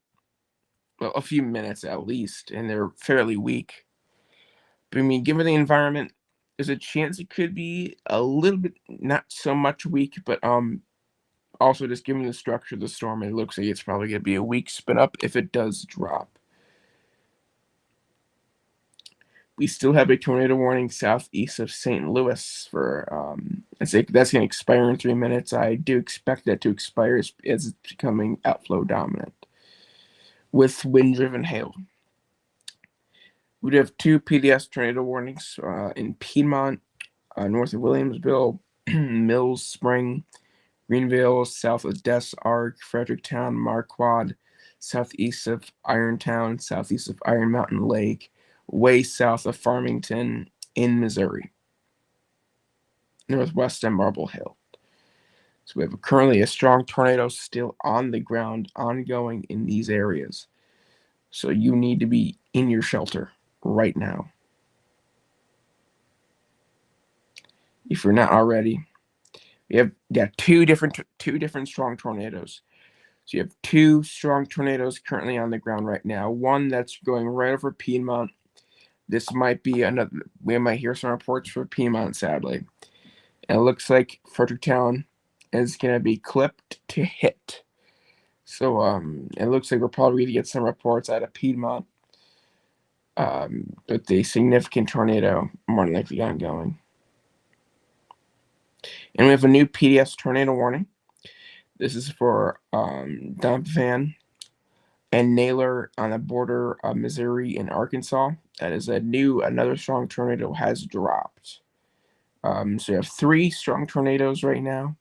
Well, a few minutes at least, and they're fairly weak. But I mean, given the environment, there's a chance it could be a little bit not so much weak, but also just given the structure of the storm, it looks like it's probably going to be a weak spin up if it does drop. We still have a tornado warning southeast of St. Louis for that's going to expire in 3 minutes. I do expect that to expire as it's becoming outflow dominant with wind-driven hail. We'd have 2 PDS tornado warnings in Piedmont, north of Williamsville, Mills Spring, Greenville, south of Des Arc, Fredericktown, Marquard, southeast of Irontown, southeast of Iron Mountain Lake, way south of Farmington in Missouri, northwest of Marble Hill. So we have currently a strong tornado still on the ground, ongoing in these areas. So you need to be in your shelter right now. If you're not already, we have two different strong tornadoes. So you have 2 strong tornadoes currently on the ground right now. One that's going right over Piedmont. This might be another. We might hear some reports for Piedmont, sadly. And it looks like Fredericktown is going to be clipped to hit. So it looks like we're probably going to get some reports out of Piedmont with the significant tornado more than likely ongoing. And we have a new PDS tornado warning. This is for Donovan and Naylor on the border of Missouri and Arkansas. That is another strong tornado has dropped. So you have 3 strong tornadoes right now.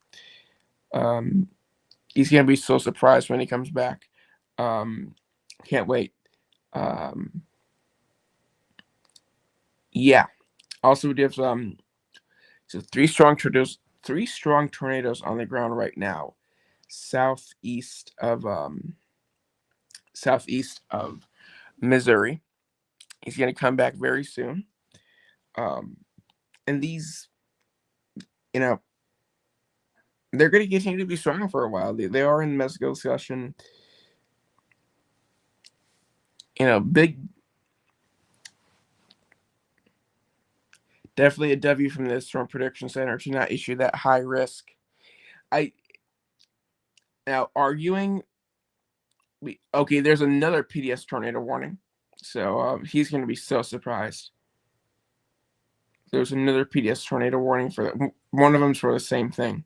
He's going to be so surprised when he comes back. Can't wait. Yeah. Also, we have so 3 strong tornadoes. 3 strong tornadoes on the ground right now, southeast of Missouri. He's going to come back very soon. And these, they're going to continue to be strong for a while. They are in medical discussion. Big, definitely a W from the Storm Prediction Center to not issue that high risk now arguing. There's another PDS tornado warning, so he's going to be so surprised. There's another PDS tornado warning one of them's for the same thing.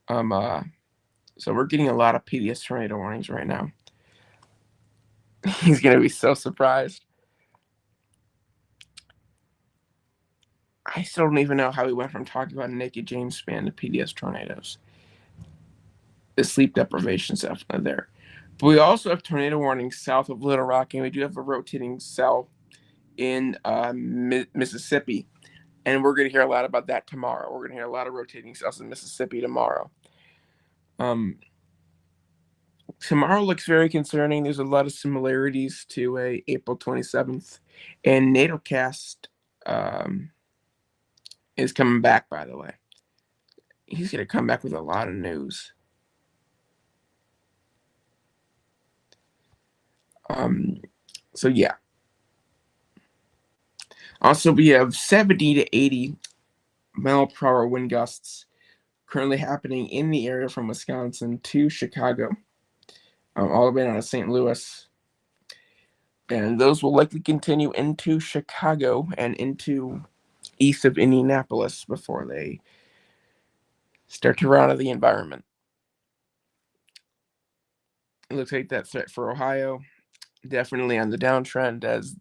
So we're getting a lot of PDS tornado warnings right now. He's going to be so surprised. I still don't even know how we went from talking about Naked James Spann to PDS tornadoes. The sleep deprivation is definitely there. But we also have tornado warnings south of Little Rock, and we do have a rotating cell in Mississippi. And we're going to hear a lot about that tomorrow. We're going to hear a lot of rotating cells in Mississippi tomorrow. Tomorrow looks very concerning. There's a lot of similarities to April 27th. And NATOcast is coming back, by the way. He's going to come back with a lot of news. So yeah. Also, we have 70 to 80 mile per hour wind gusts currently happening in the area from Wisconsin to Chicago, all the way down to St. Louis. And those will likely continue into Chicago and into east of Indianapolis before they start to run out of the environment. It looks like that threat for Ohio definitely on the downtrend, as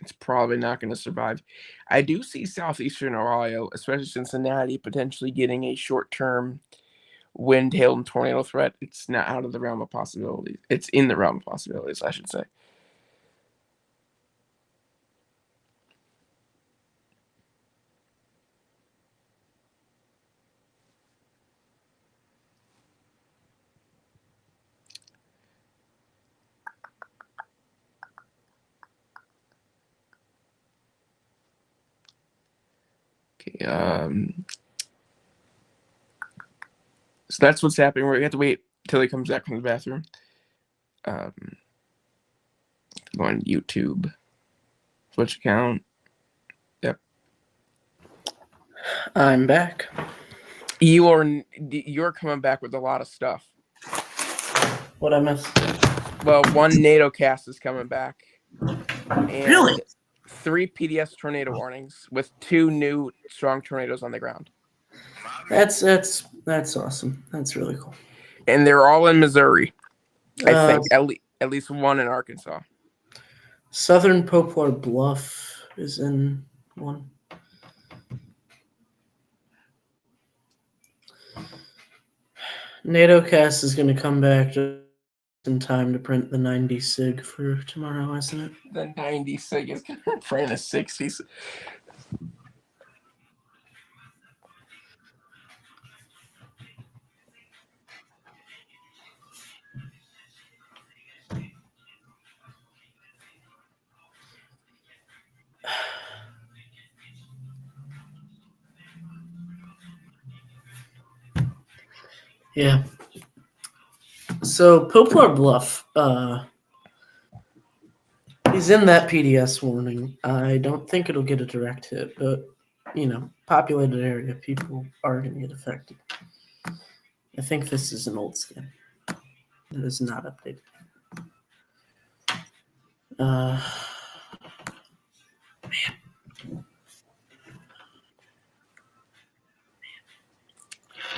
it's probably not going to survive. I do see southeastern Ohio, especially Cincinnati, potentially getting a short-term wind, hail, and tornado threat. It's not out of the realm of possibilities. It's in the realm of possibilities, I should say. Okay, so that's what's happening. We're going to have to wait till he comes back from the bathroom. Go on YouTube. Twitch account. Yep. I'm back. You're coming back with a lot of stuff. What I missed? Well, one NATOcast is coming back. And Really? 3 PDS tornado warnings with 2 new strong tornadoes on the ground. That's awesome. That's really cool. And they're all in Missouri. I think at least one in Arkansas. Southern Poplar Bluff is in one. NATOcast is going to come back just in time to print the 90 sig for tomorrow, isn't it? The 90 sig is going to print a 60s. Yeah. So Poplar Bluff is in that PDS warning. I don't think it'll get a direct hit, but populated area, people are going to get affected. I think this is an old skin. It is not updated. Man.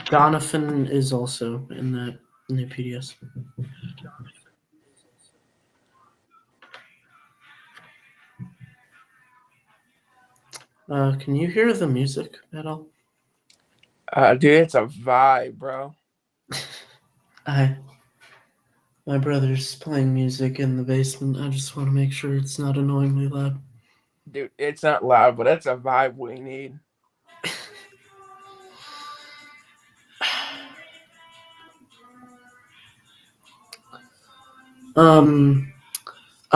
Doniphan is also in that new PDS. Can you hear the music at all? Dude, it's a vibe, bro. My brother's playing music in the basement. I just want to make sure it's not annoyingly loud. Dude, it's not loud, but it's a vibe we need.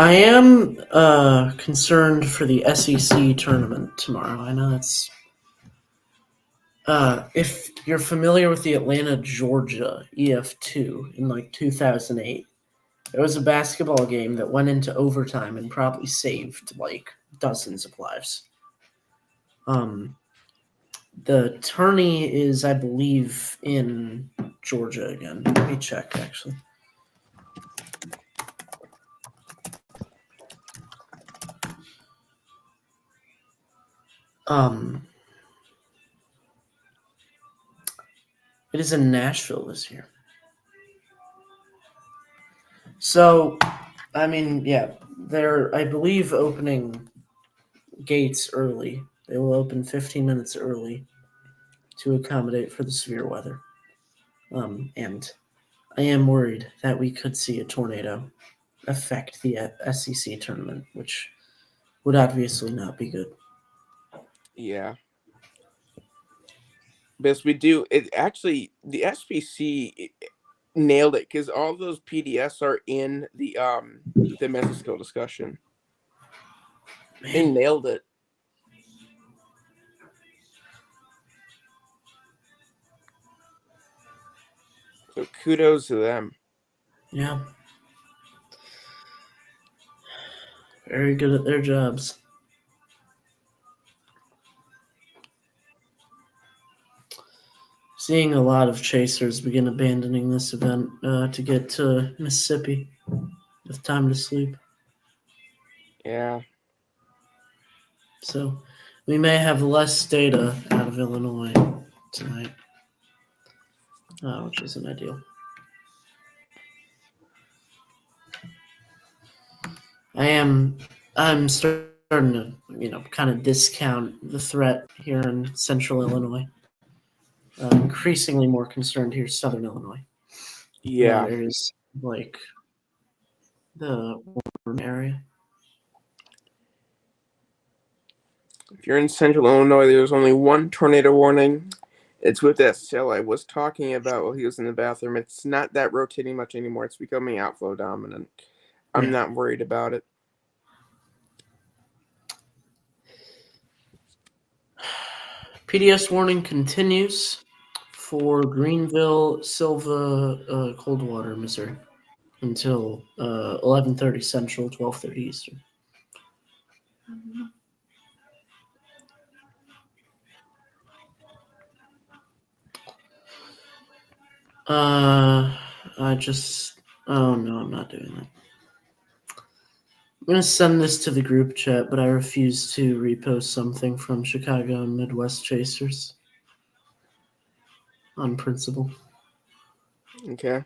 I am concerned for the SEC tournament tomorrow. I know that's if you're familiar with the Atlanta, Georgia EF2 in 2008, it was a basketball game that went into overtime and probably saved dozens of lives. The tourney is, I believe, in Georgia again. Let me check, actually. It is in Nashville this year. So, I mean, yeah, they're, I believe, opening gates early. They will open 15 minutes early to accommodate for the severe weather. And I am worried that we could see a tornado affect the SEC tournament, which would obviously not be good. Yeah. Because we do it actually the SPC nailed it because all those PDS are in the Mesoskill discussion. They Man, nailed it. So kudos to them. yeah, very good at their jobs. Seeing a lot of chasers begin abandoning this event to get to Mississippi with time to sleep. Yeah. So we may have less data out of Illinois tonight, which isn't ideal. I'm starting to, kind of discount the threat here in central Illinois. Increasingly more concerned here, southern Illinois. Yeah. Areas like the Warren area. If you're in central Illinois, there's only one tornado warning. It's with that cell I was talking about while he was in the bathroom. It's not that rotating much anymore. It's becoming outflow dominant. I'm not worried about it. PDS warning continues for Greenville, Silva, Coldwater, Missouri until 11:30 Central, 12:30 Eastern. Oh no, I'm not doing that. I'm going to send this to the group chat, but I refuse to repost something from Chicago and Midwest Chasers on principle. Okay.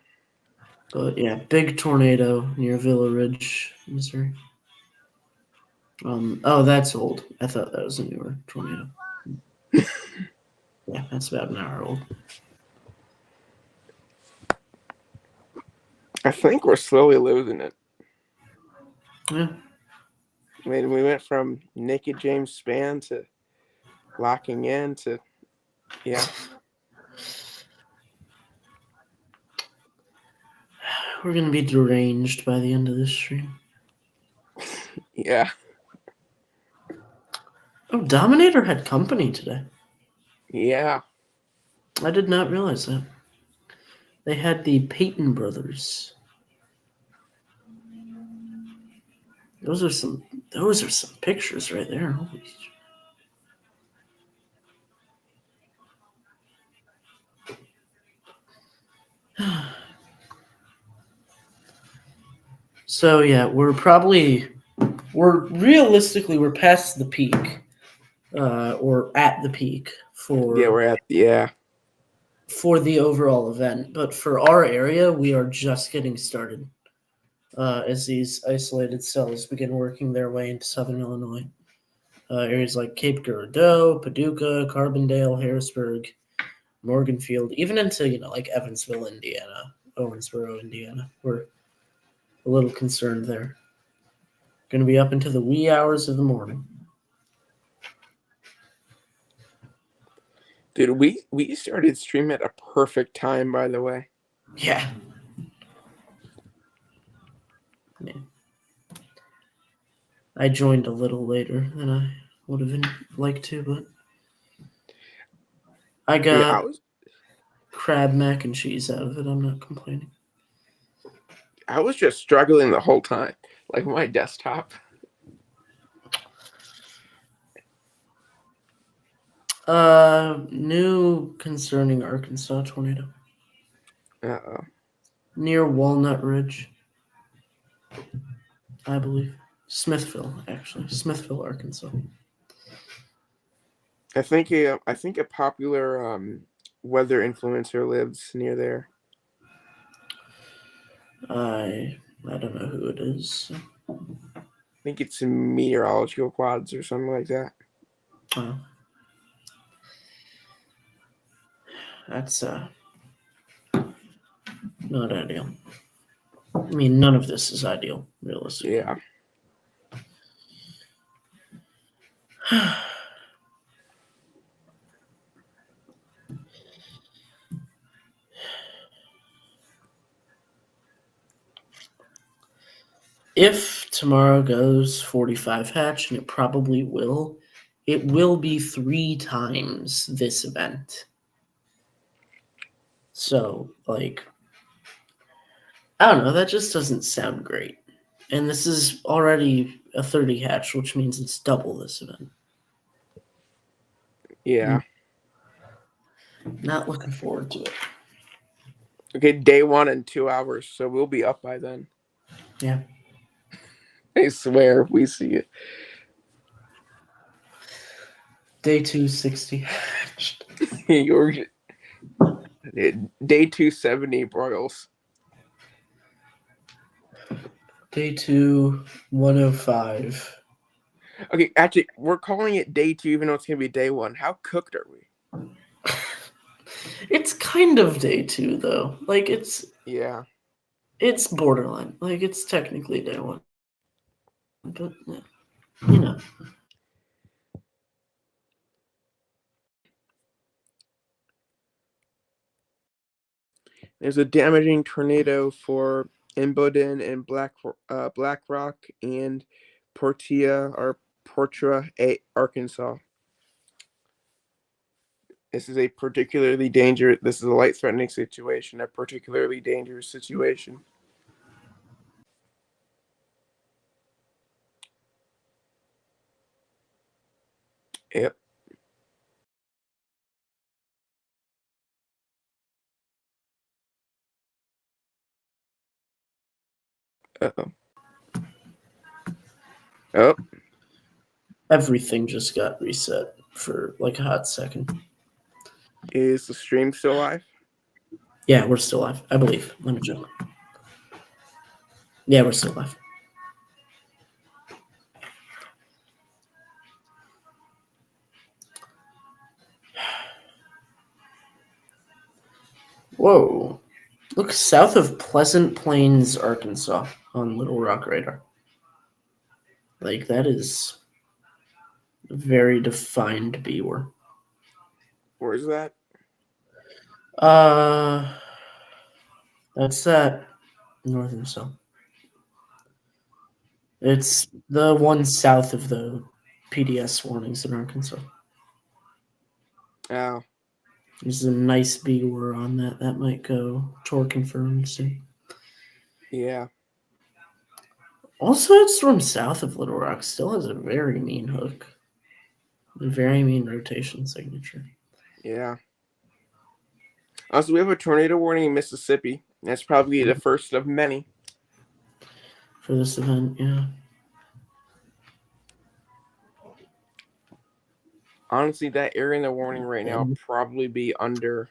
But yeah, big tornado near Villa Ridge, Missouri. Oh, that's old. I thought that was a newer tornado. Yeah, that's about an hour old. I think we're slowly losing it. Yeah. I mean, we went from naked James Spann to locking in to, yeah. We're going to be deranged by the end of this stream. Yeah. Oh, Dominator had company today. Yeah. I did not realize that. They had the Peyton brothers. Those are some pictures right there. Holy So yeah, we're realistically past the peak, or at the peak for for the overall event. But for our area, we are just getting started as these isolated cells begin working their way into southern Illinois. Areas like Cape Girardeau, Paducah, Carbondale, Harrisburg, Morganfield, even into like Evansville, Indiana, Owensboro, Indiana. We're a little concerned there. Going to be up into the wee hours of the morning. Dude, we started streaming at a perfect time, by the way. Yeah. I joined a little later than I would have liked to, but I got crab mac and cheese out of it. I'm not complaining. I was just struggling the whole time, like my desktop. New concerning Arkansas tornado Uh-oh. near Walnut Ridge, I believe. Smithville, actually. Smithville, Arkansas. I think a popular weather influencer lives near there. I don't know who it is. I think it's in Meteorological Quads or something like that. Oh. That's not ideal. I mean, none of this is ideal, realistically. Yeah. If tomorrow goes 45 hatch, and it probably will, it will be 3 times this event. So, like, I don't know, that just doesn't sound great. And this is already a 30 hatch, which means it's double this event. Yeah. Not looking forward to it. Okay, day 1 in 2 hours, so we'll be up by then. Yeah. I swear, if we see it. Day 2, 60 hatched. You're day 270 Broyles. Day 2, 105. Okay, actually, we're calling it day 2 even though it's gonna be day 1. How cooked are we? It's kind of day 2 though. Like it's borderline. Like it's technically day 1. But you know. There's a damaging tornado for Imboden and Black Rock and Portia, Arkansas. This is a light threatening situation, a particularly dangerous situation. Yep. Uh-oh. Oh. Everything just got reset for like a hot second. Is the stream still live? Yeah, we're still live, I believe. Let me check. Yeah, we're still live. Whoa. Look south of Pleasant Plains, Arkansas on Little Rock radar. Like that is a very defined B-word. Where is that? That's that northern zone. It's the one south of the PDS warnings in Arkansas. Oh. There's a nice B-word on that. That might go Tor confirmed soon. Yeah. Also, it's from south of Little Rock. Still has a very mean hook. A very mean rotation signature. Yeah. Also, we have a tornado warning in Mississippi. That's probably the first of many. For this event, yeah. Honestly, that area in the warning right now will probably be under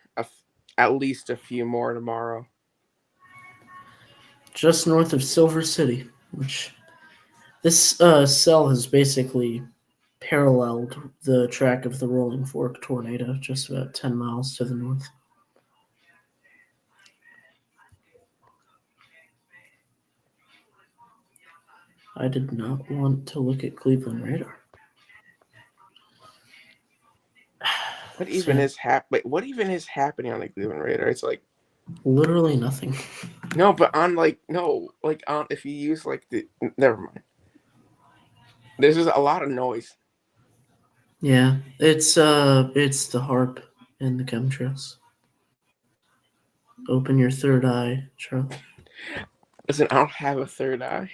at least a few more tomorrow. Just north of Silver City, which this cell has basically paralleled the track of the Rolling Fork tornado, just about 10 miles to the north. I did not want to look at Cleveland radar. What even is happening on the Cleveland radar? It's like literally nothing. No, but on if you use never mind. There's just a lot of noise. Yeah, it's the HAARP and the chemtrails. Open your third eye, Charlie. Listen, I don't have a third eye.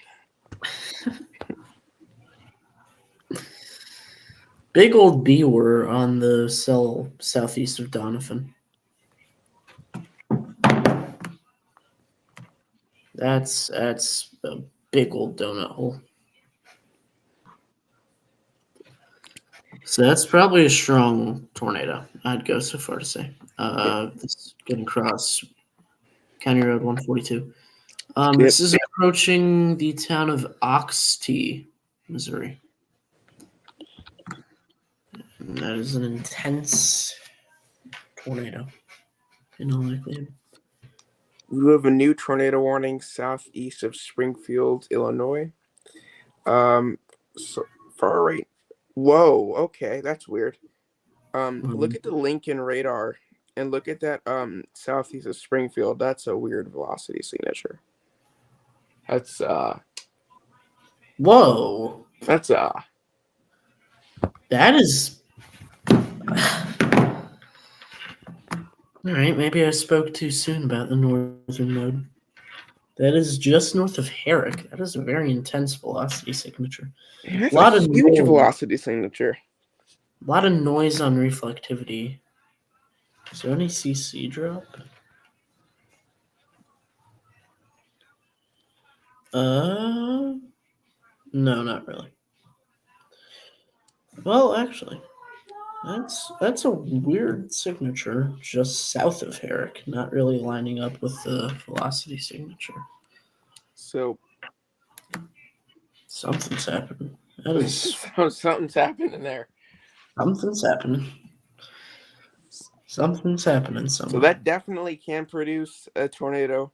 Big Old Beaver on the cell southeast of Donovan. That's a big old donut hole. So that's probably a strong tornado. I'd go so far to say. It's getting across County Road 142. This is approaching the town of Oxtee, Missouri. And that is an intense tornado in all likelihood. We have a new tornado warning southeast of Springfield, Illinois. So far right. Whoa, okay, that's weird. Look at the Lincoln radar and look at that southeast of Springfield. That's a weird velocity signature. That's Whoa. That's That is. All right, maybe I spoke too soon about the northern node. That is just north of Herrick. That is a very intense velocity signature. that's A lot a of huge noise. velocity signature. A lot of noise on reflectivity. Is there any CC drop? No, not really. Well, actually, that's a weird signature just south of Herrick, not really lining up with the velocity signature. So Something's happening. That is something's happening there. something's happening. Something's happening somewhere. So that definitely can produce a tornado.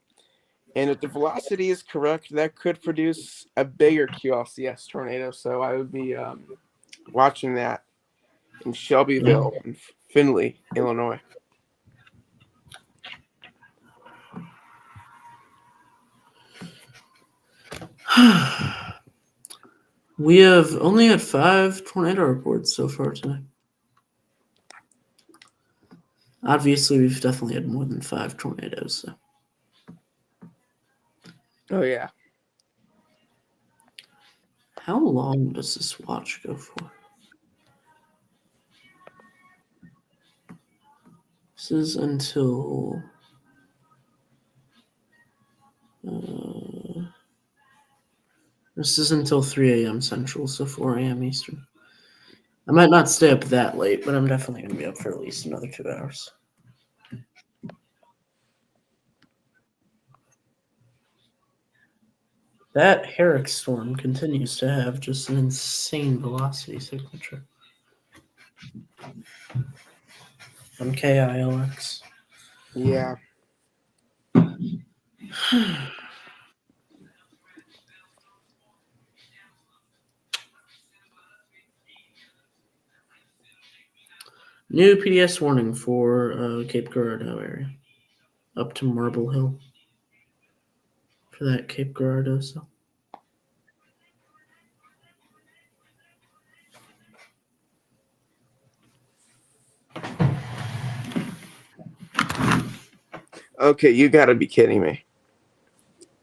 And if the velocity is correct, that could produce a bigger QLCS tornado. So I would be watching that in Shelbyville and Findlay, Illinois. We have only had 5 tornado reports so far today. Obviously, we've definitely had more than 5 tornadoes. So. Oh, yeah. How long does this watch go for? This is until... this is until 3 a.m. Central, so 4 a.m. Eastern. I might not stay up that late, but I'm definitely going to be up for at least another 2 hours. That Herrick storm continues to have just an insane velocity signature. On KILX. Yeah. New PDS warning for Cape Girardeau area. Up to Marble Hill. For that Cape Girardeau cell. Okay, you got to be kidding me.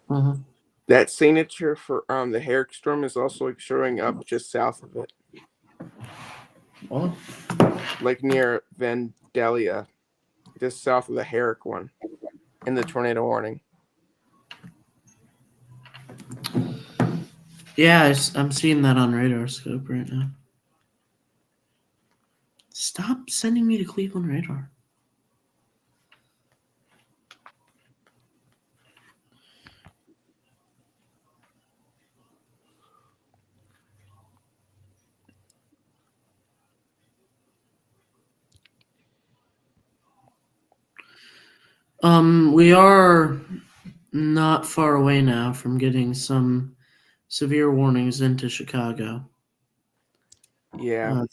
Mm-hmm. That signature for the Herrick storm is also showing up just south of it. Well, like near Vandalia, just south of the Herrick one, in the tornado warning. yeah, I'm seeing that on Radar Scope right now. Stop sending me to Cleveland Radar. We are not far away now from getting some severe warnings into Chicago. Yeah.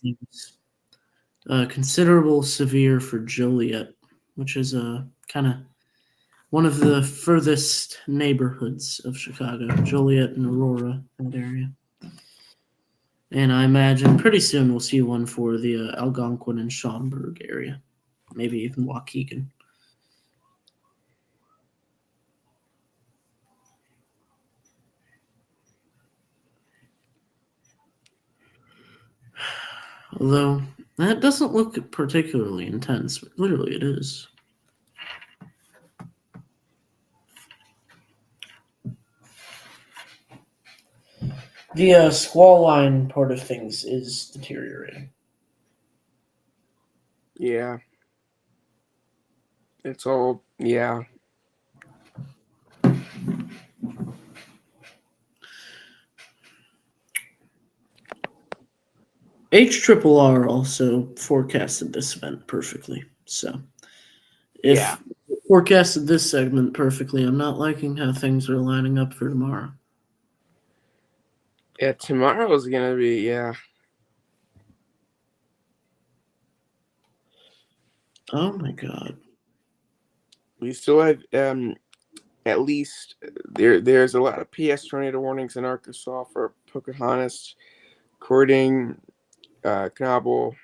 Considerable severe for Joliet, which is a kind of one of the furthest neighborhoods of Chicago. Joliet and Aurora, that area. And I imagine pretty soon we'll see one for the Algonquin and Schaumburg area. Maybe even Waukegan. Although that doesn't look particularly intense, but clearly it is. The squall line part of things is deteriorating. Yeah. It's all, yeah. HRRR also forecasted this event perfectly. So if Yeah. it forecasted this segment perfectly, I'm not liking how things are lining up for tomorrow. Yeah, tomorrow's going to be, yeah. Oh my god. We still have at least there's a lot of PS tornado warnings in Arkansas for Pocahontas, Cording, Knobble,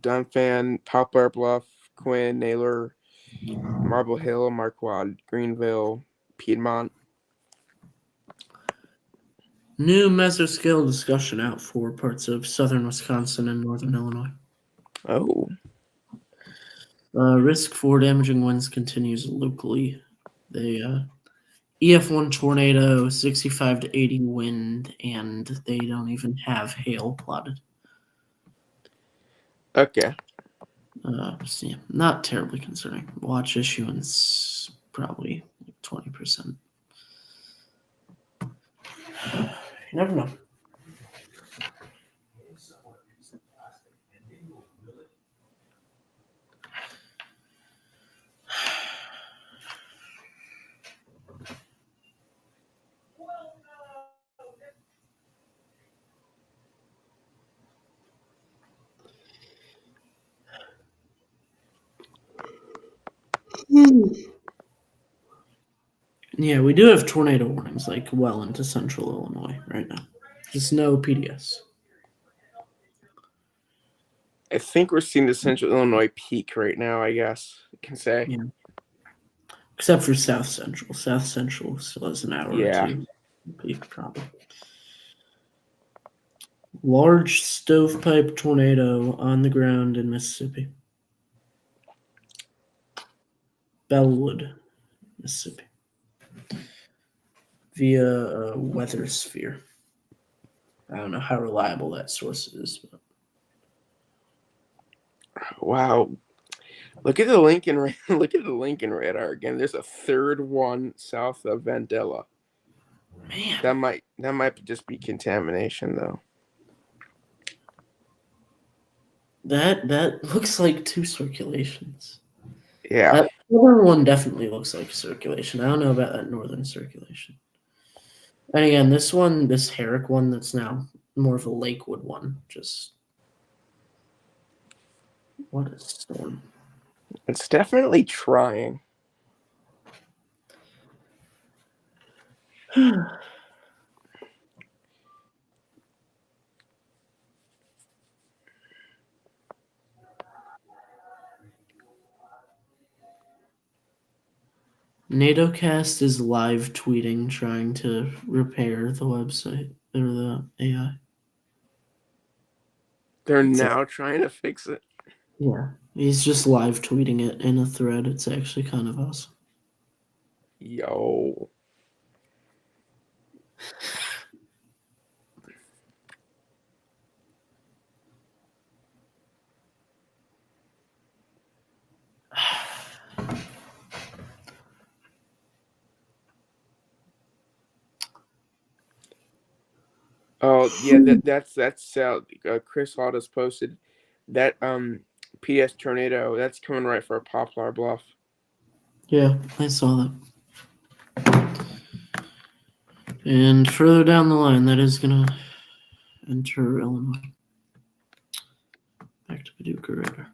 Dunfan, Poplar Bluff, Quinn, Naylor, Marble Hill, Marquard, Greenville, Piedmont. New mesoscale discussion out for parts of southern Wisconsin and northern Illinois. Oh. Risk for damaging winds continues locally. The EF1 tornado, 65 to 80 wind, and they don't even have hail plotted. Okay. So yeah, not terribly concerning. Watch issuance probably like 20%. You never know. Yeah, we do have tornado warnings like well into central Illinois right now. Just no PDS. I think we're seeing the Central Illinois peak right now, I guess you can say. Yeah. Except for South Central. South Central still has an hour Yeah. or two peak probably. Large stovepipe tornado on the ground in Mississippi. Bellwood, Mississippi. Via Weather Sphere. I don't know how reliable that source is. But... Wow. Look at the Lincoln look at the Lincoln radar again. There's a third one south of Vandella. Man. That might just be contamination though. That looks like two circulations. Yeah. That southern one definitely looks like circulation. I don't know about that northern circulation. And again, this one, this Herrick one that's now more of a Lakewood one, just what a storm. It's definitely trying. NATOcast is live tweeting trying to repair the website or the AI. They're now trying to fix it. Yeah. He's just live tweeting it in a thread. It's actually kind of awesome. Yo. Oh yeah, that's Chris Hall posted that PS tornado that's coming right for Poplar Bluff. Yeah, I saw that. And further down the line, that is gonna enter Illinois. Back to Paducah Radar.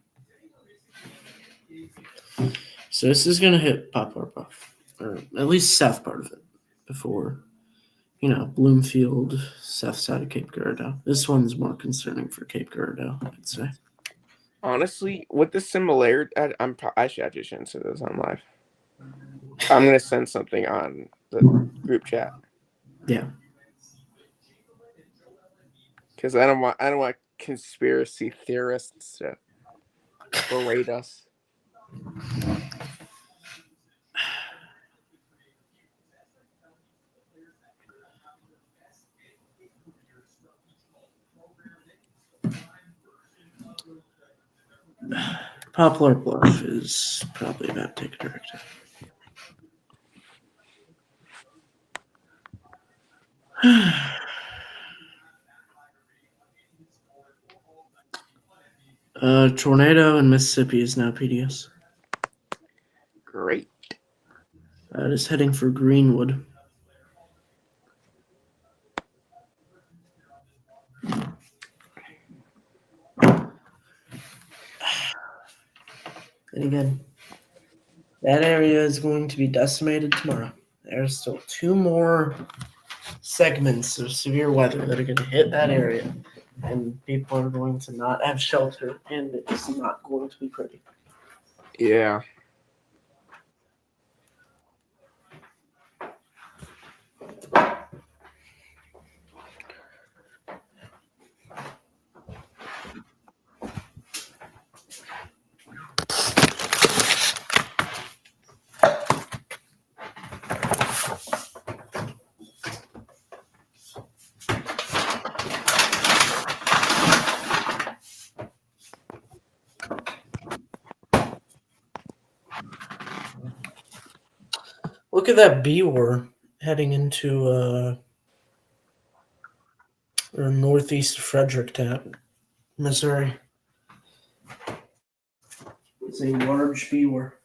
So this is gonna hit Poplar Bluff, or at least south part of it, before Bloomfield, south side of Cape Girardeau. This one's more concerning for Cape Girardeau, I'd say. Honestly, with the similarity, I just shouldn't say this on live. I'm gonna send something on the group chat. Yeah. Because I don't want conspiracy theorists to berate us. Poplar Bluff is probably about to take a directive. Tornado in Mississippi is now PDS. Great. It is heading for Greenwood. And again, that area is going to be decimated tomorrow. There's still 2 more segments of severe weather that are going to hit that area, and people are going to not have shelter, and it's not going to be pretty. Yeah. Look at that B war heading into or northeast of Fredericktown, Missouri. It's a large B war.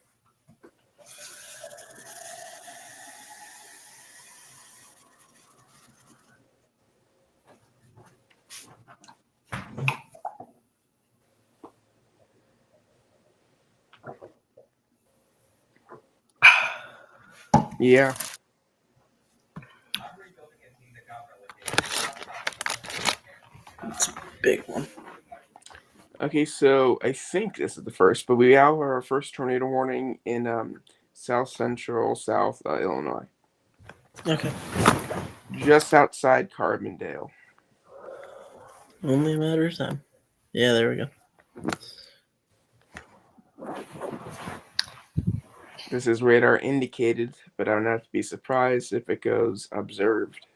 Yeah. It's a big one. Okay, so I think this is the first, but we have our first tornado warning in south central South Illinois, Okay. just outside Carbondale. Only a matter of time. Yeah, there we go. This is radar indicated, but I would not be surprised if it goes observed.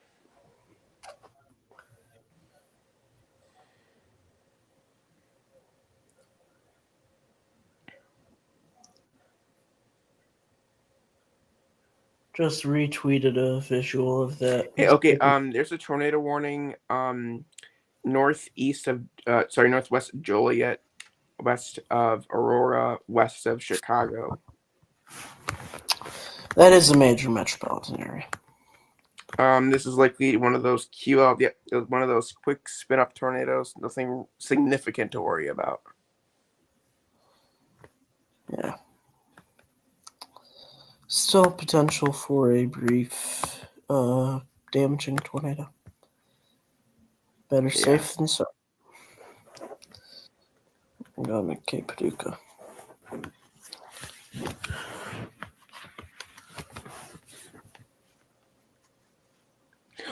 Just retweeted a visual of that. Hey, okay, there's a tornado warning northwest of Joliet, west of Aurora, west of Chicago. That is a major metropolitan area. This is likely one of those one of those quick spin up tornadoes. Nothing significant to worry about. Yeah. Still potential for a brief damaging tornado. Better safe than sorry. I'm going to Cape Paducah.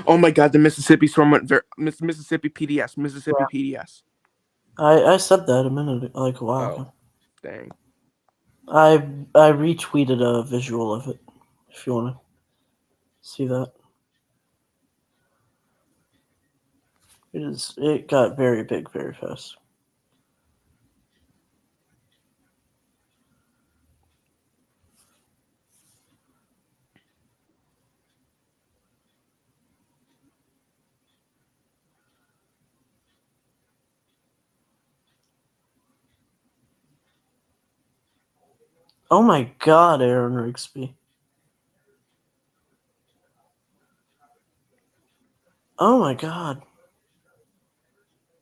Oh my God! The Mississippi storm went Mississippi PDS. PDS. I said that a while ago. Dang. I retweeted a visual of it. If you want to see that, it got very big very fast. Oh my God, Aaron Rigsby. Oh my God.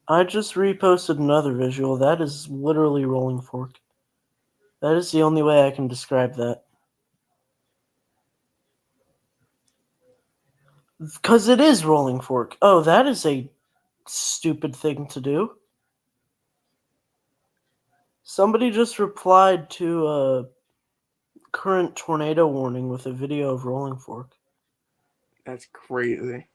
I just reposted another visual. That is literally Rolling Fork. That is the only way I can describe that. Because it is Rolling Fork. Oh, that is a stupid thing to do. Somebody just replied to a current tornado warning with a video of Rolling Fork. That's crazy.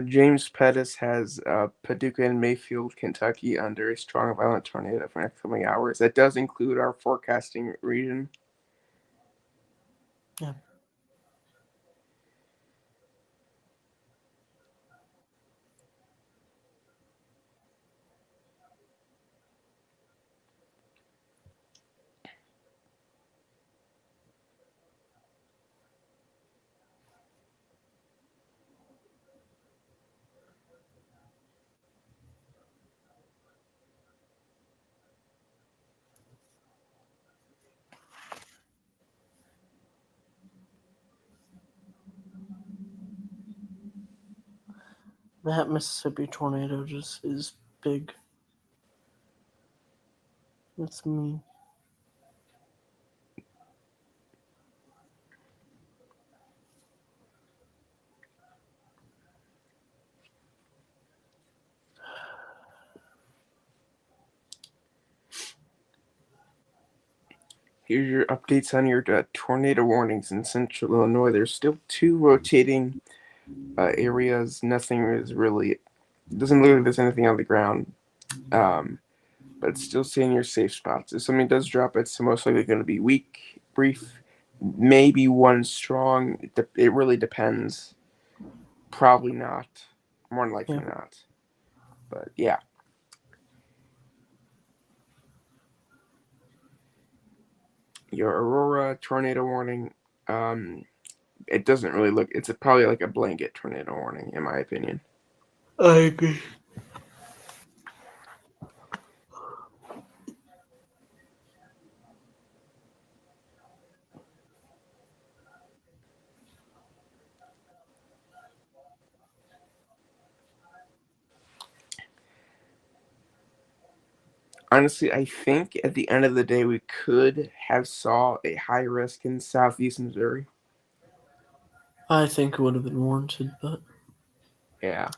James Pettis has Paducah and Mayfield, Kentucky, under a strong violent tornado for the next coming hours. That does include our forecasting region. Yeah. That Mississippi tornado just is big. That's mean. Here's your updates on your tornado warnings in central Illinois. There's still 2 rotating areas. Nothing is really, doesn't look like there's anything on the ground. But it's still staying in your safe spots. If something does drop, it's most likely going to be weak, brief, maybe one strong. It really depends. Probably not. More than likely not. But yeah. Your Aurora tornado warning, it doesn't really look, it's probably like a blanket tornado warning, in my opinion. I agree. Honestly, I think at the end of the day, we could have saw a high risk in southeast Missouri. I think it would have been warranted, but Yeah.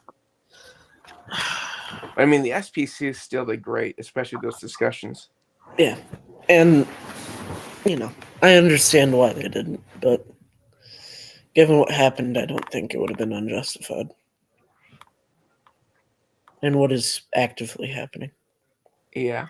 I mean, the SPC is still great, especially those discussions. yeah. And, I understand why they didn't, but given what happened, I don't think it would have been unjustified. And what is actively happening. Yeah.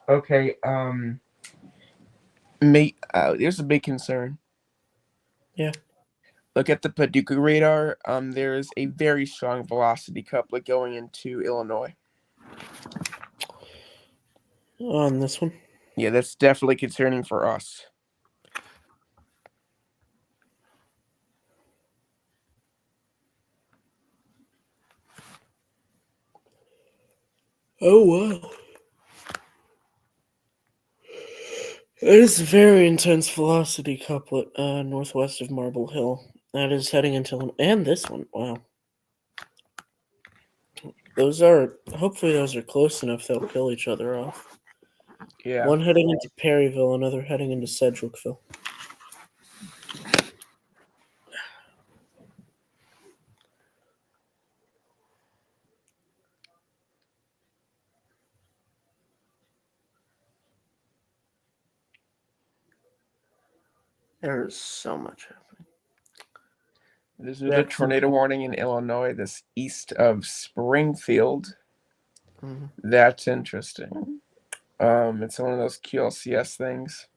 Okay. There's a big concern. Yeah. Look at the Paducah radar. There is a very strong velocity couplet going into Illinois. On this one? Yeah, that's definitely concerning for us. Oh, wow. It is a very intense velocity couplet northwest of Marble Hill. That is heading into... And this one, wow. Hopefully those are close enough they'll kill each other off. Yeah. One heading into Perryville, another heading into Sedgwickville. There's so much happening. There's a tornado warning in Illinois, this east of Springfield. Mm-hmm. That's interesting. It's one of those QLCS things.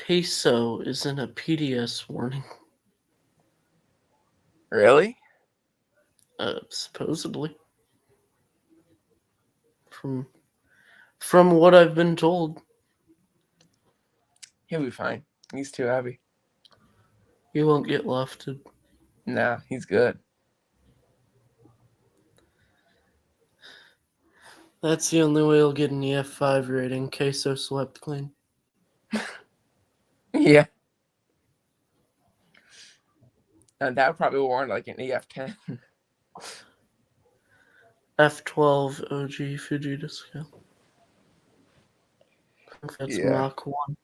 Queso is in a PDS warning. Really? Supposedly. From what I've been told. He'll be fine. He's too heavy. He won't get lofted. Nah, he's good. That's the only way he'll get an EF5 rating. Queso slept clean. Yeah. And that would probably warrant like an EF10. F12 OG Fujita scale. I think that's Yeah. Mach 1.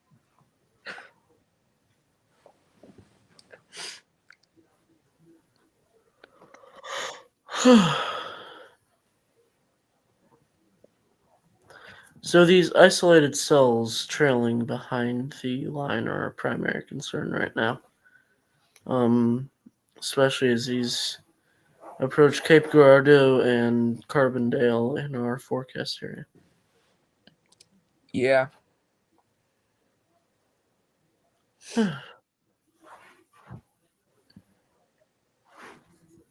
So these isolated cells trailing behind the line are our primary concern right now. Especially as these approach Cape Girardeau and Carbondale in our forecast area. Yeah.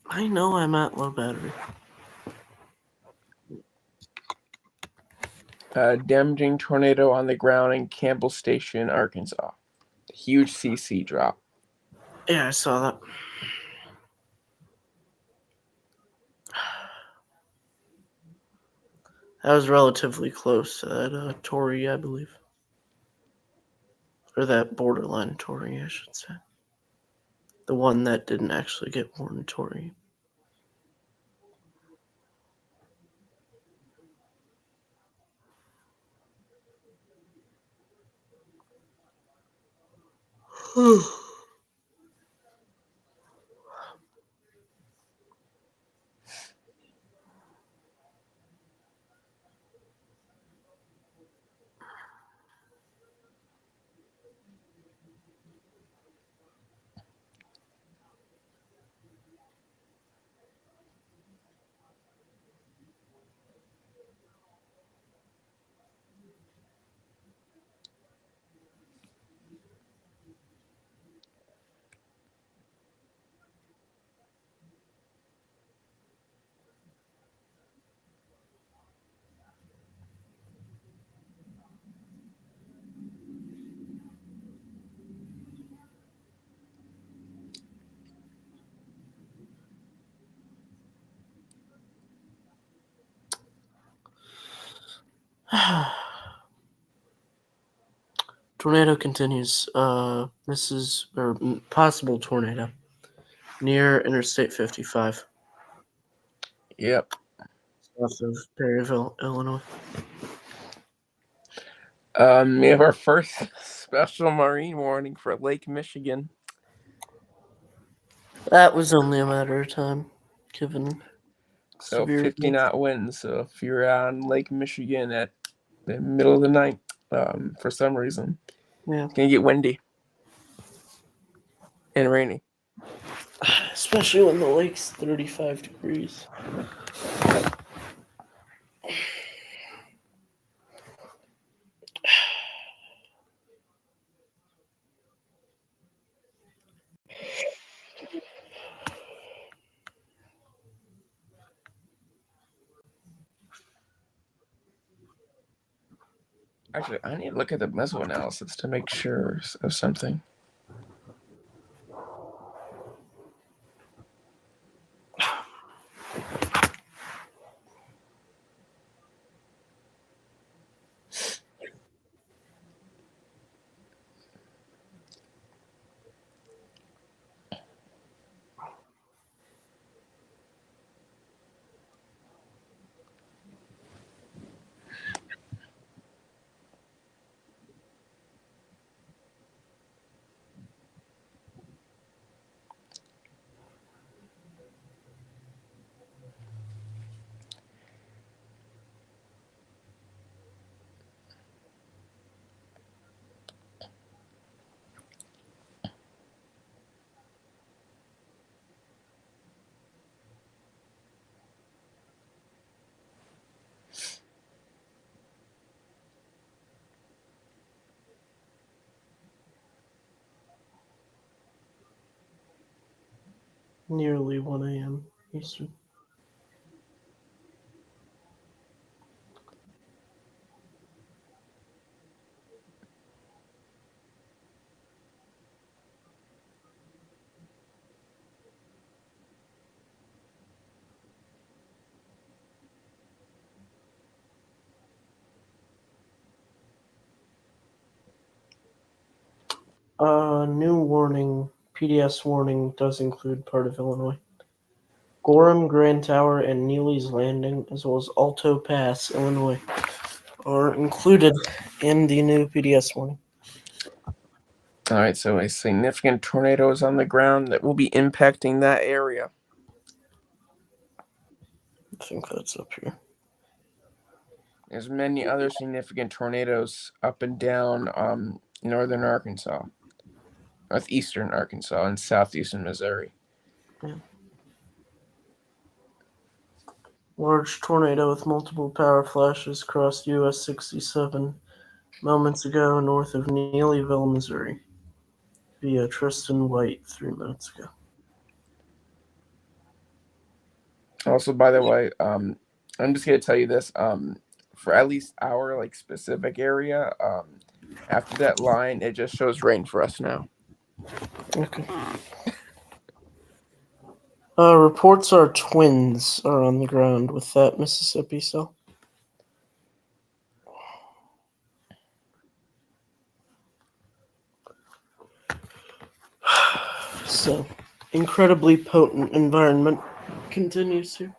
I know I'm at low battery. Damaging tornado on the ground in Campbell Station, Arkansas. Huge CC drop. Yeah, I saw that. That was relatively close to that Tory, I believe. Or that borderline Tory, I should say. The one that didn't actually get warned Tory. Tornado continues. This is possible tornado near Interstate 55, Yep. south of Perryville, Illinois. We have our first special marine warning for Lake Michigan. That was only a matter of time, given So severe 50 knot winds. So if you're on Lake Michigan at the middle of the night, for some reason, yeah, it's gonna get windy and rainy. especially when the lake's 35 degrees. Actually, I need to look at the mesoanalysis to make sure of something. nearly 1 a.m. Eastern. New warning. PDS warning does include part of Illinois. Gorham, Grand Tower, and Neely's Landing, as well as Alto Pass, Illinois, are included in the new PDS warning. All right, so a significant tornado is on the ground that will be impacting that area. I think that's up here. There's many other significant tornadoes up and down northern Arkansas, northeastern Arkansas, and southeastern Missouri. Yeah. Large tornado with multiple power flashes crossed US 67 moments ago north of Neelyville, Missouri, via Tristan White 3 minutes ago. Also, by the way, I'm just gonna tell you this. For at least our specific area, after that line, it just shows rain for us now. Okay. Reports are twins are on the ground with that Mississippi cell. So, incredibly potent environment continues here.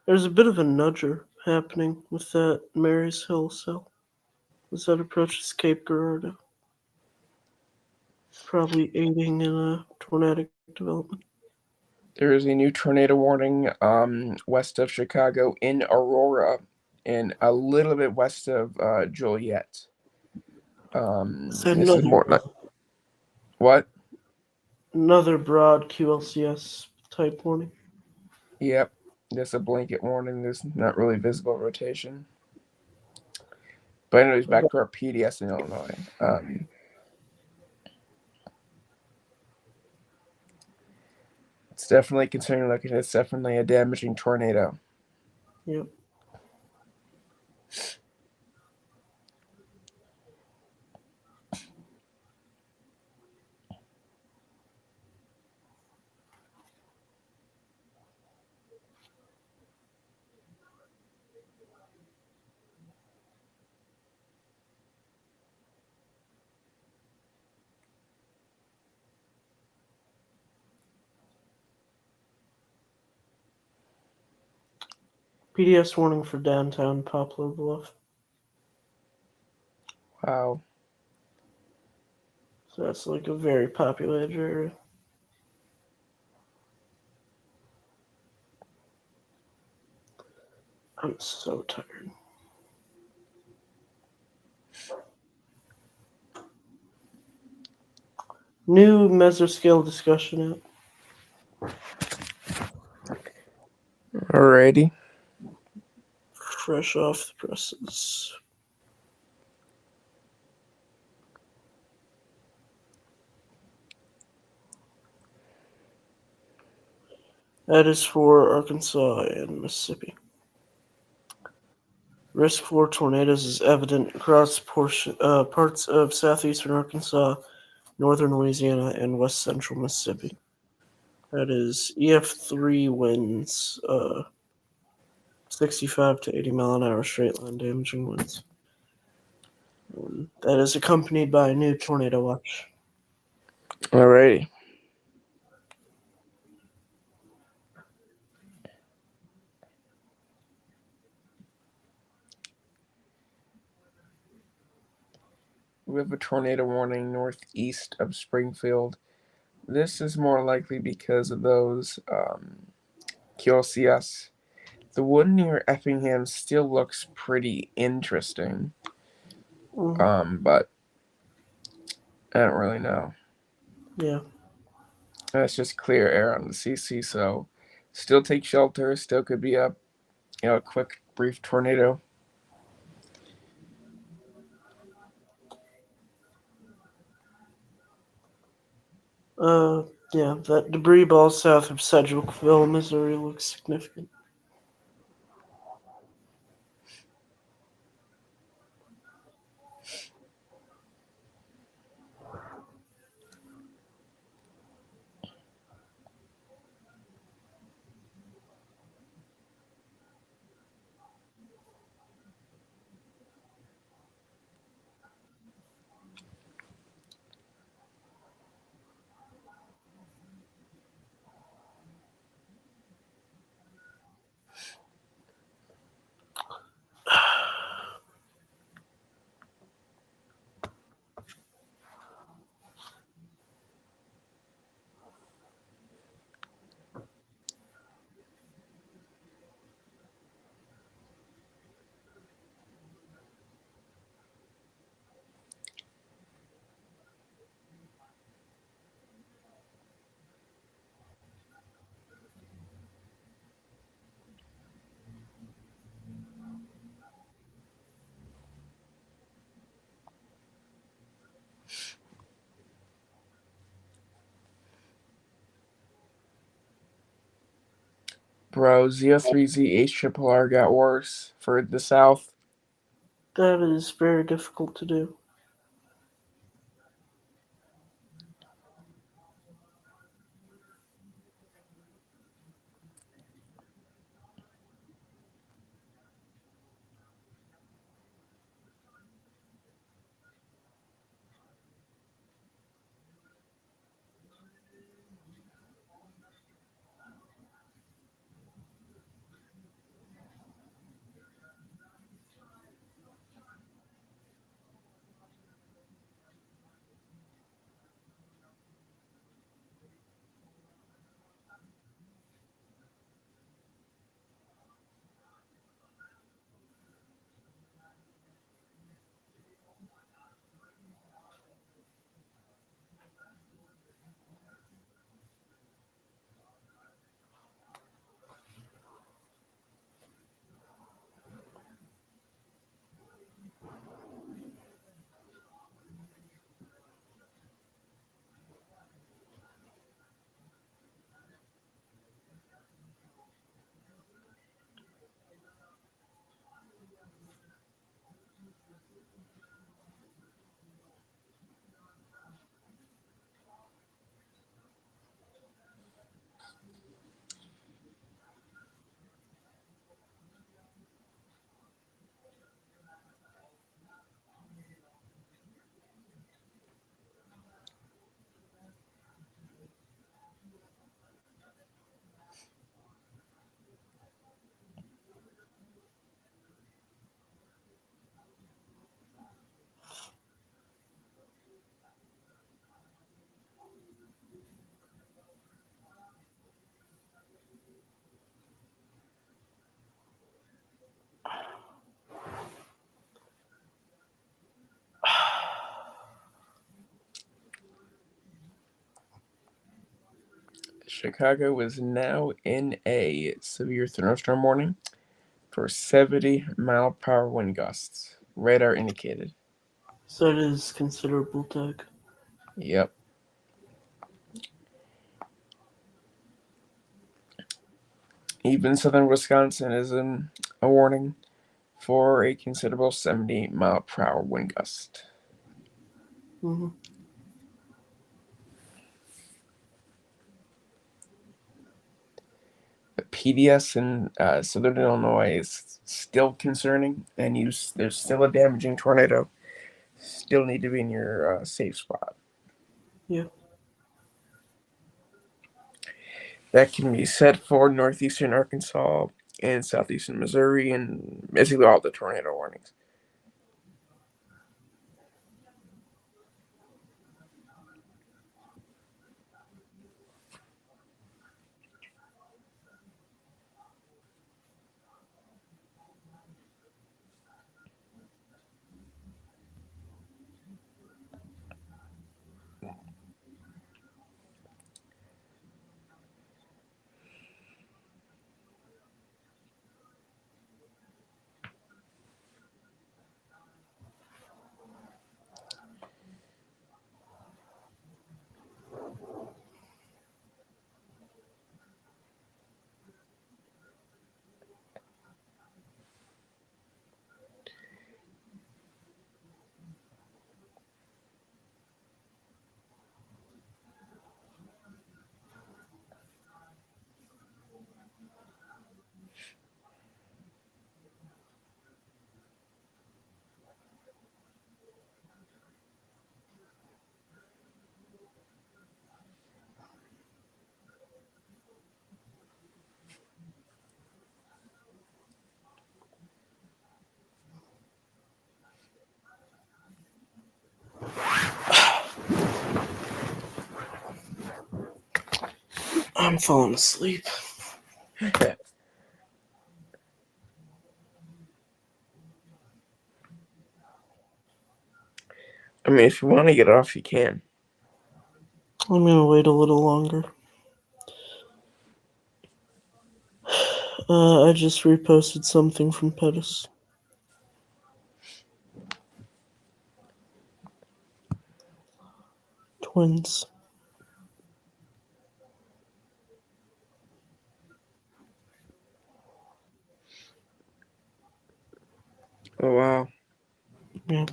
There's a bit of a nudger happening with that Marys Hill cell as that approaches Cape Girardeau. Probably aiding in a tornadic development. There is a new tornado warning west of Chicago in Aurora and a little bit west of Joliet. This is more like what? Another broad QLCS type warning. Yep, just a blanket warning. There's not really visible rotation. But anyways, back to our PDS in Illinois. It's definitely concerning looking. It's definitely a damaging tornado. Yep. PDS warning for downtown Poplar Bluff. Wow. So that's like a very populated area. I'm so tired. New mesoscale discussion out. Alrighty. fresh off the presses. That is for Arkansas and Mississippi. Risk for tornadoes is evident across parts of southeastern Arkansas, northern Louisiana, and west central Mississippi. That is EF3 winds, 65 to 80 mile an hour straight line damaging winds. That is accompanied by a new tornado watch. Alrighty. We have a tornado warning northeast of Springfield. This is more likely because of those QLCS. The one near Effingham still looks pretty interesting. But I don't really know. Yeah. That's just clear air on the CC, so still take shelter. Still could be a quick, brief tornado. Yeah, that debris ball south of Sedgwickville, Missouri looks significant. Bro, ZO3Z H got worse for the south. That is very difficult to do. Chicago is now in a severe thunderstorm warning. for 70-mile-per-hour wind gusts. Radar indicated. So it is considerable, Doug. Yep. Even southern Wisconsin is in a warning for a considerable 70-mile-per-hour wind gust. Mm-hmm. The PDS in southern Illinois is still concerning, and there's still a damaging tornado. Still need to be in your safe spot. Yeah. That can be said for northeastern Arkansas and southeastern Missouri, and basically all the tornado warnings. I'm falling asleep. I mean, if you want to get off, you can. I'm gonna wait a little longer. I just reposted something from Pettis. Twins. Oh, wow. Yeah.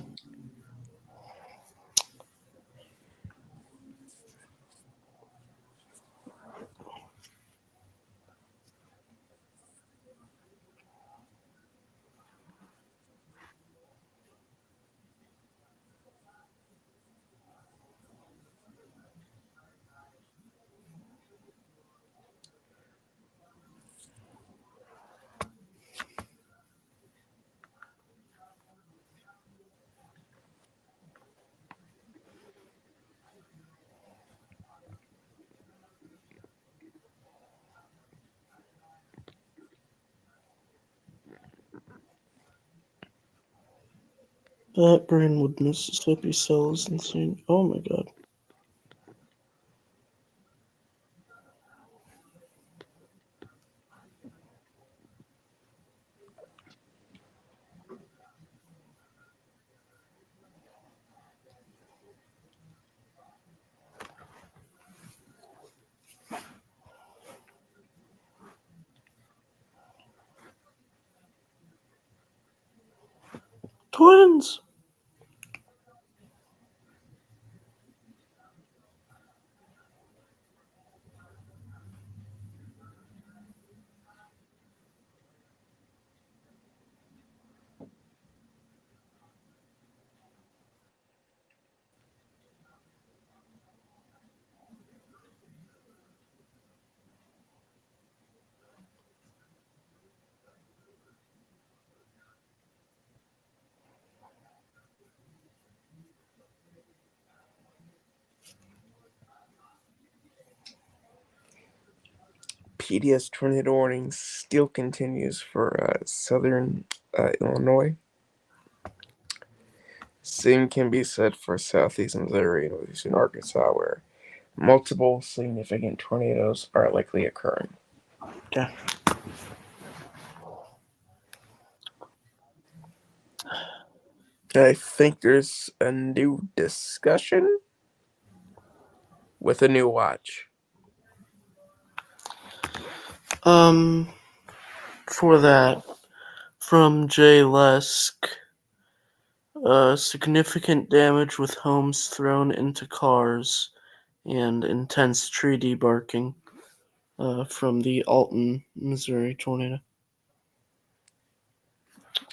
That Greenwood, Mississippi cell is insane. Oh my god. Twins! PDS tornado warning still continues for southern Illinois. Same can be said for southeastern Missouri and northeastern Arkansas, where multiple significant tornadoes are likely occurring. Yeah. I think there's a new discussion with a new watch. For that, from Jay Lesk, significant damage with homes thrown into cars and intense tree debarking from the Alton, Missouri tornado.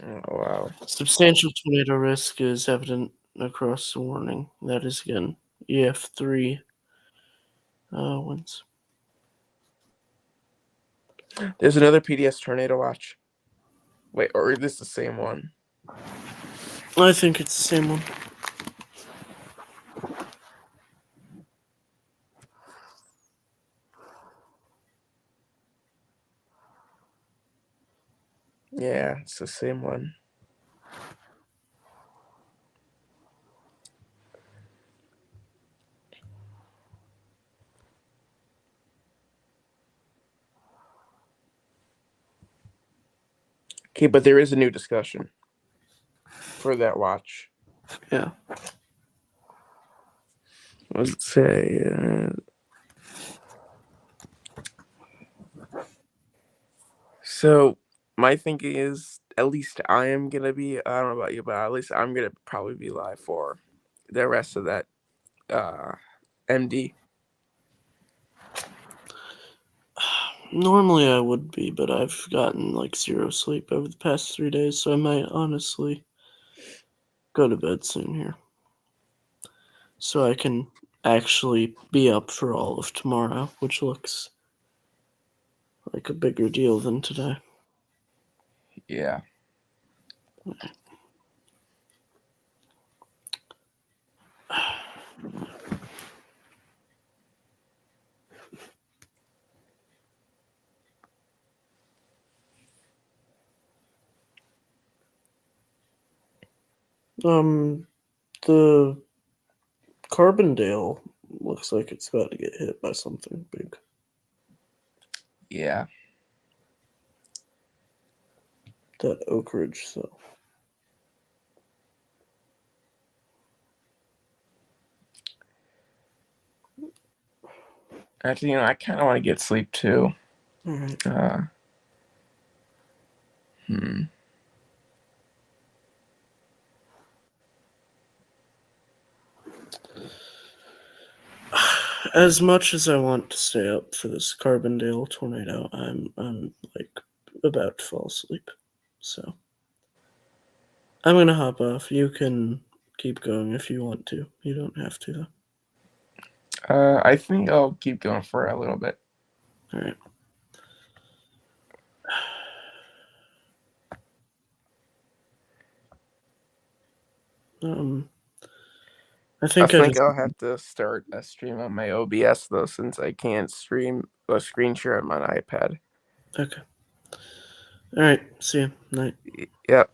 Oh, wow. Substantial tornado risk is evident across the warning. That is again EF3 winds. There's another PDS tornado watch. Wait, or is this the same one? I think it's the same one. Yeah, it's the same one. Okay, but there is a new discussion for that watch. Yeah. What does it say? So my thinking is, at least I am gonna be. I don't know about you, but at least I'm gonna probably be live for the rest of that MD. Normally I would be, but I've gotten like zero sleep over the past 3 days, so I might honestly go to bed soon here. So I can actually be up for all of tomorrow, which looks like a bigger deal than today. Yeah. The Carbondale looks like it's about to get hit by something big. Yeah. That Oak Ridge, so. Actually, I kind of want to get sleep too. All right. As much as I want to stay up for this Carbondale tornado, I'm like about to fall asleep. So I'm gonna hop off. You can keep going if you want to. You don't have to though. I think I'll keep going for a little bit. All right. I think I'll have to start a stream on my OBS though, since I can't stream a screen share on my iPad. Okay. All right. See you. Night. Yep.